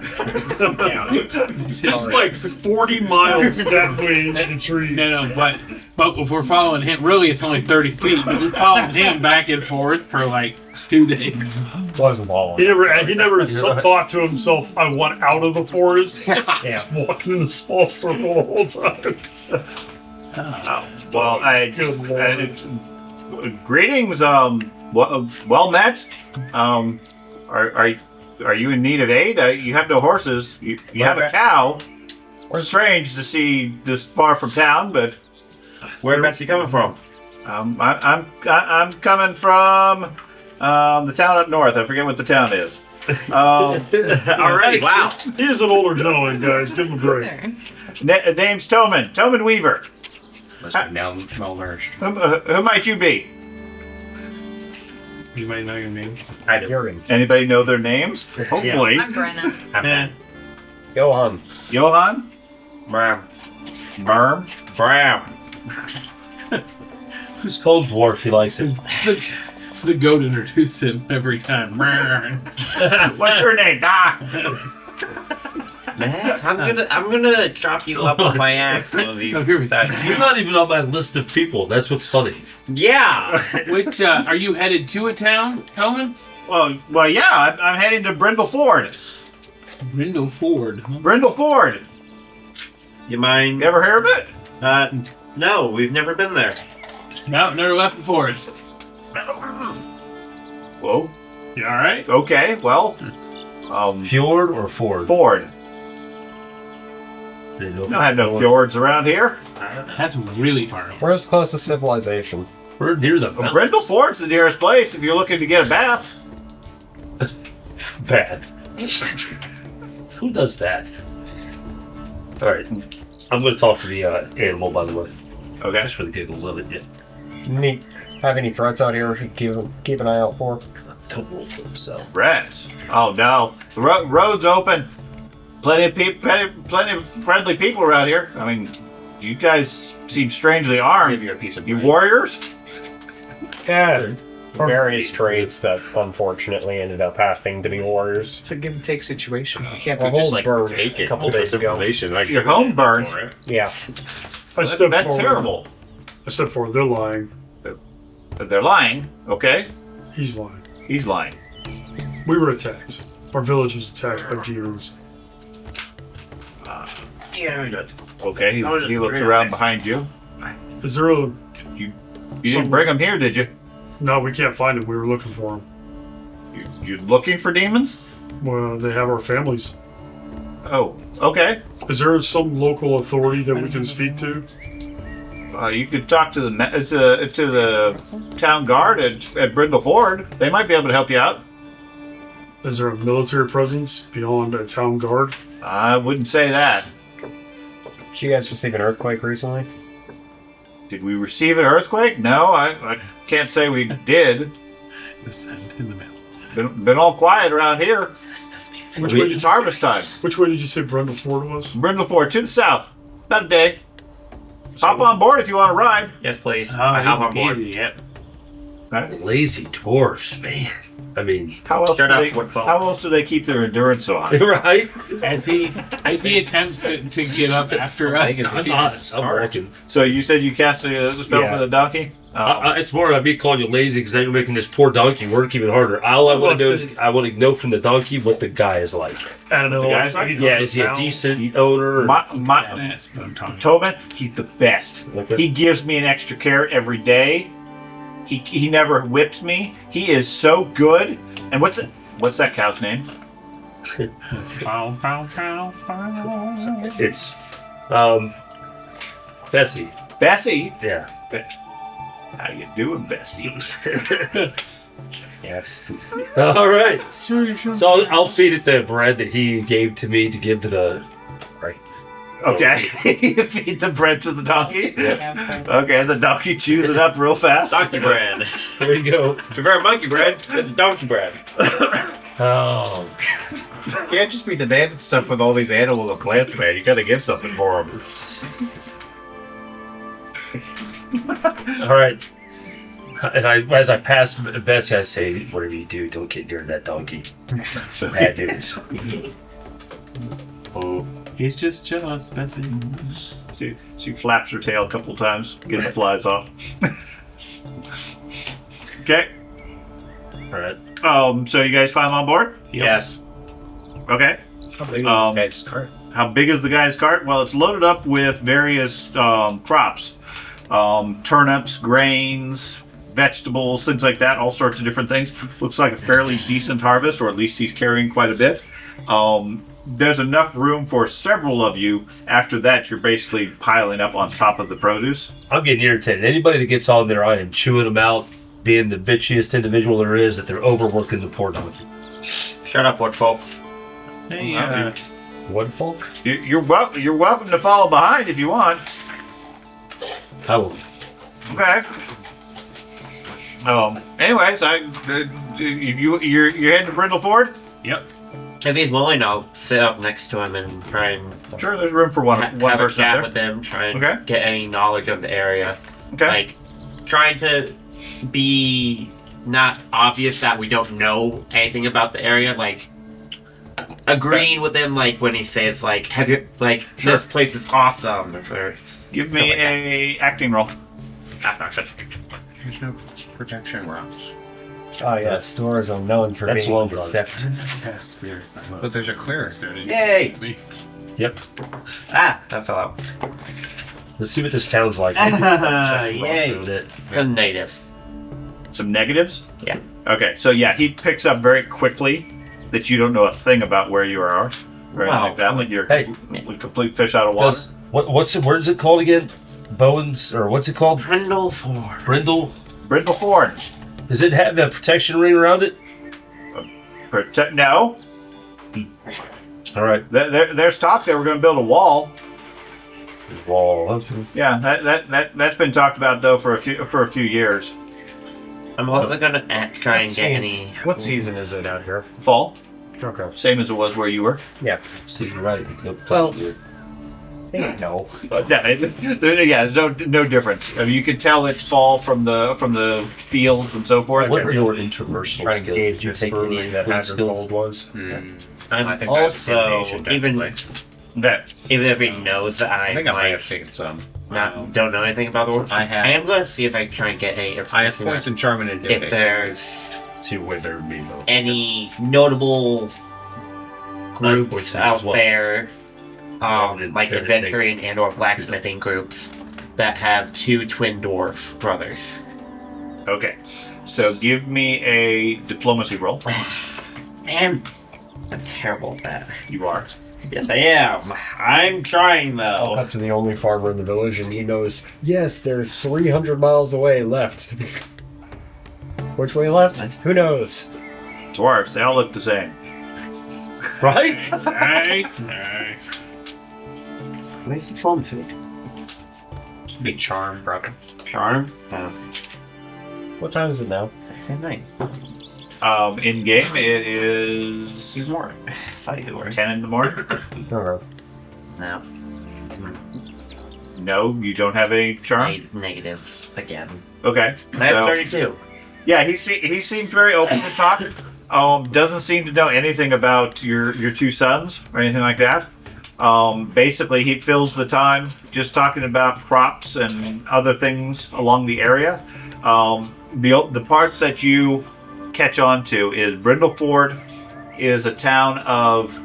It's like 40 miles that way in the trees. No, but if we're following him, really it's only 30 feet. But we're following him back and forth for like 2 days. Wasn't long. He never thought to himself, I want out of the forest. Just walking in a small circle the whole time. Well, Good Lord. greetings. Well met. Are you in need of aid? You have no horses. You have a cow. Strange to see this far from town, but Whereabouts you coming from? I'm coming from the town up north. I forget what the town is. Already, wow. He is an older gentleman, guys. Give him a break. There. Name's Toman Weaver. Must be now malnourished. Who might you be? You might know your names. I do. Hearing. Anybody know their names? Hopefully. I'm Brenna. Yeah. Johan. Johan? Brown. Merm? Brown. It's called dwarf. He likes it. The goat introduces him every time. What's your name? Ah! Man, I'm gonna chop you up with my axe. One of these. So here we go. You're not even on my list of people. That's what's funny. Yeah. Which are you headed to a town, Hellman? Well, yeah. I'm heading to Brindol Ford. Brindol Ford. Huh? Brindol Ford. You mind? You ever heard of it? No, we've never been there. No, never left the forest. Whoa. You all right? Okay, well. Fjord or Ford? Ford. They Don't have no fjords around here. That's really far away. Where's the closest civilization? We're near the Well, Brindol Ford's the nearest place if you're looking to get a bath. Bad. Who does that? All right. I'm going to talk to the animal, by the way. Okay. Just for the giggles of it, yeah. Neat. Have any threats out here we should keep an eye out for? Don't roll for himself. Rats. Oh no. The road's open. Plenty of plenty of friendly people around here. I mean, you guys seem strangely armed. Give you a piece of You warriors? Yeah. Various trades that unfortunately ended up having to be warriors. It's a give and take situation. You can't Our just home like burned take a it. couple days ago. Like, Your home burned. Yeah. That's terrible. I stepped forward. They're lying. But they're lying. Okay. He's lying. He's lying. We were attacked. Our village was attacked by demons. Yeah, good. Okay. He looks around behind you. Is there a... You didn't bring him here, did you? No, we can't find him. We were looking for him. You looking for demons? Well, they have our families. Oh, okay. Is there some local authority that we can speak to? You could talk to the town guard at Brindol Ford. They might be able to help you out. Is there a military presence beyond a town guard? I wouldn't say that. Did you guys receive an earthquake recently? Did we receive an earthquake? No, I can't say we did. Send in the mail. Been all quiet around here. Which way did It's you harvest time. Which way did you say Brindle Ford was? Brindol Ford to the south. About a day. Hop on board if you want to ride. Yes, please. Oh, I hop on board. easy. Yep. Lazy dwarfs, man. I mean, How else Wood folk. how else do they keep their endurance on? right? As he attempts to get up after us. I'm not. I'm walking. So you said you cast the spell Yeah. for the donkey? It's more about me calling you lazy because then you're making this poor donkey work even harder. All I want to know is I want to know from the donkey what the guy is like. I don't know. The guy's like, like, Yeah, is he a decent owner? Or, That's what I'm talking about. Tobin, he's the best. Okay. He gives me an extra carrot every day. He never whips me. He is so good. And what's that cow's name? Bow, bow, bow, bow. It's Bessie. Bessie. Yeah. How you doing, Bessie? Yes. All right. So I'll feed it the bread that he gave to me to give to the. Right. Okay. You feed the bread to the donkey. Okay, the donkey chews it up real fast. Donkey bread. There you go. Prepare monkey bread. It's donkey bread. Oh. Can't just be demanding stuff with all these animals and plants, man. You gotta give something for them. All right. And as I pass Bessie, I say, whatever you do, don't get near that donkey. Bad news. Oh. He's just jealous, Bessie. She flaps her tail a couple times, getting the flies off. Okay. All right. So you guys climb on board? Yes. Okay. How big is Um, this guy's cart? How big is the guy's cart? Well, it's loaded up with various crops. Turnips, grains, vegetables, things like that, all sorts of different things. Looks like a fairly decent harvest, or at least he's carrying quite a bit. There's enough room for several of you. After that, you're basically piling up on top of the produce. I'm getting irritated. Anybody that gets on there, I am chewing them out, being the bitchiest individual there is, that they're overworking the poor donkey. Shut up, wood folk. Hey, Wood folk? You're welcome to follow behind if you want. I will. Okay. Anyways, you're heading to Brindle Ford? Yep. If he's willing, I'll sit up next to him and try and Sure, there's room for one have a person chat up with him, try and Okay. get any knowledge of the area. there. Okay. Like, trying to be not obvious that we don't know anything about the area. Like, agreeing with him, like, when he says, like, have you, like, Sure. this place is awesome. Or Give me stuff like that. a acting roll. That's not good. There's no protection rocks. Oh yeah, stores are known for That's being long gone. deceptive. Yes, we are silent. But there's a clearing. Yay! Yep. Ah, that fell out. Let's see what this town's like. Yay! It. The natives. Some negatives? Yeah. Okay, so yeah, he picks up very quickly that you don't know a thing about where you are. Right, Wow. like that, like you're Hey. a complete fish out of water. What is it called again? Bowens, or what's it called? Brindol Ford. Brindle? Brindol Ford. Does it have a protection ring around it? No. All right. There's talk they were going to build a wall. Wall. Yeah, that's been talked about though for a few years. I'm also gonna try and get any. What season is it out here? Fall, Okay. same as it was where you were. Yeah. So you're right. Well, no. There's no difference. I mean, you can tell it's fall from the fields and so forth. What are your interpersonal Trying to gauge skills? if any that What Hadryn skills? Gold was. I'm I think I have also divination, even definitely. if he knows that I think I might like, have taken some. don't know anything about the world. I have. I am gonna see if I try and get a. I have points in charm and if divination. there's See where there would be though. any notable Points groups in out as well. there, like Everything. adventuring and or blacksmithing groups that have two twin dwarf brothers. Okay, so give me a diplomacy roll. Man, I'm terrible at that. You are. Yes, I am. I'm trying I'll though. cut to the only farmer in the village, and he knows. Yes, they're 300 miles away left. Which way left? Who knows? Dwarves, they all look the same. Right? Where's the phone food? Be charm, brother. Charm? What time is it now? Same thing. In game, it is He's more. Thought you were. 10 in the morning. Okay. No. No, you don't have any charm. Negatives again. Okay, I have so 32. yeah, he seems very open to talk. Doesn't seem to know anything about your two sons or anything like that. Basically, he fills the time just talking about crops and other things along the area. The part that you catch on to is Brindol Ford is a town of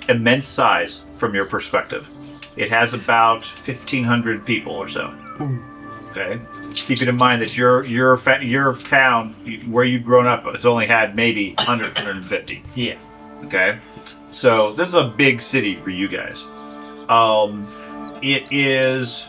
immense size from your perspective. It has about 1,500 people or so. Okay, keeping in mind that your town where you've grown up has only had maybe 100, 150. Yeah. Okay, so this is a big city for you guys. It is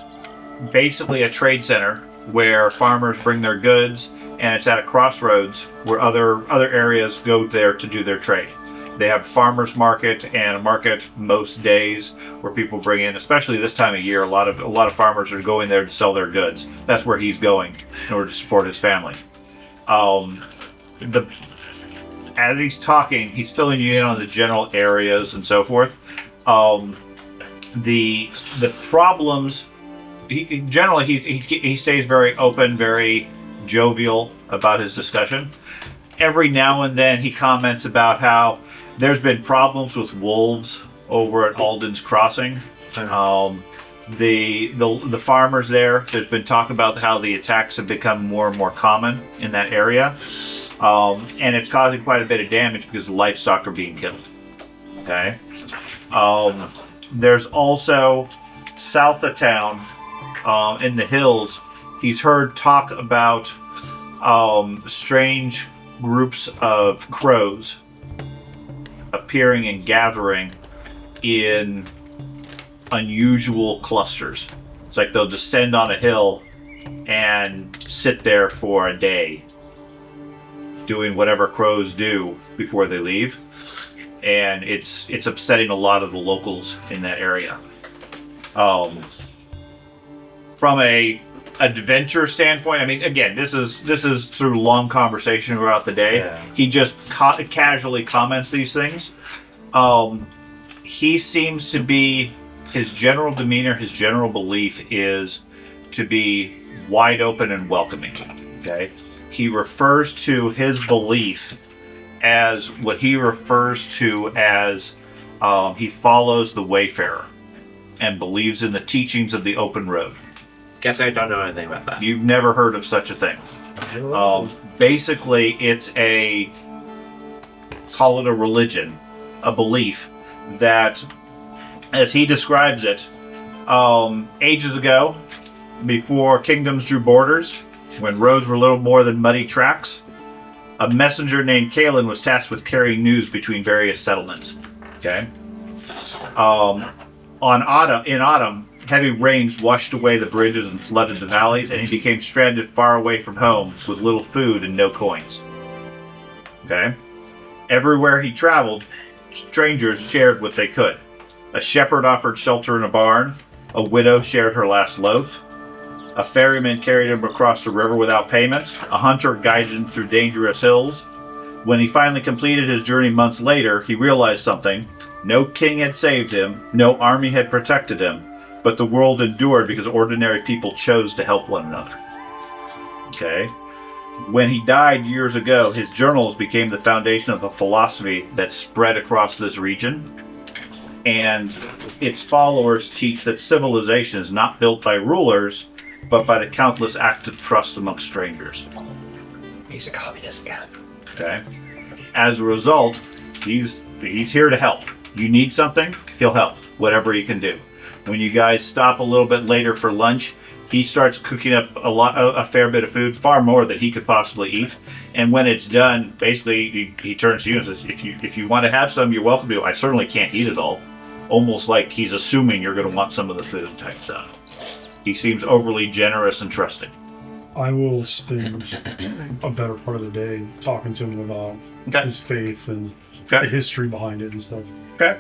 basically a trade center where farmers bring their goods, and it's at a crossroads where other areas go there to do their trade. They have farmers market and a market most days where people bring in, especially this time of year, a lot of farmers are going there to sell their goods. That's where he's going in order to support his family. As he's talking, he's filling you in on the general areas and so forth. The problems. He stays very open, very jovial about his discussion. Every now and then he comments about how there's been problems with wolves over at Alden's Crossing. The farmers there's been talk about how the attacks have become more and more common in that area. And it's causing quite a bit of damage because the livestock are being killed. Okay. There's also south of town, in the hills, he's heard talk about strange groups of crows appearing and gathering in unusual clusters. It's like they'll descend on a hill and sit there for a day doing whatever crows do before they leave, and it's upsetting a lot of the locals in that area. From a adventure standpoint, I mean, again, this is through long conversation throughout the day. Yeah. He just casually comments these things. He seems to be, his general demeanor, his general belief is to be wide open and welcoming. Okay, he refers to his belief as what he refers to as he follows the Wayfarer and believes in the teachings of the open road. Guess I don't know anything about that. You've never heard of such a thing. Basically, it's call it a religion, a belief that, as he describes it, ages ago, before kingdoms drew borders, when roads were little more than muddy tracks, a messenger named Kalen was tasked with carrying news between various settlements. Okay. In autumn, heavy rains washed away the bridges and flooded the valleys, and he became stranded far away from home with little food and no coins. Okay. Everywhere he traveled, strangers shared what they could. A shepherd offered shelter in a barn. A widow shared her last loaf. A ferryman carried him across the river without payment. A hunter guided him through dangerous hills. When he finally completed his journey months later, he realized something. No king had saved him. No army had protected him. But the world endured because ordinary people chose to help one another. Okay. When he died years ago, his journals became the foundation of a philosophy that spread across this region. And its followers teach that civilization is not built by rulers, but by the countless acts of trust among strangers. He's a communist guy. Okay. As a result, he's here to help. You need something, he'll help, whatever he can do. When you guys stop a little bit later for lunch, he starts cooking up a fair bit of food, far more than he could possibly eat. And when it's done, basically he turns to you and says, "If you want to have some, you're welcome to. I certainly can't eat it all." Almost like he's assuming you're going to want some of the food type stuff. He seems overly generous and trusting. I will spend a better part of the day talking to him about his faith and the history behind it and stuff. Okay.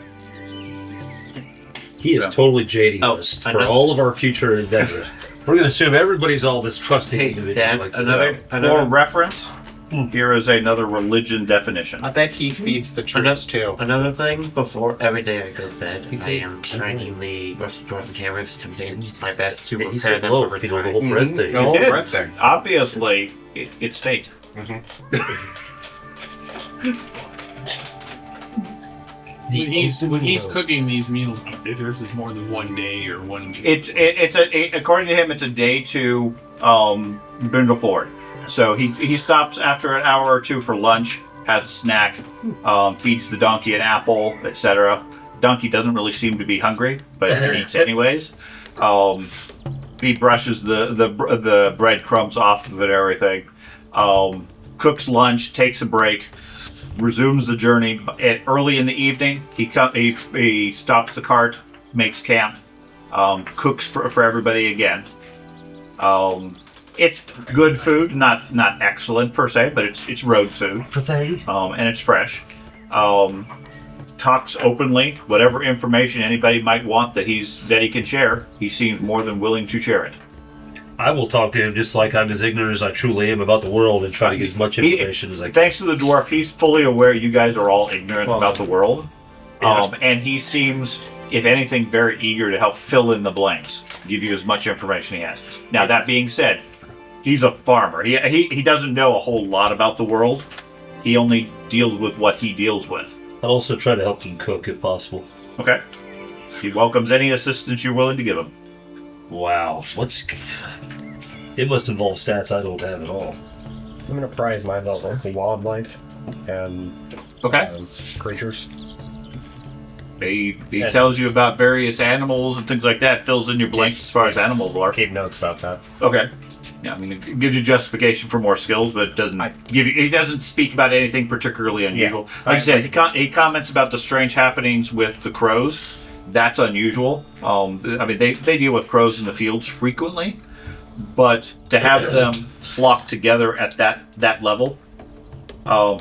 He is totally JD us for all of our future endeavors. We're going to assume everybody's all this trusting individual. For reference, here is another religion definition. I bet he feeds the trees too. Another thing, before every day I go to bed, I am shining the rusty doors and cameras to do my best to prepare them for return. The whole bread thing. The whole bread thing. Obviously, it's fate. When he's cooking these meals, this is more than one day or one. According to him, it's a day to Brindol Ford. So he stops after an hour or two for lunch, has a snack, feeds the donkey an apple, etc. Donkey doesn't really seem to be hungry, but he eats anyways. He brushes the breadcrumbs off of it and everything. Cooks lunch, takes a break, resumes the journey. Early in the evening, he stops the cart, makes camp, cooks for everybody again. It's good food, not excellent per se, but it's road food. And it's fresh. Talks openly, whatever information anybody might want that he can share, he seems more than willing to share it. I will talk to him just like I'm as ignorant as I truly am about the world and try to get as much information as I can. Thanks to the dwarf, he's fully aware you guys are all ignorant about the world. And he seems, if anything, very eager to help fill in the blanks, give you as much information he has. Now, that being said, he's a farmer. He doesn't know a whole lot about the world. He only deals with what he deals with. I'll also try to help him cook if possible. Okay. He welcomes any assistance you're willing to give him. Wow. It must involve stats I don't have at all. I'm gonna prize my local wildlife and creatures. He tells you about various animals and things like that, fills in your blanks as far as animals are. Keep notes about that. Okay. Yeah, I mean, it gives you justification for more skills, but it doesn't give you. He doesn't speak about anything particularly unusual. Like I said, he comments about the strange happenings with the crows. That's unusual. I mean, they deal with crows in the fields frequently, but to have them flock together at that level,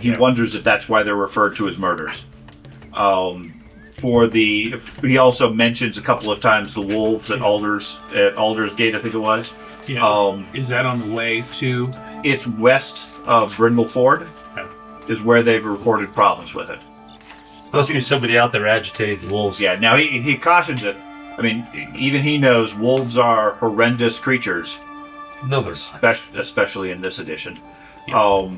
he wonders if that's why they're referred to as murders. He also mentions a couple of times the wolves at Alder's Gate, I think it was. Yeah. Is that on the way to? It's west of Brindol Ford, is where they've reported problems with it. Must be somebody out there agitating the wolves. Yeah. Now he cautions it. I mean, even he knows wolves are horrendous creatures. No, especially in this edition. Yeah.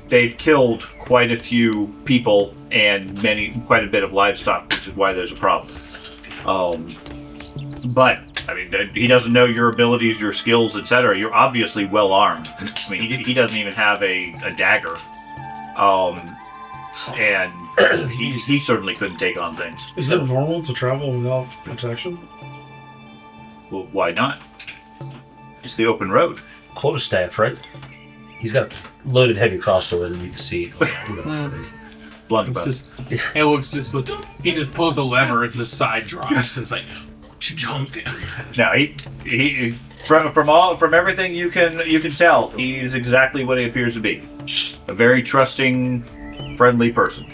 They've killed quite a few people and quite a bit of livestock, which is why there's a problem. But I mean, he doesn't know your abilities, your skills, etc. You're obviously well armed. I mean, he doesn't even have a dagger, and he certainly couldn't take on things. Is it normal to travel without protection? Well, why not? It's the open road. quarterstaff, right? He's got a loaded heavy crossbow underneath the seat. Blunderbuss. It looks just like he just pulls a lever and the side drops. And it's like, what you jumped in? No, he from everything you can tell, he's exactly what he appears to be. A very trusting, friendly person.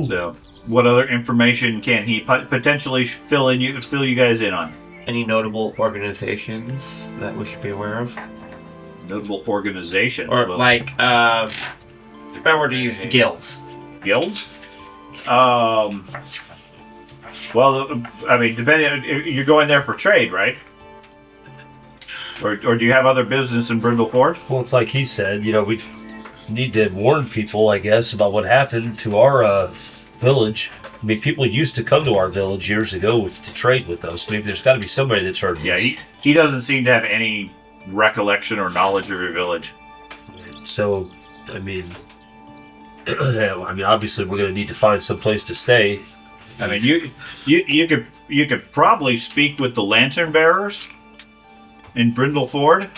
So, what other information can he potentially fill you guys in on? Any notable organizations that we should be aware of? Notable organization, Or like, if I were to use guilds. Guilds? Well, I mean, depending, you're going there for trade, right? Or do you have other business in Brindol Ford? Well, it's like he said, we need to warn people, I guess, about what happened to our village. I mean, people used to come to our village years ago to trade with us. Maybe there's got to be somebody that's heard Yeah, this. he doesn't seem to have any recollection or knowledge of your village. So, I mean, obviously we're going to need to find some place to stay. I mean, you could probably speak with the lantern bearers in Brindol Ford.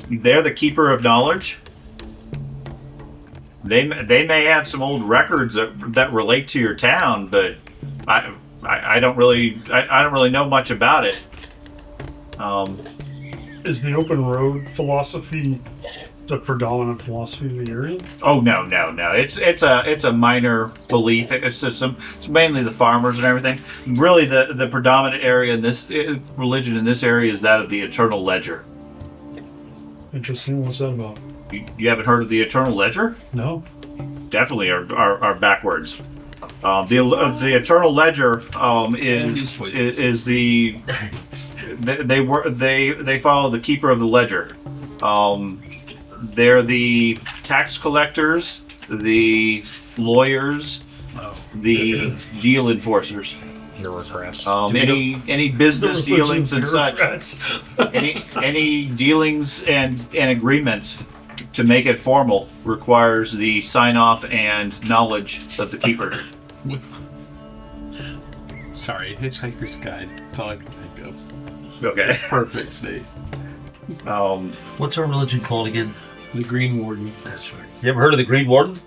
They're the keeper of knowledge. They may have some old records that relate to your town, but I don't really know much about it. Is the open road philosophy the predominant philosophy of the area? Oh no. It's a minor belief system. It's mainly the farmers and everything. Really, the predominant area in this religion in this area is that of the Eternal Ledger. Interesting. What's that about? You haven't heard of the Eternal Ledger? No. Definitely are backwards. The Eternal Ledger is the they follow the Keeper of the Ledger. They're the tax collectors, the lawyers, the deal enforcers. Bureaucrats. Any business dealings and such. any dealings and agreements to make it formal requires the sign off and knowledge of the keeper. Sorry, Hitchhiker's Guide. That's all I can think of. Okay. Perfect. What's our religion called again? The Green Warden. That's right. You ever heard of the Green Warden?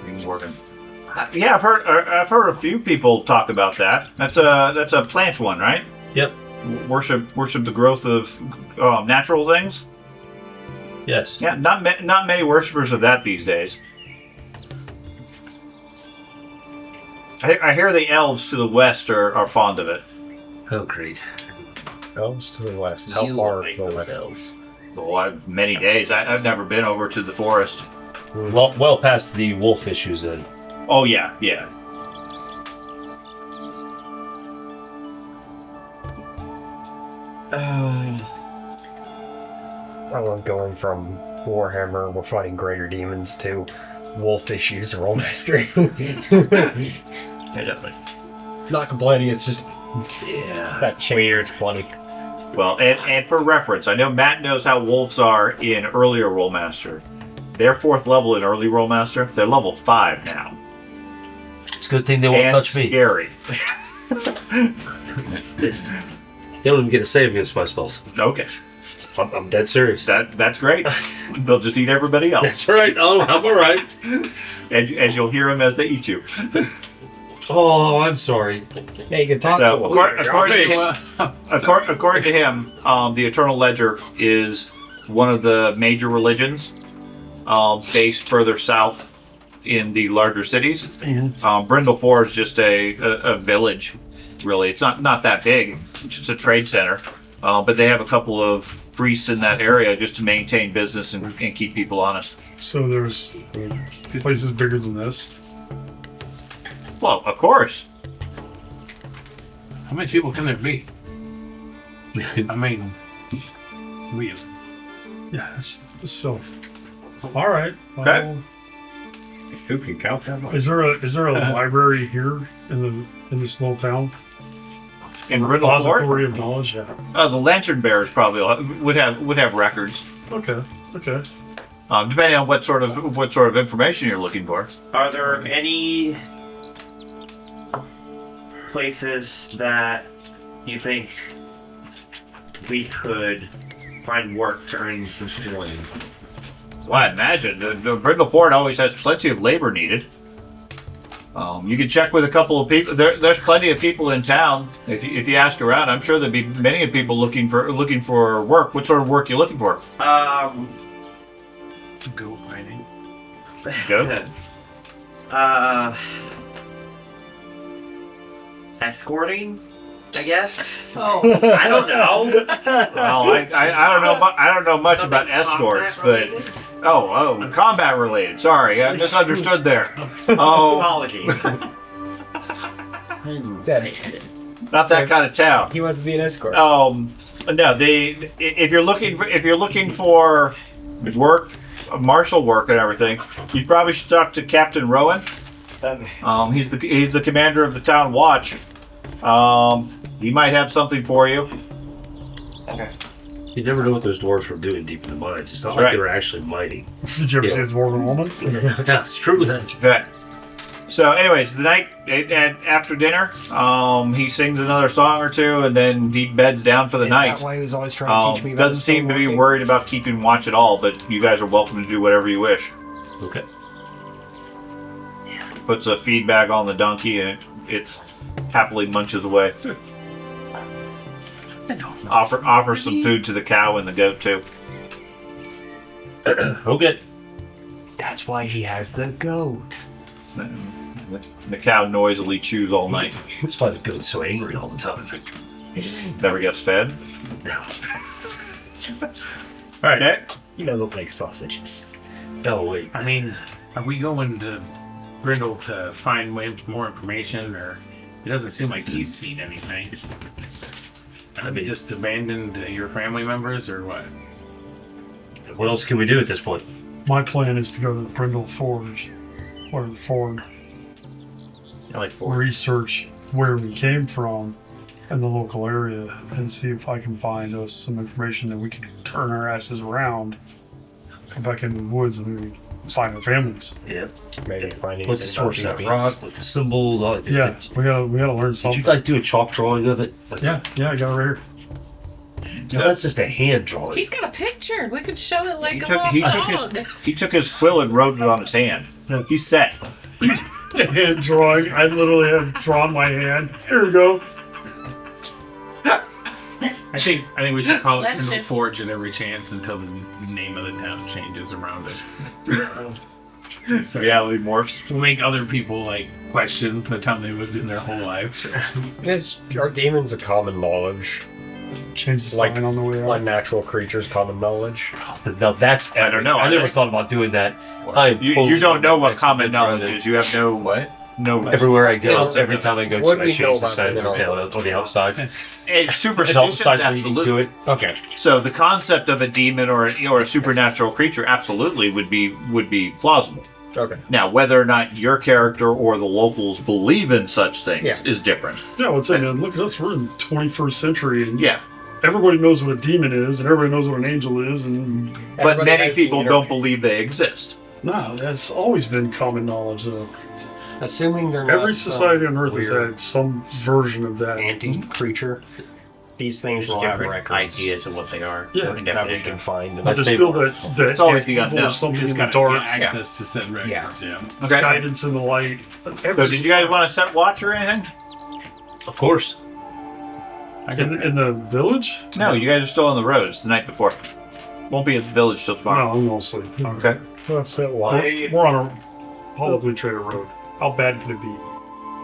Green Warden. Yeah, I've heard a few people talk about that. That's a plant one, right? Yep. Worship the growth of natural things. Yes. Yeah, not many worshippers of that these days. I hear the elves to the west are fond of it. Oh, great. Elves to the west. How far to the west? Well, many days. I've never been over to the forest. Well past the wolf issues then. Oh yeah. I love going from Warhammer, we're fighting greater demons, to wolf issues, Rolemaster. Not complaining, it's just that change is funny. Well, and for reference, I know Matt knows how wolves are in earlier Rolemaster. They're 4th level in early Rolemaster. They're level 5 now. It's a good thing they won't touch me. Scary. They don't even get to save against my spells. Okay. I'm dead serious. That's great. They'll just eat everybody else. That's right. Oh, I'm all right. And you'll hear them as they eat you. Oh, I'm sorry. Yeah, you can talk So, to according to him, the Eternal Ledger is one of the major religions based further south in the larger cities. Brindol Ford is just a village, really. It's not that big. It's just a trade center. But they have a couple of priests in that area just to maintain business and keep people honest. So there's places bigger than this. Well, of course. How many people can there be? I mean, Yeah, it's so. All right. Okay. Who can count that much? Is there a library here in this little town? In Brindol Ford, Repository of knowledge. Yeah. the lantern bearers probably would have records. Okay. Depending on what sort of information you're looking for. Are there any places that you think we could find work during some healing? Well, I imagine the Brindol Ford always has plenty of labor needed. You can check with a couple of people. There's plenty of people in town. If you ask around, I'm sure there'd be many people looking for work. What sort of work are you looking for? Go fighting. Go. Escorting, I guess. Oh, I don't know. Well, I don't know much about escorts, but combat related. Sorry, I misunderstood there. Oh, Apologies. not that kind of town. He wants to be an escort. No, if you're looking for work, martial work and everything, you probably should talk to Captain Rowan. He's the commander of the town watch. He might have something for you. Okay. You never know what those dwarves were doing deep in the mines. It's not That's like right. they were actually mining. Did you ever see it's more than a woman? That's true. Okay. So, anyways, the night after dinner, he sings another song or two, and then he beds down for the night. Is that why he was always trying to teach me about Doesn't seem to be stoneworking? worried about keeping watch at all, but you guys are welcome to do whatever you wish. Okay. Puts a feed bag on the donkey, and it happily munches away. Offer some food to the cow and the goat too. Okay. That's why he has the goat. The cow noisily chews all night. That's why the goat's so angry all the time. Never gets fed. No. Alright. Okay. You know, look like sausages. Oh, wait. I mean, are we going to Brindle to find more information, or it doesn't seem like he's seen anything? Have they just abandoned your family members, or what? What else can we do at this point? My plan is to go to the Brindol Forge, or the Ford, I like four. research where we came from in the local area, and see if I can find us some information that we can turn our asses around, come back into the woods, and maybe find our families. Yeah. Maybe finding What's the source of that rock? What's the symbols? All that. Yeah, we gotta learn Did something. you like do a chalk drawing of it? Yeah, I got it right here. No, that's just a hand drawing. he's got a picture. We could show it like He a took, lost he, took dog. he took his quill and wrote it on his hand. He's set. Hand drawing. I literally have drawn my hand. Here we go. I think we should call it Bless Brindle you. Forge at every chance until the name of the town changes around it. So Reality morphs. we'll make other people like question the town they lived in their whole lives. Are demons a common knowledge? Change the Like- sign on the way out. Unnatural creatures, common knowledge? Now that's I don't know. I never thought about doing that. I'm You totally don't know what next common adventure knowledge on it. is. You have no What? no. Everywhere I go, Yeah. every time I go What to, do I we know change the about side of the the tail on the outside. It's There's superstitions, outside reading absolutely. to it. Okay. So the concept of a demon or a supernatural creature absolutely would be plausible. Okay. Now, whether or not your character or the locals believe in such things Yeah. is different. Yeah, well, say, man, look at us. We're in the 21st century, and Yeah, everybody knows what a demon is, and everybody knows what an angel is, and but Everybody many has the people don't believe they exist. no, that's always been common knowledge. Assuming they're not Every society on Earth has weird had some version of that. anti-creature, these things Just will have different records. ideas of what they are. Yeah. and That we definition. can find. But there's My still that It's always the evil unknown. or something Just in the gotta dark, get access to said records. Yeah. Okay. guidance in the light. So did you guys want to set watch or anything? Of course. in the village? No, you guys are still on the roads the night before. Won't be at the village till tomorrow. No, I'm gonna sleep. Okay. We're on a publicly traded road. How bad could it be?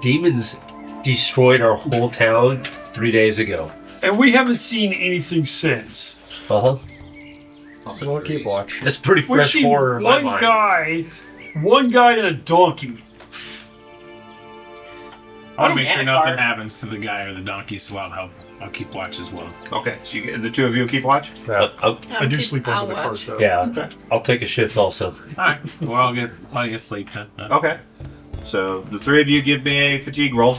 Demons destroyed our whole town 3 days ago. And we haven't seen anything since. Uh huh. So we'll keep watch. That's pretty We've fresh seen horror in my one mind. guy and a donkey. I want to make sure nothing happens to the guy or the donkey, so I'll keep watch as well. Okay. So the two of you keep watch. I do sleep I'll over the cart watch. though. Yeah, Okay. I'll take a shift also. Alright, well, I'll get sleep then. Okay. So the three of you give me a fatigue roll.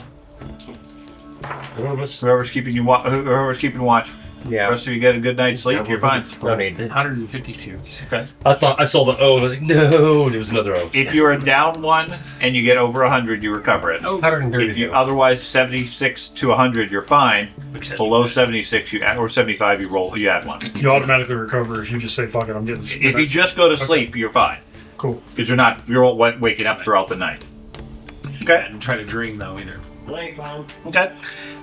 Whoever's keeping watch. Yeah. Rest of you get a good night's sleep. You're fine. No need. 152. Okay. I saw the O. I was like, no, and it was another O. If you're a down 1 and you get over 100, you recover it. 132. If you otherwise 76 to 100, you're fine. Below 76, you add, or 75, you add 1. You automatically recover if you just say, fuck it, I'm getting sleep. If you just go to sleep, you're fine. Cool. Because you're waking up throughout the night. Okay. I didn't try to dream though either. Okay.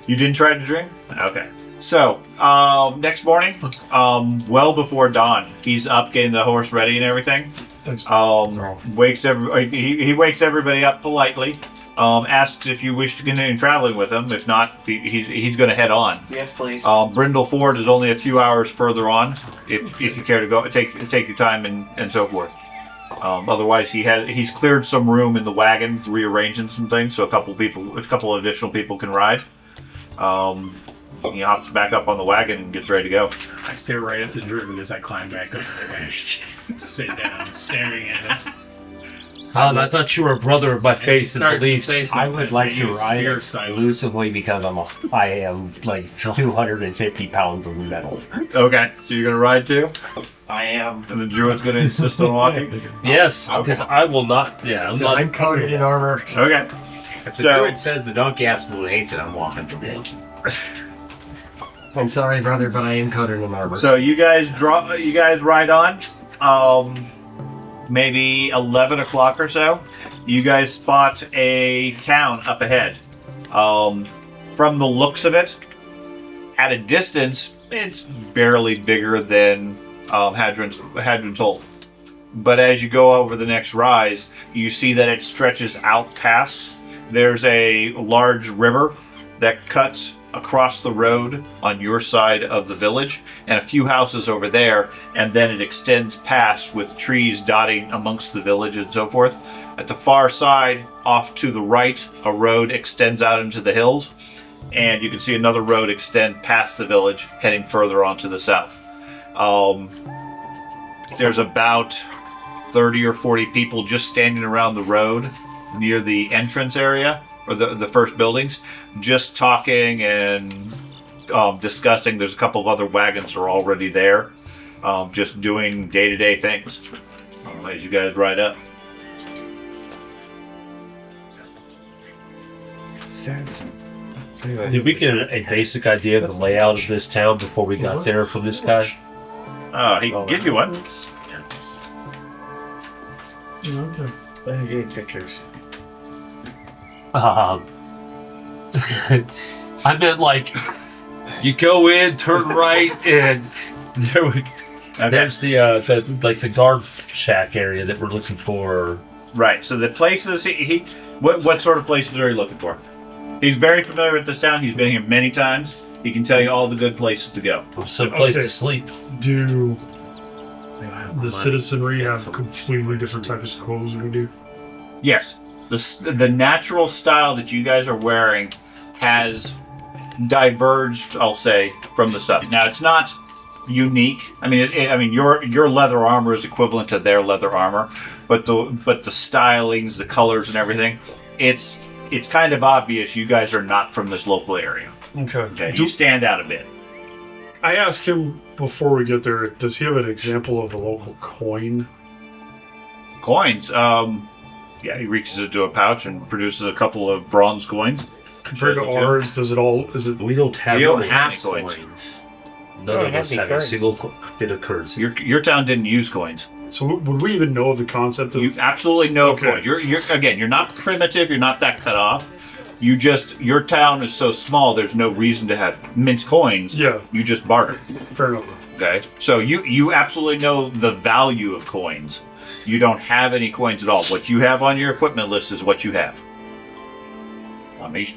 You didn't try to drink? Okay. So, next morning, well before dawn, he's up getting the horse ready and everything. Thanks. He wakes everybody up politely. Asks if you wish to continue traveling with him. If not, he's going to head on. Yes, please. Brindol Ford is only a few hours further on. If you care to go, take your time and so forth. Otherwise, he's cleared some room in the wagon, rearranging some things, so a couple of additional people can ride. He hops back up on the wagon and gets ready to go. I stare right at the druid as I climb back up the wagon. Sit down, staring at it. I thought you were a brother of my faith and beliefs. I would like to ride spirit it style. exclusively because I am like 250 pounds of metal. Okay, so you're gonna ride too, I am. and the druid's gonna insist on walking. Yes, because I will not. Yeah, I'm not. I'm coated in armor. Okay, If the So- druid says the donkey absolutely hates it, I'm walking. I'm sorry, brother, but I am coated in armor. so you guys ride on. Maybe 11 o'clock or so. You guys spot a town up ahead. From the looks of it, at a distance, it's barely bigger than Hadryn's Hold. But as you go over the next rise, you see that it stretches out past. There's a large river that cuts across the road on your side of the village, and a few houses over there, and then it extends past with trees dotting amongst the village and so forth. At the far side, off to the right, a road extends out into the hills, and you can see another road extend past the village, heading further on to the south. There's about 30 or 40 people just standing around the road near the entrance area, or the first buildings, just talking and discussing. There's a couple of other wagons that are already there, just doing day-to-day things as you guys ride up. Did we get a basic idea of the layout of this town before we got there from this guy? He can give you one. Okay. Pictures. I meant like you go in, turn right, and there's the guard shack area that we're looking for. Right. So the places what sort of places are you looking for? He's very familiar with this town. He's been here many times. He can tell you all the good places to go. Some place Okay. to sleep. Do the citizenry have completely different types of clothes than we do? Yes. The natural style that you guys are wearing has diverged, I'll say, from the stuff. Now, it's not unique. I mean, your leather armor is equivalent to their leather armor, but the stylings, the colors, and everything, it's kind of obvious you guys are not from this local area. Okay. You stand out a bit. I asked him before we get there, does he have an example of a local coin? Coins. Yeah, he reaches into a pouch and produces a couple of bronze coins. Compared to Shows it to ours, does it all, is it, We don't have. We don't any have coins. coins. None of have us any have a currency. single bit of currency. Your town didn't use coins. so would we even know of the concept of, You absolutely know Okay. coins. You're not primitive. You're not that cut off. Your town is so small. There's no reason to have mint coins. yeah, You just barter. fair enough. Okay. So you absolutely know the value of coins. You don't have any coins at all. What you have on your equipment list is what you have.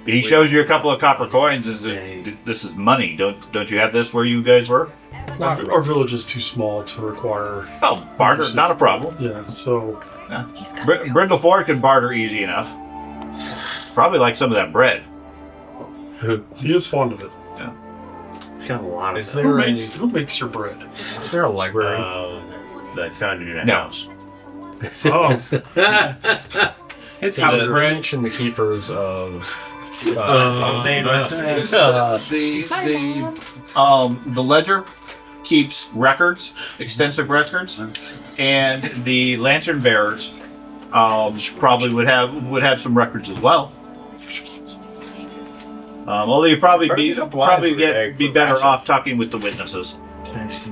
He shows you a couple of copper coins. This is money. Don't you have this where you guys were? Our village is too small to require, Oh, barter, not a problem. yeah, so, He's got real- Brindle Ford can barter easy enough. Probably like some of that bread. he is fond of it. He's got a lot of Is them. there Who makes your bread? Is there a library? I found it in a No. house. Oh, It's Did house the bread. Grinch and the keepers of The ledger keeps records, extensive records, and the lantern bearers probably would have some records as well. Although you probably be better off talking with the witnesses.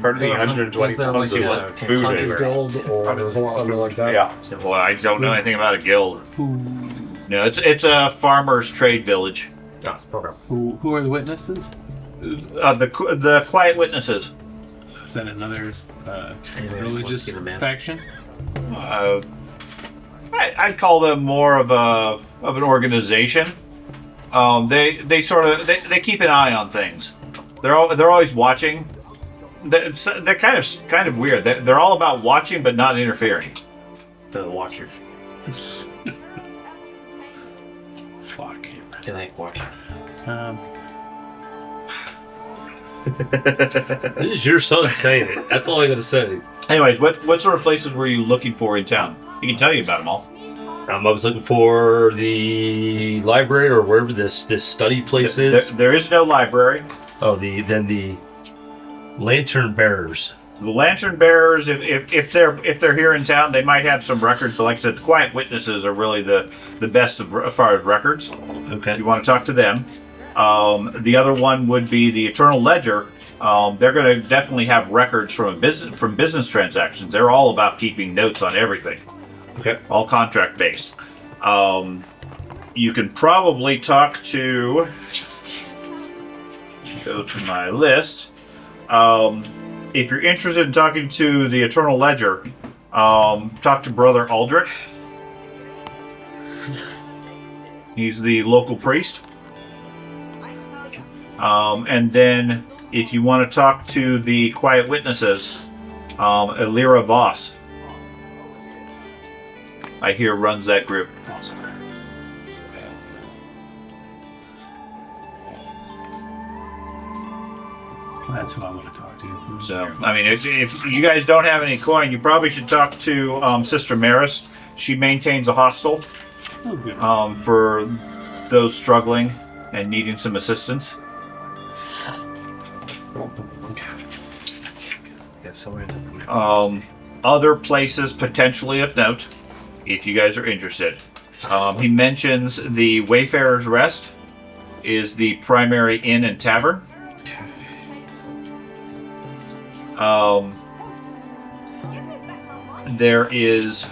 Part of the 120 Is there pounds like of a food hunter anywhere. guild or something like that? Yeah. Well, I don't know anything about a guild. No, it's a farmers' trade village. Oh, okay. Who are the witnesses? The quiet witnesses. Is that another religious faction? I'd call them more of an organization. They keep an eye on things. They're always watching. They're kind of weird. They're all about watching but not interfering. So the watcher. Fuck. They like watching. This is your son saying it. That's all I gotta say. Anyways, what sort of places were you looking for in town? He can tell you about them all. I was looking for the library or wherever this study place is. There is no library. Oh, the lantern bearers. The lantern bearers, if they're here in town, they might have some records. But like I said, the quiet witnesses are really the best as far as records. Okay. If you want to talk to them, the other one would be the Eternal Ledger. They're going to definitely have records from business transactions. They're all about keeping notes on everything. Okay. All contract based. You can probably talk to. Go to my list. If you're interested in talking to the Eternal Ledger, talk to Brother Aldrich. He's the local priest. And then, if you want to talk to the Quiet Witnesses, Elira Voss, I hear runs that group. That's who I want to talk to. So, I mean, if you guys don't have any coin, you probably should talk to Sister Maris. She maintains a hostel for those struggling and needing some assistance. Other places potentially of note, if you guys are interested. He mentions the Wayfarer's Rest is the primary inn and tavern. There is,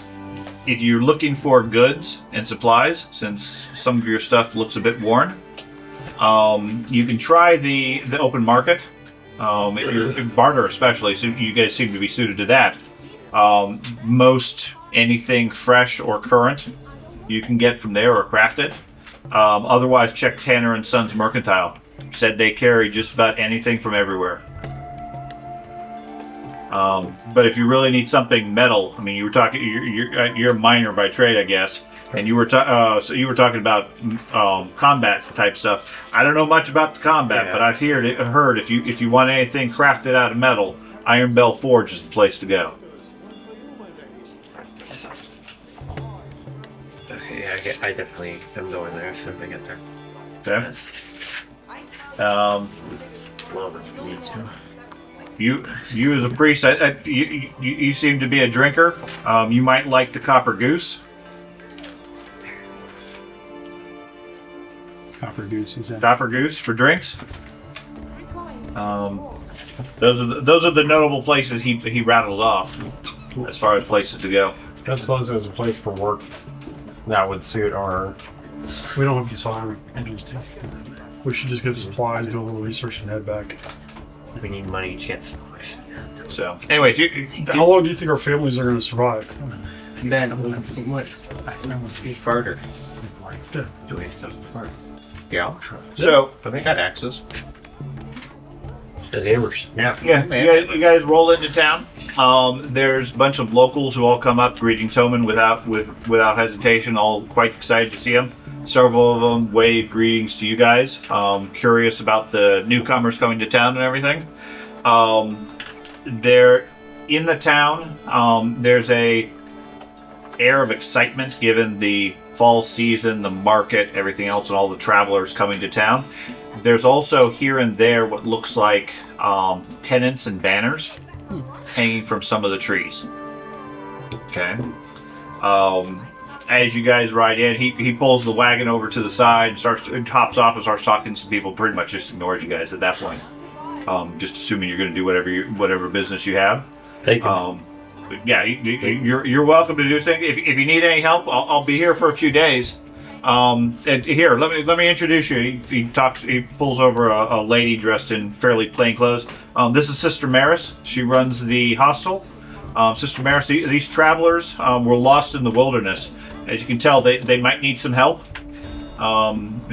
if you're looking for goods and supplies, since some of your stuff looks a bit worn, you can try the open market. If you're barter, especially, so you guys seem to be suited to that. Most anything fresh or current you can get from there or crafted. Otherwise, check Tanner and Sons Mercantile. Said they carry just about anything from everywhere. But if you really need something metal, I mean, you were talking. You're a miner by trade, I guess, and you were talking about combat type stuff. I don't know much about the combat, but I've heard if you want anything crafted out of metal, Iron Bell Forge is the place to go. Okay, yeah, I definitely am going there as soon as I get there. Okay. Well, if you need to. You as a priest, you seem to be a drinker. You might like the Copper Goose. Copper Goose, is that? Copper Goose for drinks. Those are the notable places he rattles off as far as places to go. I suppose there's a place for work that would suit our. We don't have the time. We should just get supplies, do a little research, and head back. We need money to get supplies. So, anyways, How long do you think our families are going to survive? Then what? Barter. Yeah. Do we have stuff to barter? Yeah, I'll try. So, I think got axes. The hammers. yeah, you guys roll into town. There's a bunch of locals who all come up greeting Toman without hesitation, all quite excited to see him. Several of them wave greetings to you guys, curious about the newcomers coming to town and everything. They're in the town. There's a air of excitement given the fall season, the market, everything else, and all the travelers coming to town. There's also here and there what looks like pennants and banners hanging from some of the trees. Okay. As you guys ride in, he pulls the wagon over to the side, and hops off and starts talking to some people. Pretty much just ignores you guys at that point. Just assuming you're going to do whatever business you have. Thank you. Yeah, you're welcome to do things. If you need any help, I'll be here for a few days. And here, let me introduce you. He pulls over a lady dressed in fairly plain clothes. This is Sister Maris. She runs the hostel. Sister Maris, these travelers were lost in the wilderness. As you can tell, they might need some help.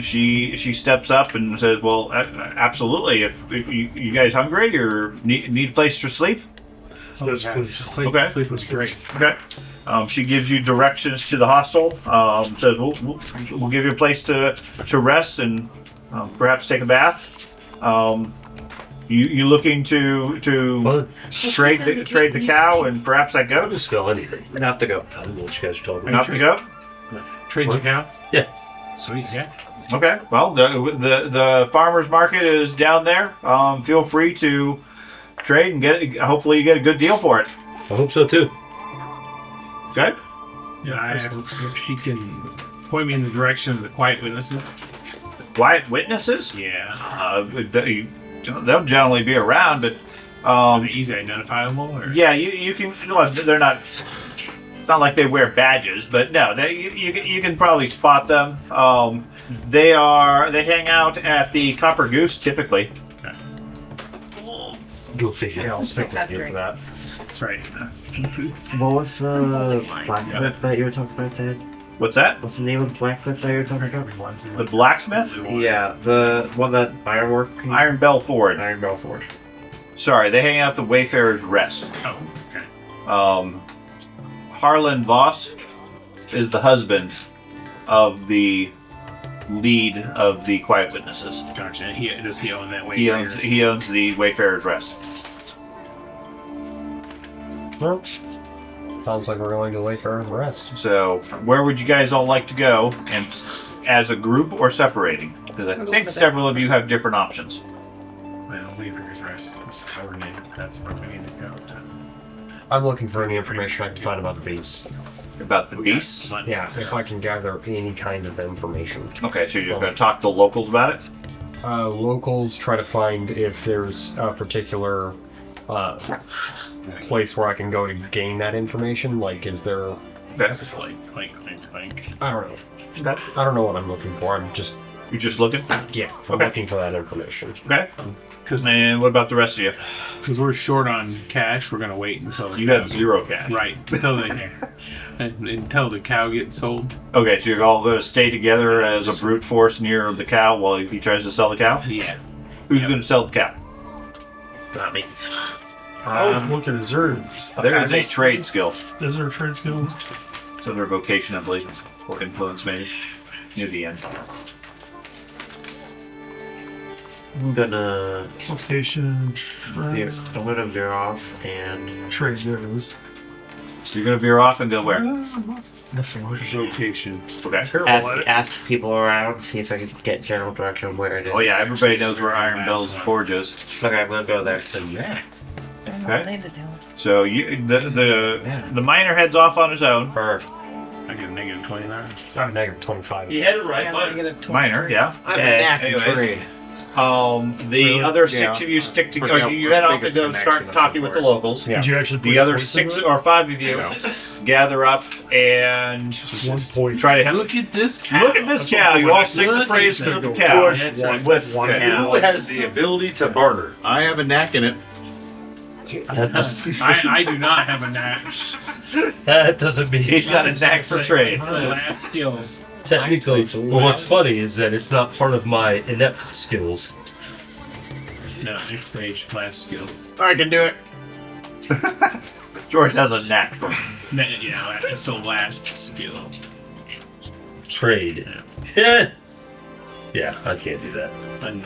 She steps up and says, "Well, absolutely. If you guys hungry or need a place to sleep?" Yes, please. Place Okay. to sleep was great. Okay. She gives you directions to the hostel. Says we'll give you a place to rest and perhaps take a bath. You looking to Fun. trade the cow and perhaps that I don't goat? spell anything. Not the goat. I don't know what you guys are talking about. Not the goat. Trade the cow? Yeah. Sweet, yeah. Okay. Well, the farmers market is down there. Feel free to trade and hopefully you get a good deal for it. I hope so too. Okay. Yeah, I asked if she can point me in the direction of the quiet witnesses. Quiet witnesses? Yeah. They'll generally be around, but Are they easy identifiable? Or? yeah, you can. Well, they're not. It's not like they wear badges, but no, you can probably spot them. They hang out at the Copper Goose typically. Go figure. Yeah, I'll stick with you for that. That's right. What was the blacksmith that you were talking about, Ted? What's that? What's the name of the blacksmith that you were talking about? The blacksmith? Yeah, the one that ironwork. Iron Bell Ford. Iron Bell Ford. Sorry, they hang out at the Wayfarer's Rest. Oh, okay. Harlan Voss is the husband of the lead of the Quiet Witnesses. Gotcha. Does he own that way? He owns the Wayfarer's Rest. Well, sounds like we're going to wait for the rest. So, where would you guys all like to go, and as a group or separating? Because I think several of you have different options. Well, Weaver's Rest is coordinated. That's where we need to go. I'm looking for any information I can find about the beasts. About the beasts? Yeah, if I can gather any kind of information. Okay, so you're just going to talk to locals about it? Locals try to find if there's a particular place where I can go to gain that information. Like, is there? Okay. Just like clink, clink, clink. I don't know. Okay. I don't know what I'm looking for. I'm just You're just looking? I'm looking for that information. Okay. And what about the rest of you? Because we're short on cash, we're gonna wait until You have 0 cash. right until the cow gets sold. Okay, so you're all going to stay together as a brute force near the cow while he tries to sell the cow? Yeah. Who's going to sell the cow? Not me. I was looking, is there a trade skill. Is there a trade skill? It's under vocation, I believe, or influence maybe, near the end. I'm gonna Location, veer off and trade goods. So you're going to veer off and go where? Location. Okay. Terrible at it. ask people around, see if I can get general direction of where it is. Oh yeah, everybody knows where Iron Bell's Forge is. Okay, I'm gonna go there. So yeah. Okay. So the miner heads off on his own. I get a negative 20 there. I'm negative 25. You had it right, bud. Miner, yeah. I'm And a knack in anyway, trade. The other 6 of you stick together. You head off and go start talking with the locals. Did you actually put The other points 6 into it? or 5 of you gather up and 1 point. try to Look at this cow. look at this cow. You all sing the praise to the cow. With one who has the ability to barter? I have a knack in it. I do not have a knack. That doesn't mean He's got a knack for trade. It's the last skill. technically. Well, what's funny is that it's not part of my inept skills. No, next page, last skill. I can do it. George has a knack for it. Yeah, it's the last skill. Trade. Yeah. Yeah, I can't do that. And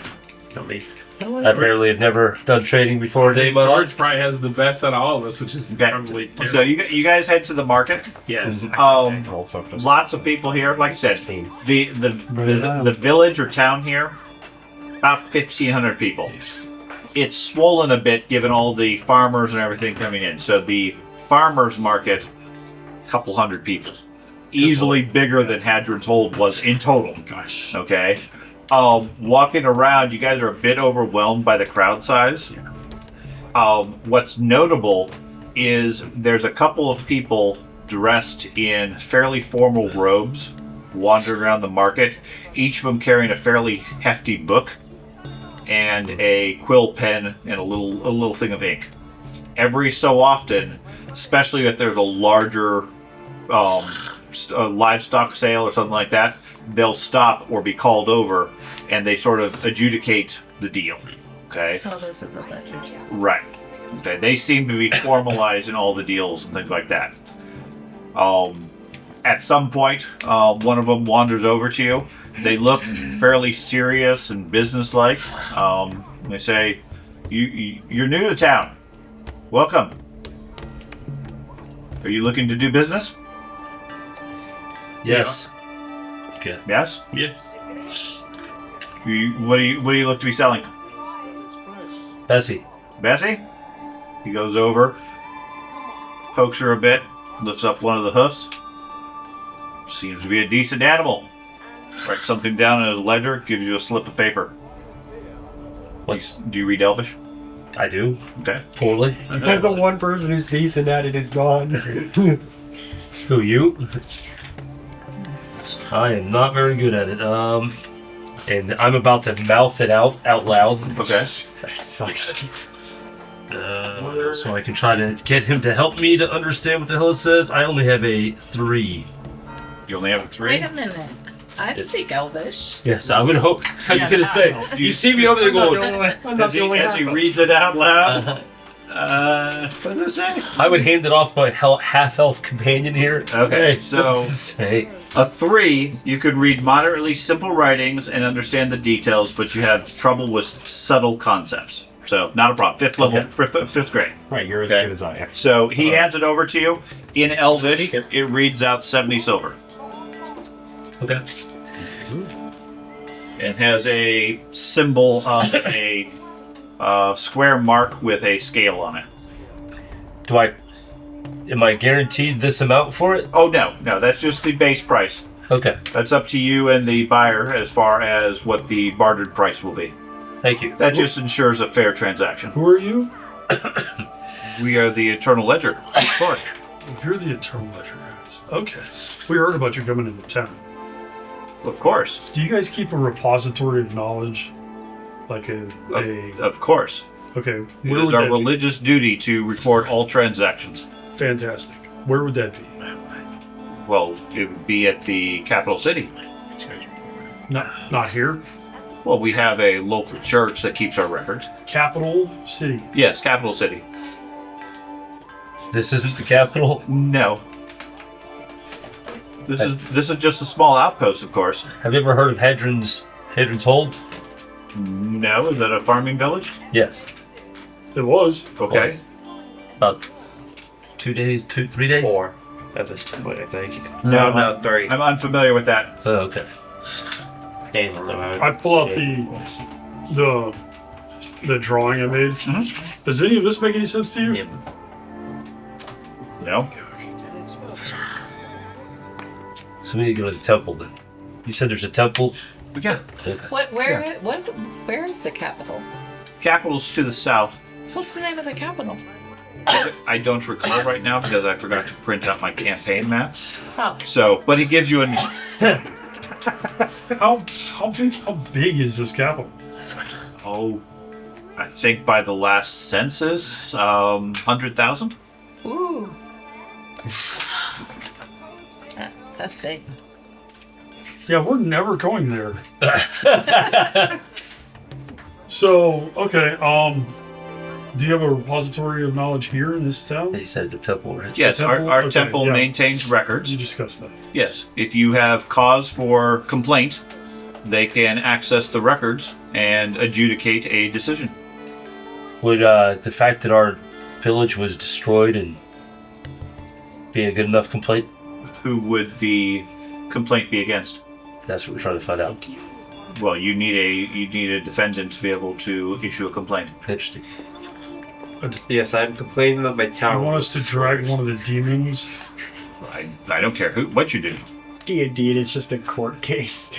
tell me. I apparently have never done trading before a day in my life. George probably has the best out of all of us, which is probably So you guys head to the market. yes. Also, Lots of people here. Like I said, the village or town here, about 1,500 people. It's swollen a bit given all the farmers and everything coming in. So the farmers market, a couple hundred people, easily bigger than Hadryn's Hold was in total. Gosh. Okay. Walking around, you guys are a bit overwhelmed by the crowd size. What's notable is there's a couple of people dressed in fairly formal robes wandering around the market, each of them carrying a fairly hefty book and a quill pen and a little thing of ink. Every so often, especially if there's a larger livestock sale or something like that, they'll stop or be called over and they sort of adjudicate the deal. Okay? Oh, those are the ledgers. Right. Okay. They seem to be formalized in all the deals and things like that. At some point, one of them wanders over to you. They look fairly serious and businesslike. They say, "You're new to town. Welcome. Are you looking to do business?" Yes. Okay. Yes. Yes. What do you look to be selling? Bessie. Bessie? He goes over, pokes her a bit, lifts up one of the hoofs. Seems to be a decent animal. Writes something down in his ledger, gives you a slip of paper. Do you read Elvish? I do. Okay. Poorly. The one person who's decent at it is gone. Who, you? I am not very good at it. And I'm about to mouth it out loud. Okay. That sucks. So I can try to get him to help me to understand what the hell it says. I only have a 3. You only have a 3? Wait a minute. I speak Elvish. Yes, I would hope. I was gonna say, you see me over there going. As he reads it out loud. What does it say? I would hand it off my half-elf companion here. Okay, Hey, so what's it say? a 3, you could read moderately simple writings and understand the details, but you have trouble with subtle concepts. So not a problem. 5th level, Okay. 5th grade. right, you're as Okay. good as I am. So he hands it over to you in Elvish. It reads out 70 silver Okay. and has a symbol of a square mark with a scale on it. Am I guaranteed this amount for it? Oh no, that's just the base price. Okay. That's up to you and the buyer as far as what the bartered price will be. Thank you. That just ensures a fair transaction. Who are you? We are the Eternal Ledger. Of course. You're the Eternal Ledger guys. Okay. We heard about you coming into town. Of course. Do you guys keep a repository of knowledge? Like Of course. Okay. It Where is would our that religious duty to record all transactions. be? Fantastic. Where would that be? Well, it would be at the capital city. Not here. Well, we have a local church that keeps our records. Capital city. Yes, capital city. This isn't the capital. No. This is just a small outpost, of course. Have you ever heard of Hadryn's Hold? No, is that a farming village? Yes. It was. Okay. About 3 days? 4 at this point, I think. No, 3. I'm unfamiliar with that. Oh, okay. I pull out the drawing I made. Mhm. Does any of this make any sense to you? No. So we need to go to the temple then. You said there's a temple? Yeah. Where is the capital? Capital's to the south. What's the name of the capital? I don't recall right now because I forgot to print out my campaign map. Oh, So, but he gives you How big is this capital? I think by the last census, 100,000. ooh. That's big. Yeah, we're never going there. So, okay, do you have a repository of knowledge here in this town? They said the temple, right? Yes, temple? our Okay, temple yeah. maintains records. You discussed that. Yes, if you have cause for complaint, they can access the records and adjudicate a decision. Would the fact that our village was destroyed and be a good enough complaint? Who would the complaint be against? That's what we're trying to find out. Well, you need a defendant to be able to issue a complaint. Interesting. Yes, I'm complaining that my You tower. want us to drag one of the demons? I don't care what you do. D&D, it's just a court case.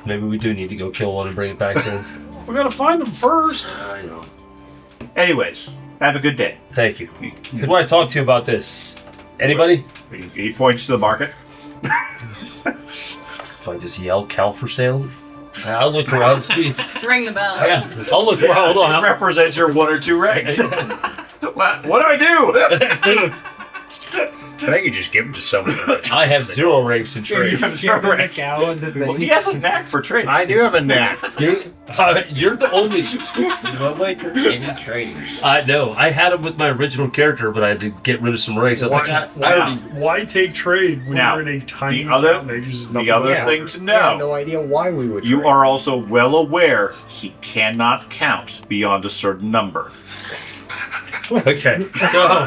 Maybe we do need to go kill one and bring it back then. We gotta find them first. I know. Anyways, have a good day. Thank you. Who do I talk to about this? Anybody? He points to the market. Do I just yell cow for sale? I'll look around and see. Ring the bell. Yeah, I'll look around. Hold on. It represents your 1 or 2 ranks. What do I do? I think you just give them to someone. I have 0 ranks in trade. Well, he has a knack for trading. I do have a knack. You're the only. Any traders. I know. I had him with my original character, but I had to get rid of some ranks. I was like, I already. Why take trade when Now, you're in a tiny the other- town that uses The nothing other but thing water? to I have know, no idea why we would. you trade. are also well aware he cannot count beyond a certain number. Okay. So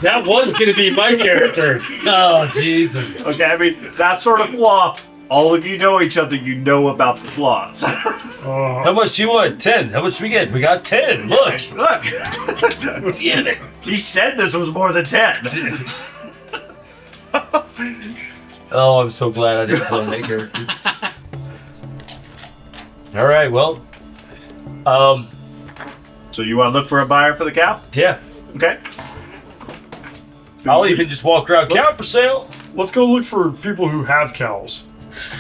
that was going to be my character. Oh, Jesus. Okay, I mean, that sort of flaw, all of you know each other, you know about the flaws. How much do you want? 10. How much we get? We got 10. Look. Look, Damn it. he said this was more than 10. Oh, I'm so glad I didn't play that character. All right, well. So you want to look for a buyer for the cow? Yeah. Okay. I'll even just walk around. Cow for sale. Let's go look for people who have cows.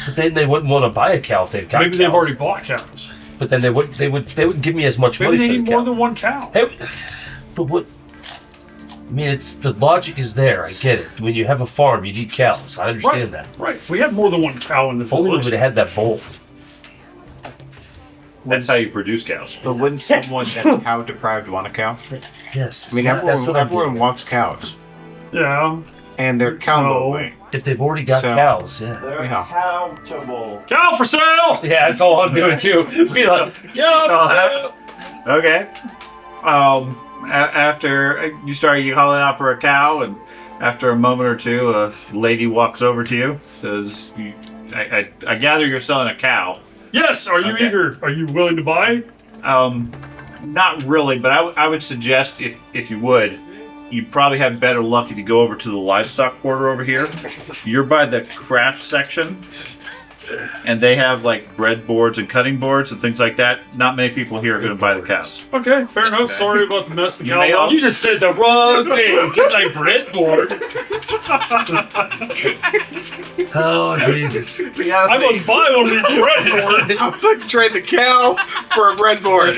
But then they wouldn't want to buy a cow if they've got Maybe cows. they've already bought cows. But then they wouldn't give me as much Maybe money they for need the more cow. than one cow. Hey, but what? I mean, it's the logic is there. I get it. When you have a farm, you need cows. I understand that. Right. We had more than one cow in the If only we village. would have had that bowl. That's how you produce cows. But wouldn't someone that's cow deprived want a cow? Yes. I mean, that's what I'm everyone getting. wants cows, Yeah. and they're cow No. lonely. If they've already got So- cows, yeah. Yeah. Cow for sale! Yeah, that's all I'm doing too. Be like, cow for sale. Okay. After you start calling out for a cow, and after a moment or two, a lady walks over to you, says, I gather you're selling a cow. Yes, are you Okay. eager? Are you willing to buy? Not really, but I would suggest if you would, you'd probably have better luck if you go over to the livestock quarter over here. You're by the craft section, and they have like bread boards and cutting boards and things like that. Not many people here are going to buy the cows. Okay, fair enough. Sorry about the mess the You cow may left. You just said the wrong thing. It's like breadboard. Oh, Jesus. I must buy one of these breadboards. I'm going to trade the cow for a breadboard.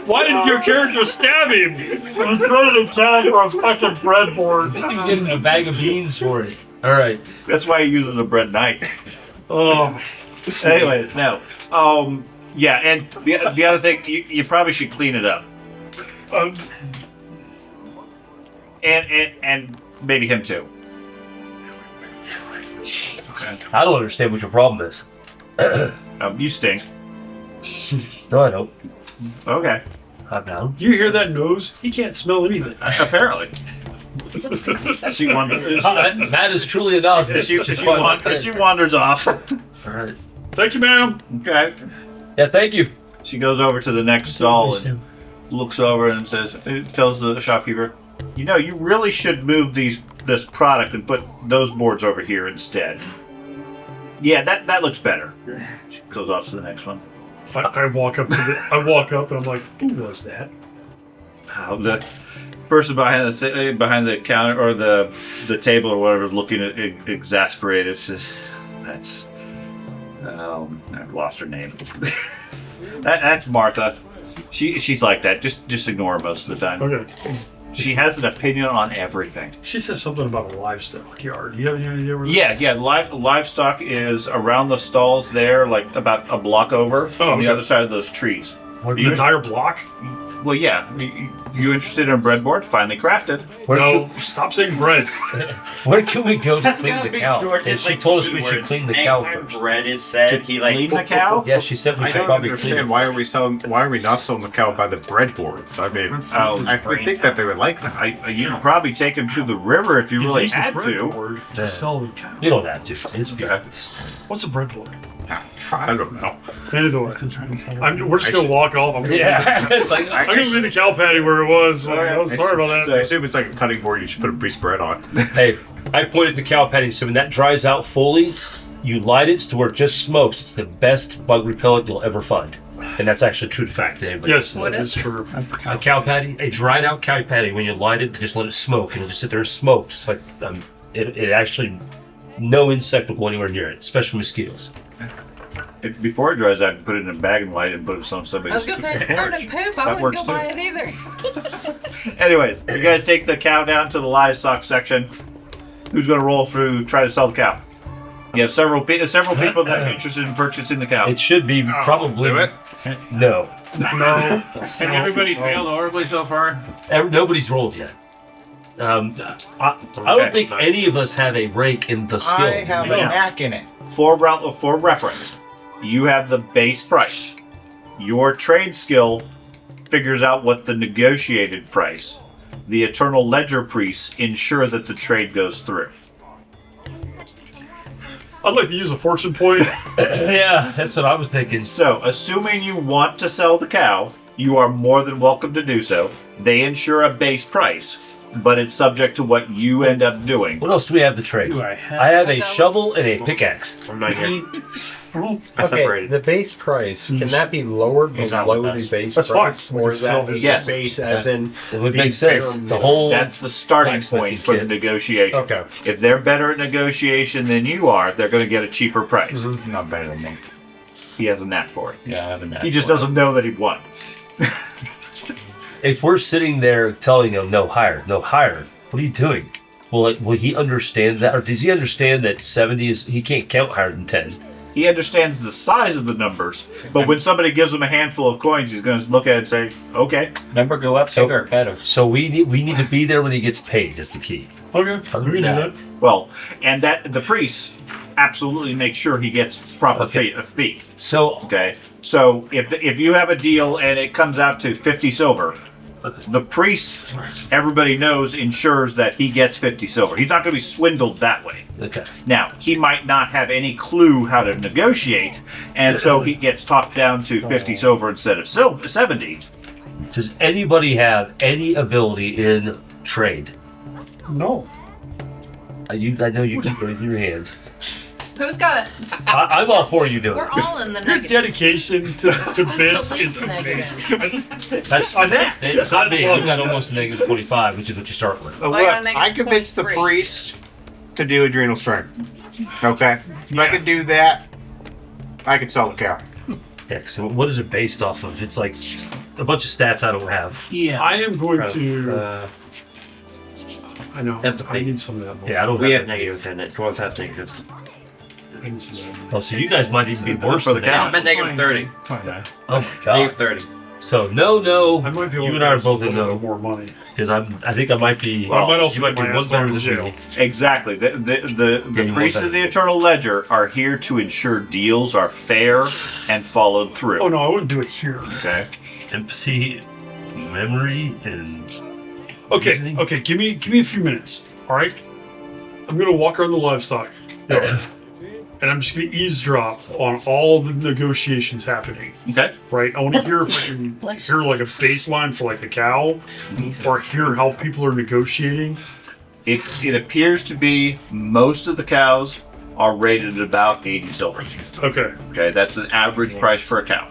Why did your character stab him? I'm trying to cow for a fucking breadboard. You can get a bag of beans for it. All right. That's why you're using a bread knife. Oh, Anyway, no. Yeah, and the other thing, you probably should clean it up, and maybe him too. I don't understand what your problem is. You stink. No, I don't. Okay. I'm down. you hear that nose? He can't smell anything. Apparently. She wanders. That is truly a novice. She wanders off. All right. Thank you, ma'am. Okay. Yeah, thank you. She goes over to the next stall and looks over and tells the shopkeeper, you really should move this product and put those boards over here instead. Yeah, that looks better. She goes off to the next one. I walk up and I'm like, who was that? The person behind the counter or the table or whatever is looking at exasperated. Says, "That's I've lost her name. That's Martha. She's like that. Just ignore her most of the time. Okay. She has an opinion on everything. She said something about a livestock yard. Do you have any idea where that is? Yeah. Livestock is around the stalls there, like about a block over on the okay. other side of those trees. The entire block? Well, yeah. You interested in a breadboard? Finally crafted. No, stop saying bread. Where can we go to clean the cow? And she told us we should clean the cow first. Bread is said. He like Clean the cow? Yeah, she said we I should don't probably clean understand it. why are we not selling the cow by the breadboards? I mean, I would think that they would like that. You could probably take him to the river if you really Use the had to. breadboard to Yeah. sell the cow. You don't have to. It's Okay. What's a breadboard? I don't know. Either way, we're just gonna walk off. I'm gonna, Yeah. It's like, I'm gonna leave the cow patty where it was. Like, oh, sorry about I that. assume it's like a cutting board you should put a piece of bread on. hey, I pointed to cow patty, so when that dries out fully, you light it to where it just smokes. It's the best bug repellent you'll ever find. And that's actually true to fact to anybody. Yes, What that is is true. A cow patty, a dried out cow patty, when you light it, just let it smoke. It'll just sit there and smoke. It's like, it actually, no insect will go anywhere near it, especially mosquitoes. Before it dries out, you can put it in a bag and light it and put it on I somebody's was gonna say it's burning poop. I That wouldn't works go buy too. it either. Anyways, you guys take the cow down to the livestock section. Who's going to roll through, try to sell the cow? You have several people that are interested in purchasing the cow. It should be probably. Do it? No. No. Has everybody failed horribly so far? Nobody's rolled yet. I don't think any of us have a rank in the skill. I have a knack in it. For reference, you have the base price. Your trade skill figures out what the negotiated price. The Eternal Ledger priests ensure that the trade goes through. I'd like to use a fortune point. Yeah, that's what I was thinking. So, assuming you want to sell the cow, you are more than welcome to do so. They ensure a base price, but it's subject to what you end up doing. What else do we have to trade? Do I have? I have a shovel and a pickaxe. I'm not here. I Okay, separated. the base price, can that be lowered He's not below with the us. base That's price? fine. Or is that the Yes. base as in... It would the make sense. bare The minimum? whole. That's the starting Blacksmithing point for the kit. negotiation. Okay. If they're better at negotiation than you are, they're going to get a cheaper price. Not better than me. He has a knack for it. Yeah, I have a knack. He just for it. doesn't know that he won. If we're sitting there telling him no higher, what are you doing? Will he understand that, or does he understand that 70 is he can't count higher than 10? He understands the size of the numbers, but when somebody gives him a handful of coins, he's going to look at it and say, "Okay." Number go up, So- bigger, better. So we need to be there when he gets paid. Is the key. Okay, we can do that. Well, and that the priests absolutely make sure he gets proper Okay. fee. So Okay, so if you have a deal and it comes out to 50 silver, the priest, everybody knows, ensures that he gets 50 silver. He's not going to be swindled that way. okay. Now, he might not have any clue how to negotiate, and so he gets talked down to 50 silver instead of 70. Does anybody have any ability in trade? No. I know you keep raising your hand. Who's got it? I'm all for you doing We're it. all in the Your negative. dedication to bits the is least amazing. I just, That's it's not me. I've got almost a negative 25, which is what you start with. Look, I got a negative I convinced the 23. priest to do adrenal strength. Okay? If I could do that, I could sell the cow. Yeah, so what is it based off of? It's like a bunch of stats I don't have. Yeah. I am going to. I know. Empathy. I need some of that. Yeah, I don't We have have negatives in it. Dwarves have negatives. I need some of that. Oh, so you guys might even be worse For the than cow. that. I'm at negative 30. Okay. Oh my god. Negative 30. So no. I might be able You to and I are get both in a little no. more money. Because I think I might be. Well, I might also you might get be my one ass better thrown in than jail. me. Exactly. The you priests want of that. the Eternal Ledger are here to ensure deals are fair and followed through. Oh no, I wouldn't do it here. Okay. Empathy, memory, and Okay, Reasoning? okay, give me a few minutes. All right, I'm gonna walk around the livestock yard, and I'm just gonna eavesdrop on all the negotiations happening. Okay. Right, I want to hear if I can hear like a baseline for like a cow, or hear how people are negotiating. It appears to be most of the cows are rated at about 80 silver. Okay, Okay, that's an average price for a cow.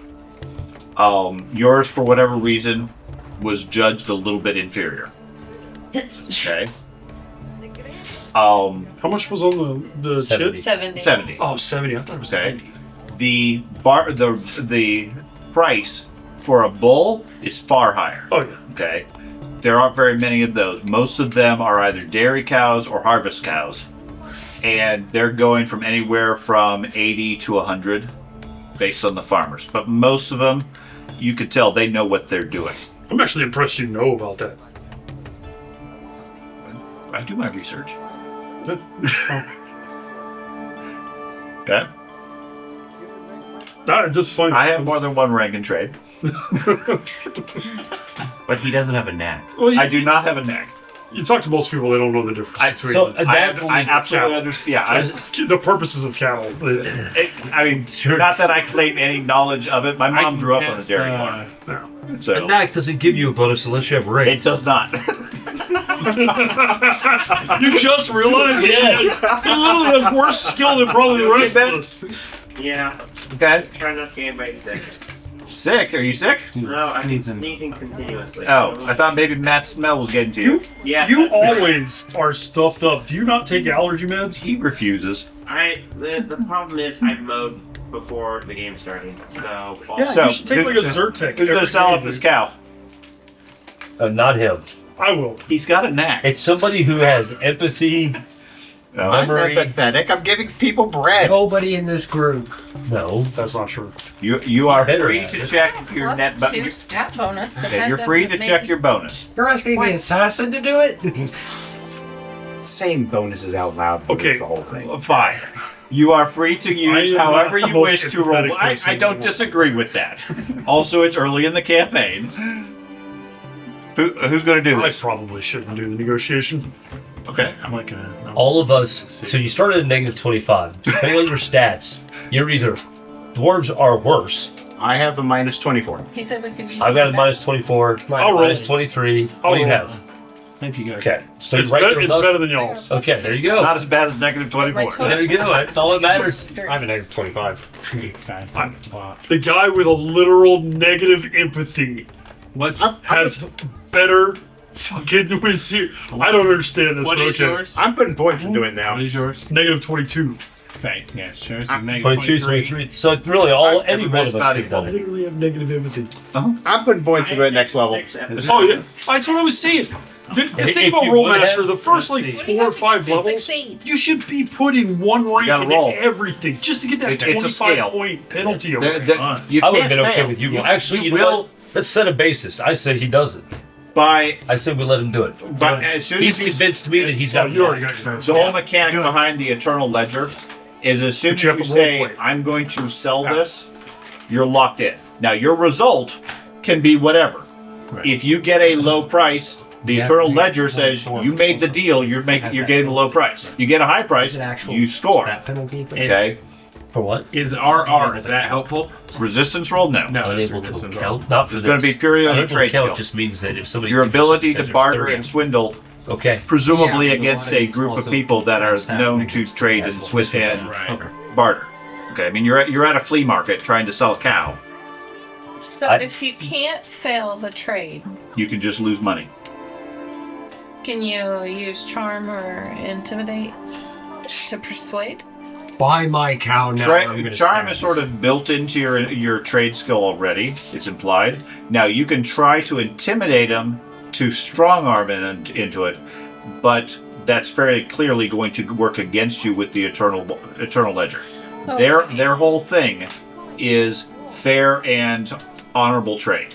Yours, for whatever reason, was judged a little bit inferior. Okay. how much was on the 70. chip? 70. 70. Oh, 70. I thought it was Okay. 90. The price for a bull is far higher. Oh yeah. Okay. There aren't very many of those. Most of them are either dairy cows or harvest cows. And they're going from anywhere from 80 to 100 based on the farmers. But most of them, you could tell they know what they're doing. I'm actually impressed you know about that. I do my research. Good. Okay. It's just fun. I have more than one rank and trade. But he doesn't have a knack. Well, I do not have a knack. You talk to most people, they don't know the difference between So I absolutely understand. Yeah, the purposes of cattle. I mean, not that I claim any knowledge of it. My mom grew up on a dairy farm. No. A So knack doesn't give you a bonus unless you have rank. it does not. You just realized Yes. he literally has worse skill than probably the rest of us. Yeah. Okay. Try not to get anybody sick. Sick? Are you sick? No, I'm Needs an- sneezing continuously. Oh, I thought maybe Matt's smell was getting to you. Yeah. You always are stuffed up. Do you not take allergy meds? He refuses. The problem is I mowed before the game started, so. Yeah, So, you should take like a Zyrtec. Who's going to sell off this cow? Not him. I will. He's got a knack. It's somebody who has empathy. I'm Memory. empathetic. I'm giving people bread. Nobody in this group. No. That's not true. You are Better free at to it. check your Plus net. 2 stat bonus. But Okay, that you're free to doesn't check make- your bonus. You're asking the assassin to do it? Saying bonuses out loud. Okay. It's the whole thing. Fine. You are free to use I am however not you the most wish to roll. empathetic person I in don't the world. disagree with that. Also, it's early in the campaign. Who's going to do I this? probably shouldn't do the negotiation. Okay. I'm like a. All of us. So you started at negative 25. Depending on your stats, you're either dwarves are worse. I have a minus 24. He said we could use I've got a that. minus 24. I'll roll. Minus 23. What do you roll. have? Thank you guys. Okay. So It's, you're right there it's with us. better than y'all's. Okay, there you It's go. not as bad as negative My 24. total- There you go. That's all that matters. I have a negative 25. Okay. Wow. The guy with a literal negative empathy What's has better fucking wisdom. I don't understand this, what but is okay. yours? I'm putting points into it now. What is yours? Negative 22. Okay, yeah, sure. It's negative 22, 23. So really, any one of us Everybody's could about have I done it. literally have negative empathy. I'm putting points into it next level. Oh, yeah. That's what I was saying. The thing If about you would Rolemaster, have- the first like let's 4 or 5 levels, Succeed. you should be putting one rank gotta into roll. everything just to get that It's a 25 scale. point penalty. The- over. the- you I would can't have been okay fail. with you. You- Actually, you you know will what? Let's set a basis. I say he doesn't. by. I say we let him do it. But as soon He's as you, convinced me that he's Oh, got you already this. got yours. the whole mechanic behind the Eternal Ledger is as soon But as you you have to say, roleplay. I'm going to sell this, you're locked in. Now, your result can be whatever. Right. If you get a low price, the Eternal Ledger says you made the deal, you're getting a low price. You get a high price, Is it actual you score. stat penalty? Okay? For what? Is RR, is that helpful? Resistance roll? No. No, that's Unable to resistance count. Not for It's going to this. be purely on your Unable to trade count skill. just means that if somebody Your if ability says to there's barter 30 and swindle, Okay. presumably Yeah, against but a it's group of also people that are stat known to mechanism. trade and That's switch what and Right. barter. Okay, I mean you're at a flea market trying to sell a cow. So I- if you can't fail the trade, You can just lose money. can you use charm or intimidate to persuade? Buy my cow now. or I'm gonna Charm stab is sort of built into your trade skill already. It's implied. Now you can try to intimidate them to strong arm into it, but that's very clearly going to work against you with the Eternal Ledger. Okay. Their whole thing is fair and honorable trade.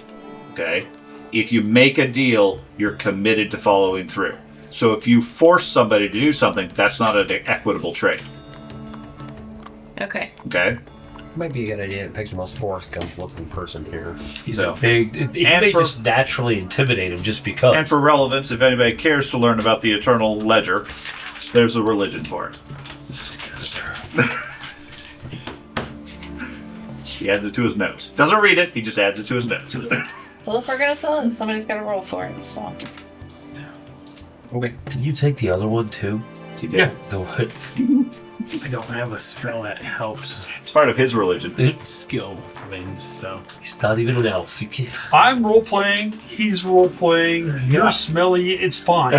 Okay? If you make a deal, you're committed to following through. So if you force somebody to do something, that's not an equitable trade. Okay. Okay? Might be a good idea to pick the most Forrest Gump looking person here. He's So- a big. He And may for- just naturally intimidate him just because. And for relevance, if anybody cares to learn about the Eternal Ledger, there's a religion for it. He adds it to his notes. Doesn't read it, he just adds it to his notes. Well, if we're gonna sell it, somebody's gotta roll for it. So Okay. Did you take the other one too? Yeah. The what? I don't have a spell that helps It's part of his religion. skill things, so. He's not even an elf. You can't. I'm role playing. He's role playing. You're smelly. It's fine.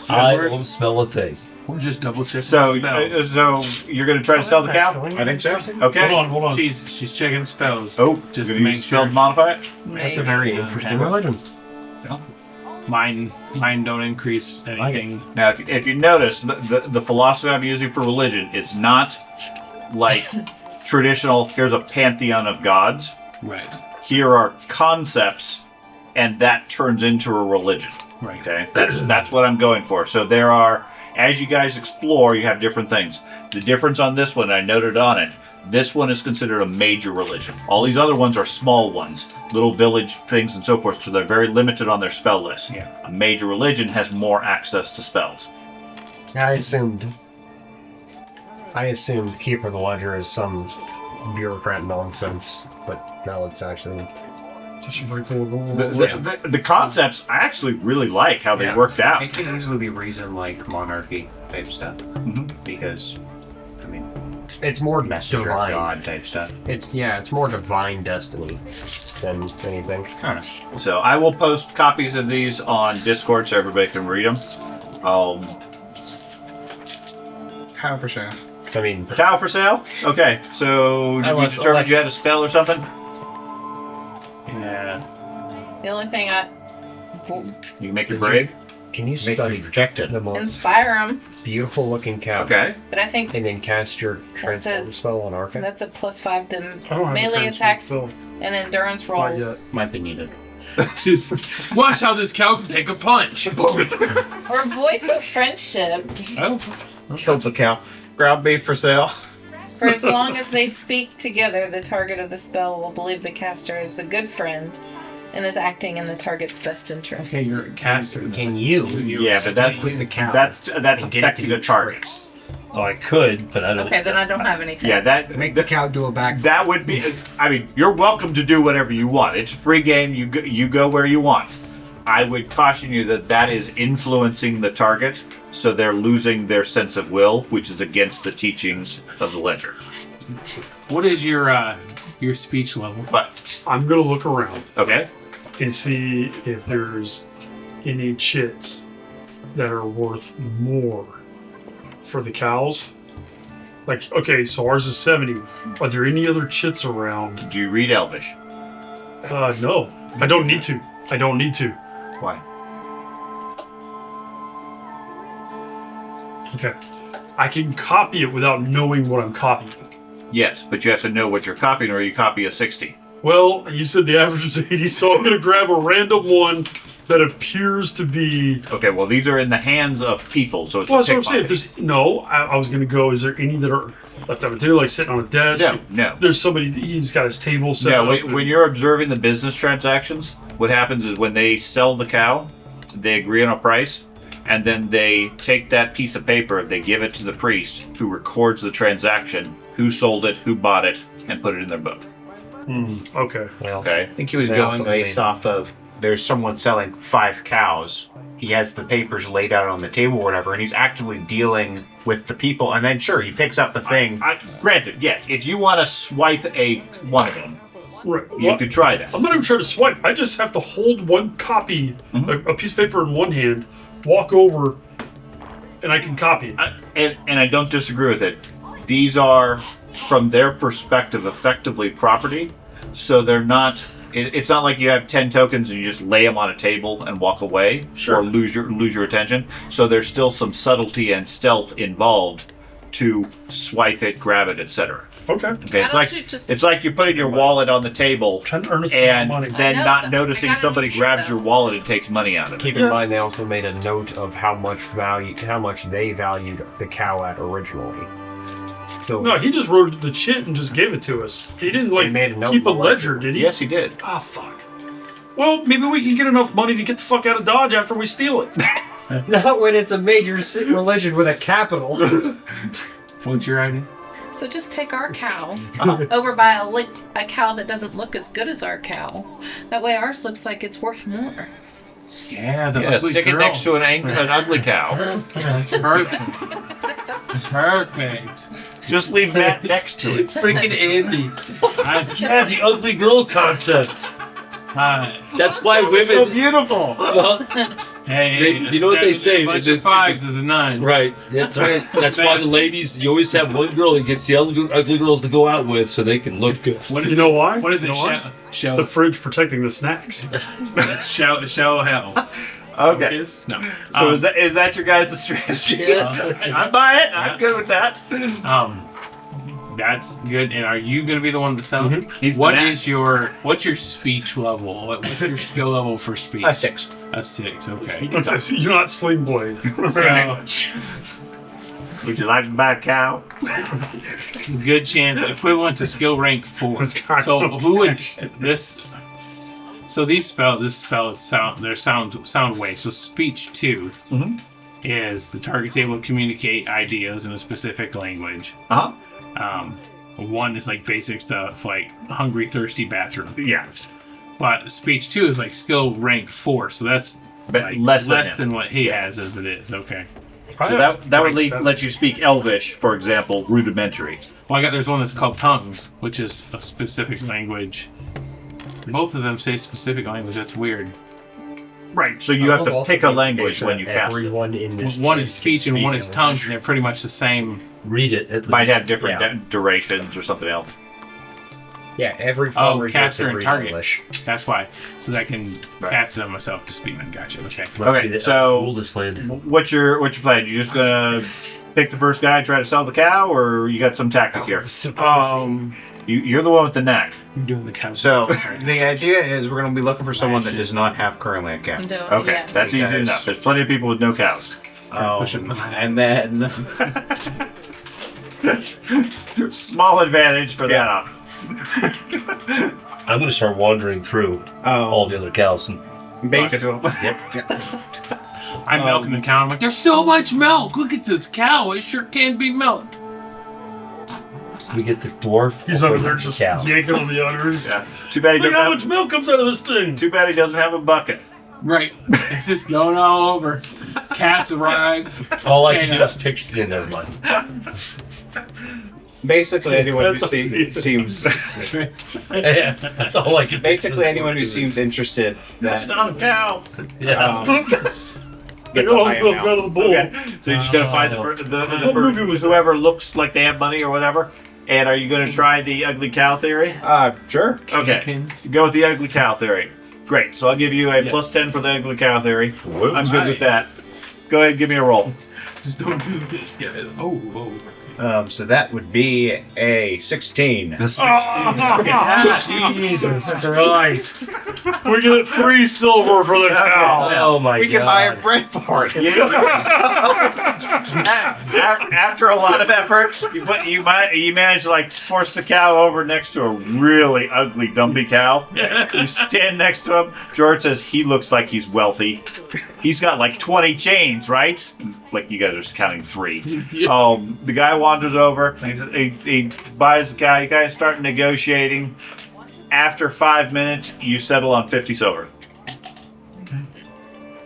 I don't smell a thing. We're just double checking So, spells. so you're going to try to sell the cow? I think so. Okay. Hold on. She's checking spells. Oh, just just to going to make use spell sure. to modify it? That's a very interesting religion. Mine don't increase anything. Now, if you notice, the philosophy I'm using for religion, it's not like traditional, here's a pantheon of gods. Right. Here are concepts and that turns into a religion. Right. Okay, that's what I'm going for. So there are, as you guys explore, you have different things. The difference on this one, I noted on it, this one is considered a major religion. All these other ones are small ones, little village things and so forth, so they're very limited on their spell list. Yeah. A major religion has more access to spells. I assumed Keeper of the Ledger is some bureaucrat nonsense, but now it's actually Just very cool. The concepts I actually really like how they worked out. It can easily be reasoned like monarchy type stuff. Because, I mean, it's more messenger divine. god type stuff. It's more divine destiny than anything. So I will post copies of these on Discord so everybody can read them. How for sure. I mean, Cow for sale? Okay, so did you determine you had a spell or something? Yeah. The only thing I You can make it brave? can you Make study me projected. the most inspire them, beautiful looking cow? Okay. but I think And then cast your transform says- spell on Arca? that's a +5 to I don't have a melee transfer attacks spell. and endurance Not rolls. yet. Might be needed. Just watch how this cow can take a punch. Or voice of friendship. Oh, Killed the cow. Ground beef for sale. For as long as they speak together, the target of the spell will believe the caster is a good friend and is acting in the target's best interest. okay, you're a caster. Can you? Yeah, but that's with the cow? that's and get it affecting to the do target. tricks? Oh, I could, but I don't. Okay, then I don't have anything. Yeah, that Make the cow do a back. that would be. I mean, you're welcome to do whatever you want. It's a free game. You go where you want. I would caution you that is influencing the target, so they're losing their sense of will, which is against the teachings of the ledger. What is your speech level? But I'm gonna look around okay, and see if there's any chits that are worth more for the cows. Like, okay, so ours is 70. Are there any other chits around? do you read Elvish? No. I don't need to. I don't need to. Why? Okay. I can copy it without knowing what I'm copying. Yes, but you have to know what you're copying, or you copy a 60. Well, you said the average is 80, so I'm going to grab a random one that appears to be... Okay, well, these are in the hands of people, so it's Well, a that's what I'm saying. pickpocketing. I was going to go, is there any that are left out of there, like sitting on a desk? No. There's somebody, he's got his table set No, up. when you're observing the business transactions, what happens is when they sell the cow, they agree on a price, and then they take that piece of paper, they give it to the priest, who records the transaction, who sold it, who bought it, and put it in their book. Okay. Well, Okay? I think he was They going also based made- off of there's someone selling 5 cows. He has the papers laid out on the table or whatever, and he's actively dealing with the people. And then, sure, he picks up the thing. Granted, yes, if you want to swipe one of them, Right. you could try that. I'm not even trying to swipe. I just have to hold one copy, Mm-hmm. a piece of paper in one hand, walk over, and I can copy it. And I don't disagree with it. These are, from their perspective, effectively property, so they're not. It's not like you have 10 tokens and you just lay them on a table and walk away, or lose your attention. So there's still some subtlety and stealth involved to swipe it, grab it, etc. Okay. Okay, Why it's don't like you just- it's like you putting your wallet on the table Trying to earn us some and money. then I know, not I noticing gotta somebody do grabs that. your wallet and takes money out of it. keep in mind, they also made a note of how much they valued the cow at originally. So No, he just wrote the chit and just gave it to us. He didn't He made a note keep a in the ledger, ledger. did he? Yes, he did. Ah, fuck. Well, maybe we can get enough money to get the fuck out of Dodge after we steal it. not when it's a major religion with a capital. What's your idea? So just take our cow over by a cow that doesn't look as good as our cow. That way ours looks like it's worth more. Yeah, the Yeah, ugly stick it girl. next to an ugly cow. Perfect. Just leave that next to it. Freaking Andy. I, Yeah, the ugly girl concept. That's why So women. beautiful. Well, hey, you know what they say, A bunch the- of fives is a 9. right. That's right. That's why the ladies. You always have one girl that gets the ugly girls to go out with, so they can look good. What is You know it? why? What is You it? know why? It's Shell the fridge protecting the snacks. hell. Okay. Yes? No. So is that your guys' strategy? I'm buying it. I'm good with that. That's good. And are you going to be the one to sell it? He's the What's man. your speech level? What's your skill level for speech? A 6. A 6. Okay. You're not Sling Blade. So, Would you like to buy a cow? good chance, equivalent to skill rank 4. It's kind So of- who would this? So this spell, it's sound waves. So speech 2 is the target's able to communicate ideas in a specific language. Uh-huh. 1 is like basic stuff, like hungry, thirsty, bathroom. Yeah. But speech 2 is like skill rank 4, so that's But like less less than than what he has as it is. Okay. So that would let you speak Elvish, for example, rudimentary. Well, there's one that's called tongues, which is a specific language. Both of them say specific language. That's weird. Right. So you have to pick a language when you cast it. Everyone in this One is place speech can and one speak is English. tongues, and they're pretty much the same. Read it at least. Might have different durations or something else. Yeah, every farmer gets caster to and read target. English. That's why. So I can Right. cast it on myself to speak them. Gotcha. Okay. Must be Okay, the so- rule this land. What's your plan? You just gonna pick the first guy and try to sell the cow, or you got some tactic here? You're the one with the knack. I'm doing the cow. So the idea is we're going to be looking for someone that does not have currently a cow. I'm doing, Okay, yeah. that's easy Because- enough. There's plenty of people with no cows. Push it. And then Small advantage for that option. I'm going to start wandering through all the other cows and Talking to him. I'm milking the cow. I'm like, there's so much milk. Look at this cow. It sure can be milked. we get the dwarf. He's over there just cow. yanking on the udders. Yeah. Too bad he Look doesn't how much have. milk comes out of this thing. Too bad he doesn't have a bucket. Right. It's just going all over. Cats arrive. All I can do Chaos. is picture. Yeah, never mind. basically anyone who That's seems Yeah, that's all I can. basically anyone who seems interested That's that not a cow. Yeah. They gets a all higher milk amount. out of the bowl. Okay. So you're just gonna find What movie was whoever looks like they have money or whatever. And are you gonna try the ugly cow theory? Sure. Okay. Kingpin. Go with the ugly cow theory. Great. So I'll give you a Yeah. plus 10 for the ugly cow theory. I'm good with that. Go ahead and give me a roll. Just don't do this, guys. Oh. So that would be a 16. Jesus Christ. We get 3 silver for the cow. Oh my We god. can buy a bread board. After a lot of effort, you manage to like force the cow over next to a really ugly dumpy cow. You stand next to him. George says he looks like he's wealthy. He's got like 20 chains, right? Like you guys are just counting 3. The guy wanders over. He buys the cow. You guys start negotiating. After 5 minutes, you settle on 50 silver.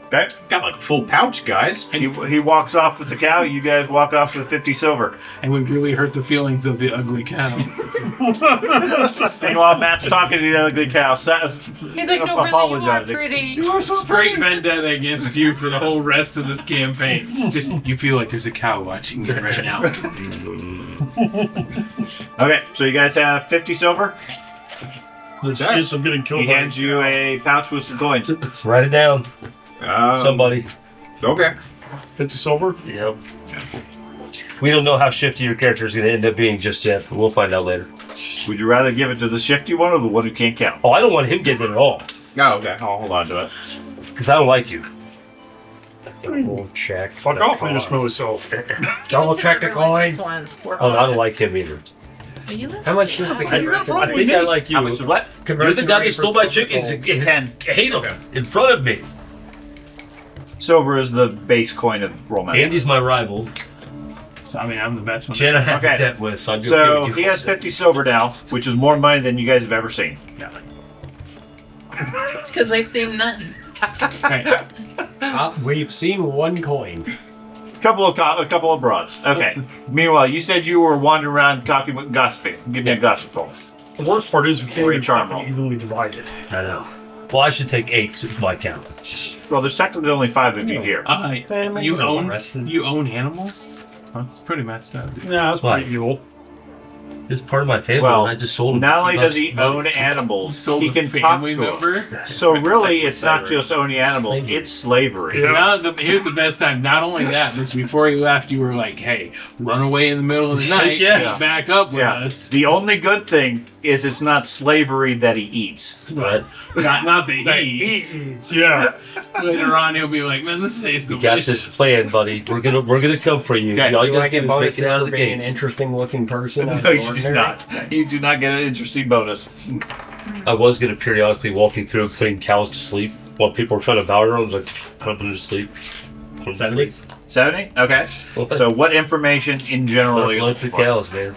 Okay. Got like a full pouch, guys. He walks off with the cow. You guys walk off with 50 silver. And we really hurt the feelings of the ugly cow. Meanwhile, Matt's talking to the ugly cow. He's like, no, really, you are apologizing. pretty. Straight vendetta against you for the whole rest of this campaign. Just, you feel like there's a cow watching you right now. Okay, so you guys have 50 silver. Yes, I'm getting killed He by hands you a pouch with some coins. Write it down. Somebody. Okay. 50 silver. Yep. We don't know how shifty your character is going to end up being just yet, but we'll find out later. Would you rather give it to the shifty one or the one who can't count? Oh, I don't want him getting it at all, Oh, okay. I'll hold on to it. because I don't like you. Double check. Fuck off when you smell yourself. Double check the coins. Oh, I don't like him either. Are you How much does the I think I like you. What? You're the guy that stole my chickens. I hate him in front of me. Silver is the base coin of Rolemaster. Andy's my rival. So, I mean, I'm the best one. Jen I have Okay. a debt with, so I'd be So okay with you. he has 50 silver now, which is more money than you guys have ever seen. It's because we've seen none. Right. We've seen 1 coin. A couple of broads. Okay. Meanwhile, you said you were wandering around talking with gossiping. Give me a gossip roll. The worst part is we can't Or a even charm fucking roll. evenly divide it. I know. Well, I should take 8 because it's my count. Well, there's technically only 5 of you here. You own animals? That's pretty messed up. Yeah, that's Why? pretty evil. It's part of my family. Well, and I just sold him. not only He does he lost own money. animals, Sold he a can talk family to them. member. So really, it's not just owning animals; it's slavery. Yeah. Now, here's the best time. Not only that, but before you left, you were like, "Hey, run away in the middle of the night. Yes. Back up with Yeah. us." The only good thing is it's not slavery that he eats. But Not the That eats. eats, yeah. Later on, he'll be like, "Man, this tastes you delicious." got this plan, buddy. We're gonna come for you. Okay. All Do you I gotta do get is make bonuses it out for of the being an gates. interesting looking person? No, you do not. You do not get an interesting bonus. I was gonna periodically walking through putting cows to sleep while people were trying to bow her. I was like, put them to sleep. Put 'em to 70? sleep. 70? Okay. So what information in general are you Like looking the for? cows, man.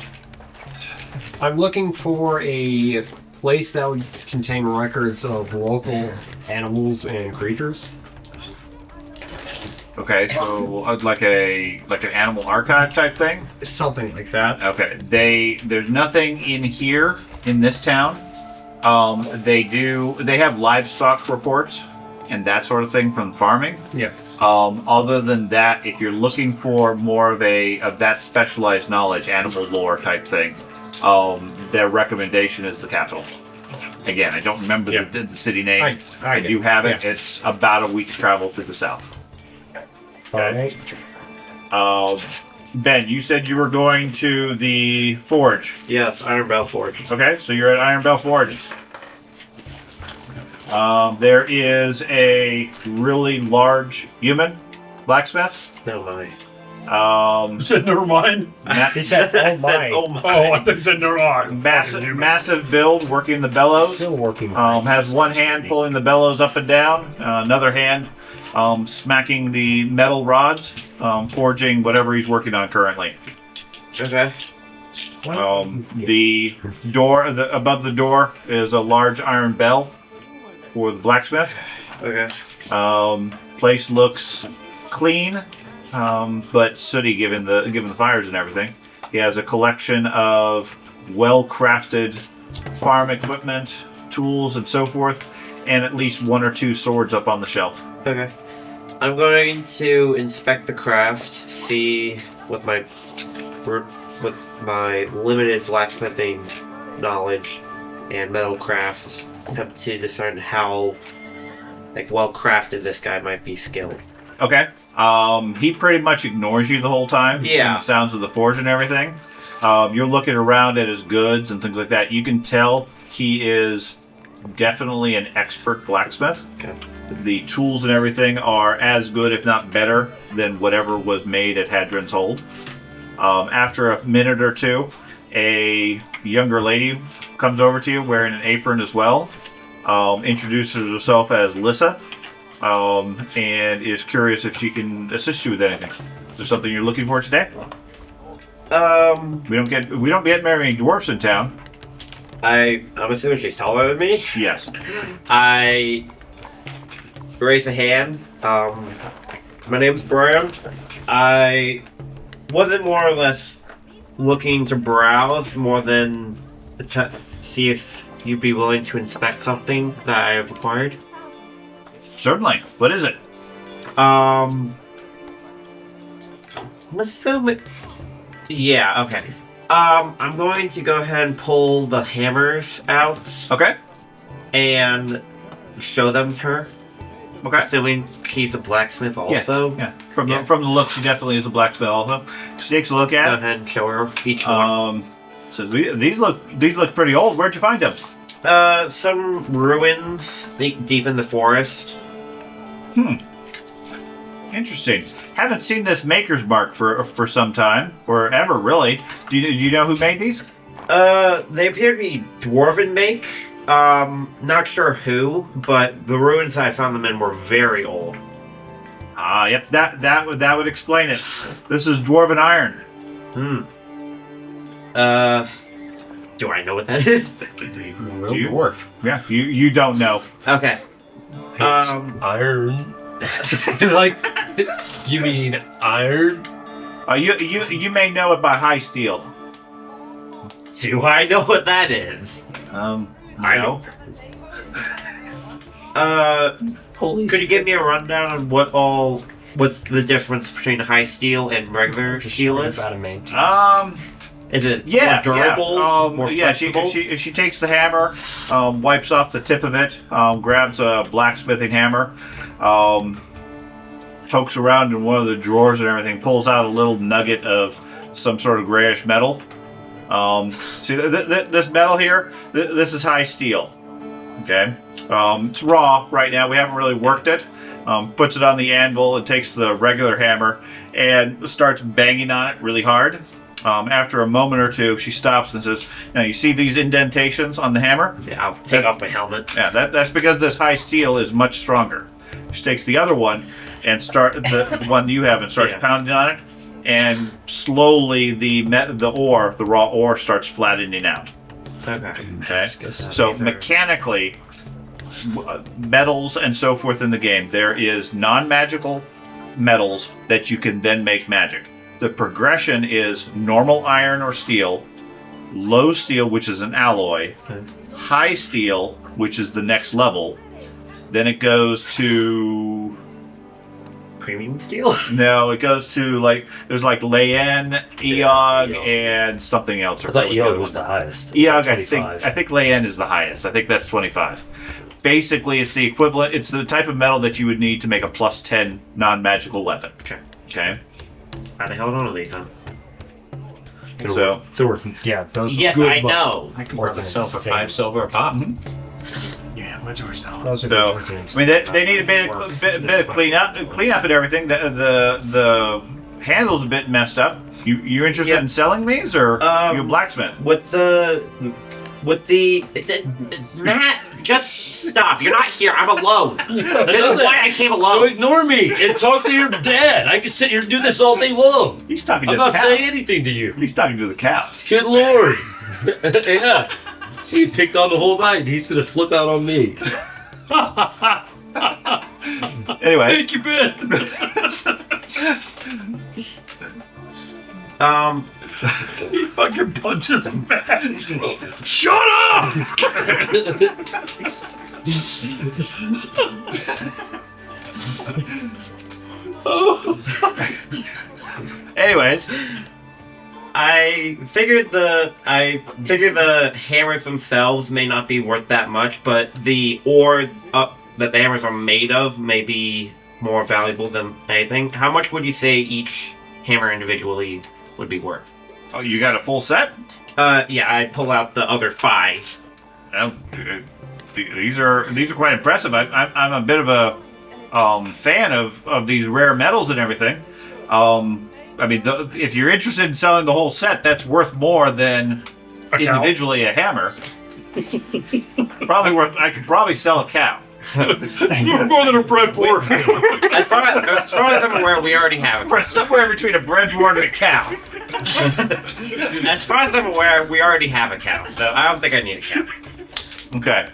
I'm looking for a place that would contain records of local animals and creatures. Okay, so like an animal archive type thing. Something like that. Okay, there's nothing in here in this town. They have livestock reports and that sort of thing from farming. Yeah. Other than that, if you're looking for more of that specialized knowledge, animal lore type thing, their recommendation is the capital. Again, I don't remember the city name. I do have it. Yeah. It's about a week's travel to the south. Alright. Ben, you said you were going to the forge. Yes, Iron Bell Forge. Okay, so you're at Iron Bell Forge. There is a really large human blacksmith. No my. You said never mind. He said, oh my. Oh my. Oh, I thought you said never mind. Massive build, working the bellows. Still working. Has one hand pulling the bellows up and down, another hand smacking the metal rods, forging whatever he's working on currently. Okay. The door, above the door, is a large iron bell for the blacksmith. Okay. Place looks clean, but sooty given the fires and everything. He has a collection of well-crafted farm equipment, tools, and so forth, and at least one or two swords up on the shelf. Okay. I'm going to inspect the craft, see with my limited blacksmithing knowledge and metalcraft, attempt to discern how well crafted this guy might be skilled. Okay. He pretty much ignores you the whole time. Yeah. And the sounds of the forge and everything. You're looking around at his goods and things like that. You can tell he is definitely an expert blacksmith. Okay. The tools and everything are as good, if not better, than whatever was made at Hadryn's Hold. After a minute or two, a younger lady comes over to you wearing an apron as well. Introduces herself as Lissa, and is curious if she can assist you with anything. Is there something you're looking for today? We don't get many dwarfs in town. I'm assuming she's taller than me. Yes. I raise a hand. My name's Brian. I wasn't more or less looking to browse more than to see if you'd be willing to inspect something that I have acquired. Certainly. What is it? Let's assume it. Yeah. Okay. I'm going to go ahead and pull the hammers out Okay. and show them to her. Okay. Assuming she's a blacksmith also. Yeah. From the look, she definitely is a blacksmith also. She takes a look Go at it. ahead and show her each one. Says these look pretty old. Where'd you find them? Some ruins deep in the forest. Interesting. Haven't seen this maker's mark for some time, or ever really. Do you know who made these? They appear to be dwarven make. Not sure who, but the ruins I found them in were very old. Yep. That would explain it. This is dwarven iron. Do I know what that is? You- dwarf. Yeah. You don't know. Okay. Iron. Like, you mean iron? You may know it by high steel. Do I know what that is? I know. Could you give me a rundown on what's the difference between high steel and regular steel is? Adamant. Is it Yeah, more durable? More yeah. flexible? She takes the hammer, wipes off the tip of it, grabs a blacksmithing hammer, pokes around in one of the drawers and everything, pulls out a little nugget of some sort of grayish metal. See this metal here? This is high steel. Okay, it's raw right now. We haven't really worked it. Puts it on the anvil and takes the regular hammer and starts banging on it really hard. After a moment or two, she stops and says, "Now you see these indentations on the hammer? Yeah, I'll take off my helmet. Yeah, that's because this high steel is much stronger." She takes the other one and the one you have and starts pounding on it, and slowly the raw ore starts flattening out. Okay. So mechanically, metals and so forth in the game, there is non-magical metals that you can then make magic. The progression is normal iron or steel, low steel, which is an alloy, high steel, which is the next level. Then it goes to Premium steel? no, it goes to there's Layen, Eog, and something else. I thought Eog was the highest. Eog, I think Layen is the highest. I think that's 25. Basically, it's the equivalent. It's the type of metal that you would need to make a plus 10 non-magical weapon. Okay. How the hell on these, huh? So They're worth, those Yes, good I know. I can worth a silver, 5 silver a pop. Yeah, what's yours selling? Those are So, good things. I mean, they need a bit of clean up and everything. The handle's a bit messed up. You interested in selling these, or you a blacksmith? With the is it Matt? Just stop. You're not here. I'm alone. This is why I came So alone. ignore me and talk to your dad. I can sit here and do this all day long. He's talking to I'm the not cow. saying anything to you. He's talking to the cow. Good lord. Yeah. He picked on the whole night. He's going to flip out on me. Anyway, Thank you, Ben. He fucking punches him back. Shut up! anyways, I figured the hammers themselves may not be worth that much, but the ore that the hammers are made of may be more valuable than anything. How much would you say each hammer individually would be worth? oh, you got a full set? Yeah, I pull out the other 5. Well, these are quite impressive. I'm a bit of a fan of these rare metals and everything. I mean, if you're interested in selling the whole set, that's worth more than individually a hammer. Probably worth. I could probably sell a cow. More than a breadboard. As far as I'm aware, we already have it. Somewhere between a breadboard and a cow. As far as I'm aware, we already have a cow, so I don't think I need a cow. Okay.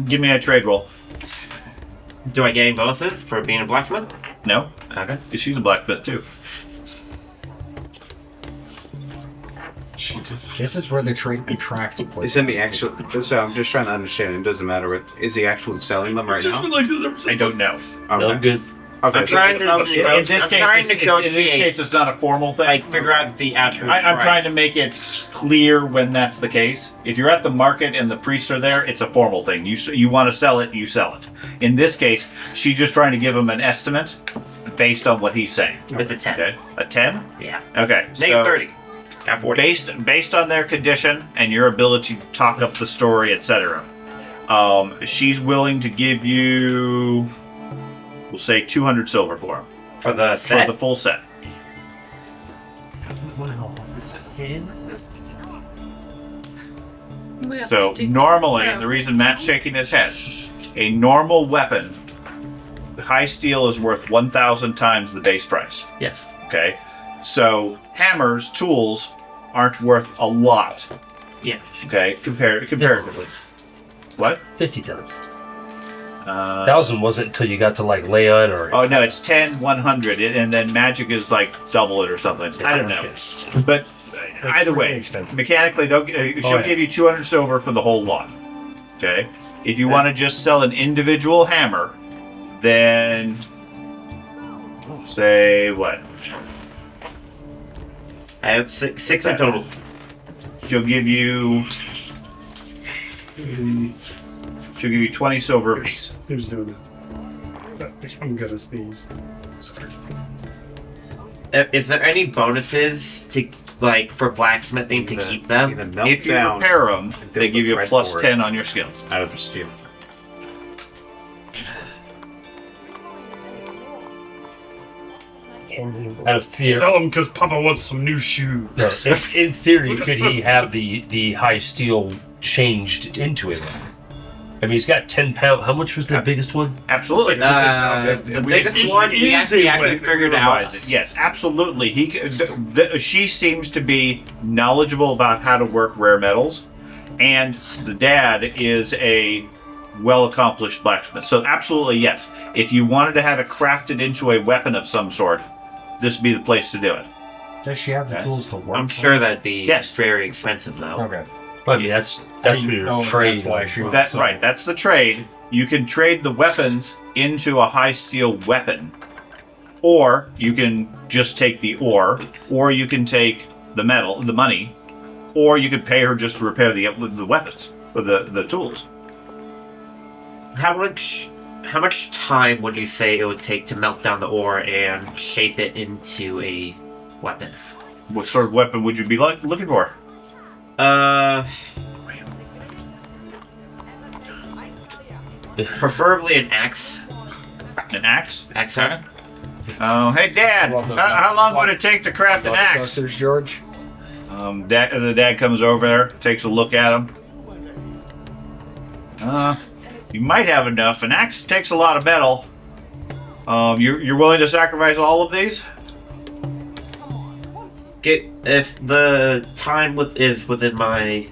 Give me a trade roll. Do I get any bonuses for being a blacksmith? No, Okay. she's a blacksmith too. This is where the trade contract. Is in the actual. So I'm just trying to understand. It doesn't matter what. Is he actually selling them right now? I don't know. No, I'm good. Okay. I'm trying to In this case, it's not a formal thing. like figure out the actual. I'm price. trying to make it clear when that's the case. If you're at the market and the priests are there, it's a formal thing. You want to sell it, you sell it. In this case, she's just trying to give him an estimate based on what he's saying. It's a 10. Okay, a 10? Yeah. Okay, Negative 30. Got 40. based on their condition and your ability to talk up the story, etc. She's willing to give you, we'll say, 200 silver for him For the for set. the full set. We have So 50 normally, cents. the reason Matt's shaking his head, a normal weapon, high steel is worth 1,000 times the base price. Yes. Okay, so hammers, tools, aren't worth a lot. Yeah. Okay, comparatively. What? 50 times. 1,000 1,000 wasn't until you got to like Leon or. Oh no, it's 10, 100, and then magic is like double it or something. I don't know, but either way, expensive. mechanically, she'll give you 200 silver for the whole lot. Okay, if you want to just sell an individual hammer, then say what? I have six in total. She'll give you 20 silver apiece. Who's doing it? I'm gonna sneeze. Sorry. Is there any bonuses to for blacksmithing to keep them? If you repair them, they give you a plus 10 on your skill. Out of the steel. Out of theory, Sell them because Papa wants some new shoes. no, in theory, could he have the high steel changed into it? I mean, he's got 10 pounds. How much was the biggest one? Absolutely. The biggest one we actually figured out. Yes, absolutely. She seems to be knowledgeable about how to work rare metals, and the dad is a well-accomplished blacksmith. So absolutely, yes. If you wanted to have it crafted into a weapon of some sort, this would be the place to do it. Does she have the tools to work? I'm sure that'd be Yes. very expensive though. Okay. I mean, that's your trade. That's why she was That's so- right. That's the trade. You can trade the weapons into a high steel weapon, or you can just take the ore, or you can take the metal, the money, or you could pay her just to repair the weapons or the tools. How much time would you say it would take to melt down the ore and shape it into a weapon? What sort of weapon would you be looking for? Preferably an axe. An axe? Axe head. Oh, hey, Dad. Love those How long would it take to craft an axe? Busters, George. The dad comes over there, takes a look at him. You might have enough. An axe takes a lot of metal. You're willing to sacrifice all of these? If the time is within my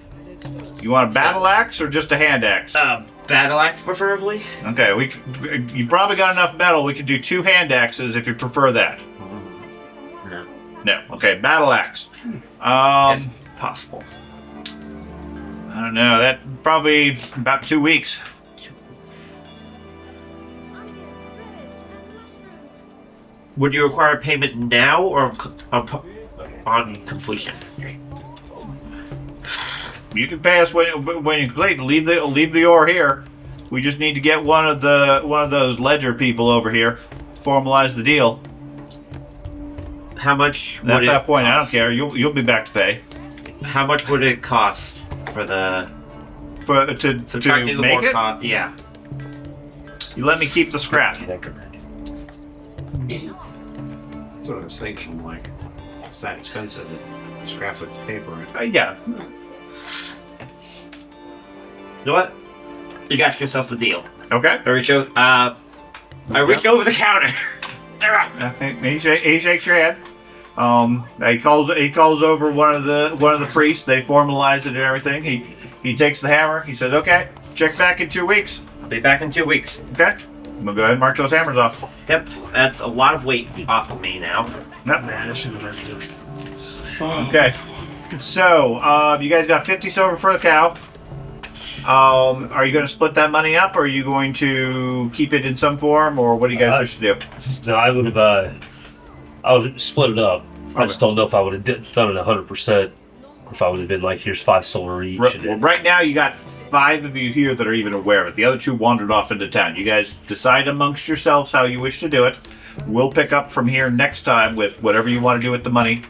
You want a battle axe or just a hand axe? battle axe, preferably. Okay, you probably got enough metal. We could do 2 hand axes if you prefer that. No, No. Okay, battle axe. if possible. I don't know. That probably about 2 weeks. Would you require payment now or on completion? You can pay us when you complete. Leave the ore here. We just need to get one of those ledger people over here, formalize the deal. How much? At Would that it point, I don't cost? care. You'll be back to pay How much would it cost for the to subtracting the make more it. cost? Yeah. You let me keep the scrap. That's what I was thinking. Like, it's that expensive. Scrap with paper. Yeah. You know what? You got yourself a deal. Okay. I reach over. I reach over the counter. He shakes your hand. He calls over one of the priests. They formalize it and everything. He takes the hammer. He says, "Okay, check back in 2 weeks." I'll be back in 2 weeks. Okay. I'm gonna go ahead and mark those hammers off. Yep, that's a lot of weight off of me now. Yep. Okay. So, you guys got 50 silver for the cow. Are you going to split that money up, or are you going to keep it in some form, or what do you guys wish to do? No, I would have split it up. I just don't know if I would have done it 100%, or if I would have been like, here's 5 silver each. Well, right now you got 5 of you here that are even aware of it. The other 2 wandered off into town. You guys decide amongst yourselves how you wish to do it. We'll pick up from here next time with whatever you want to do with the money.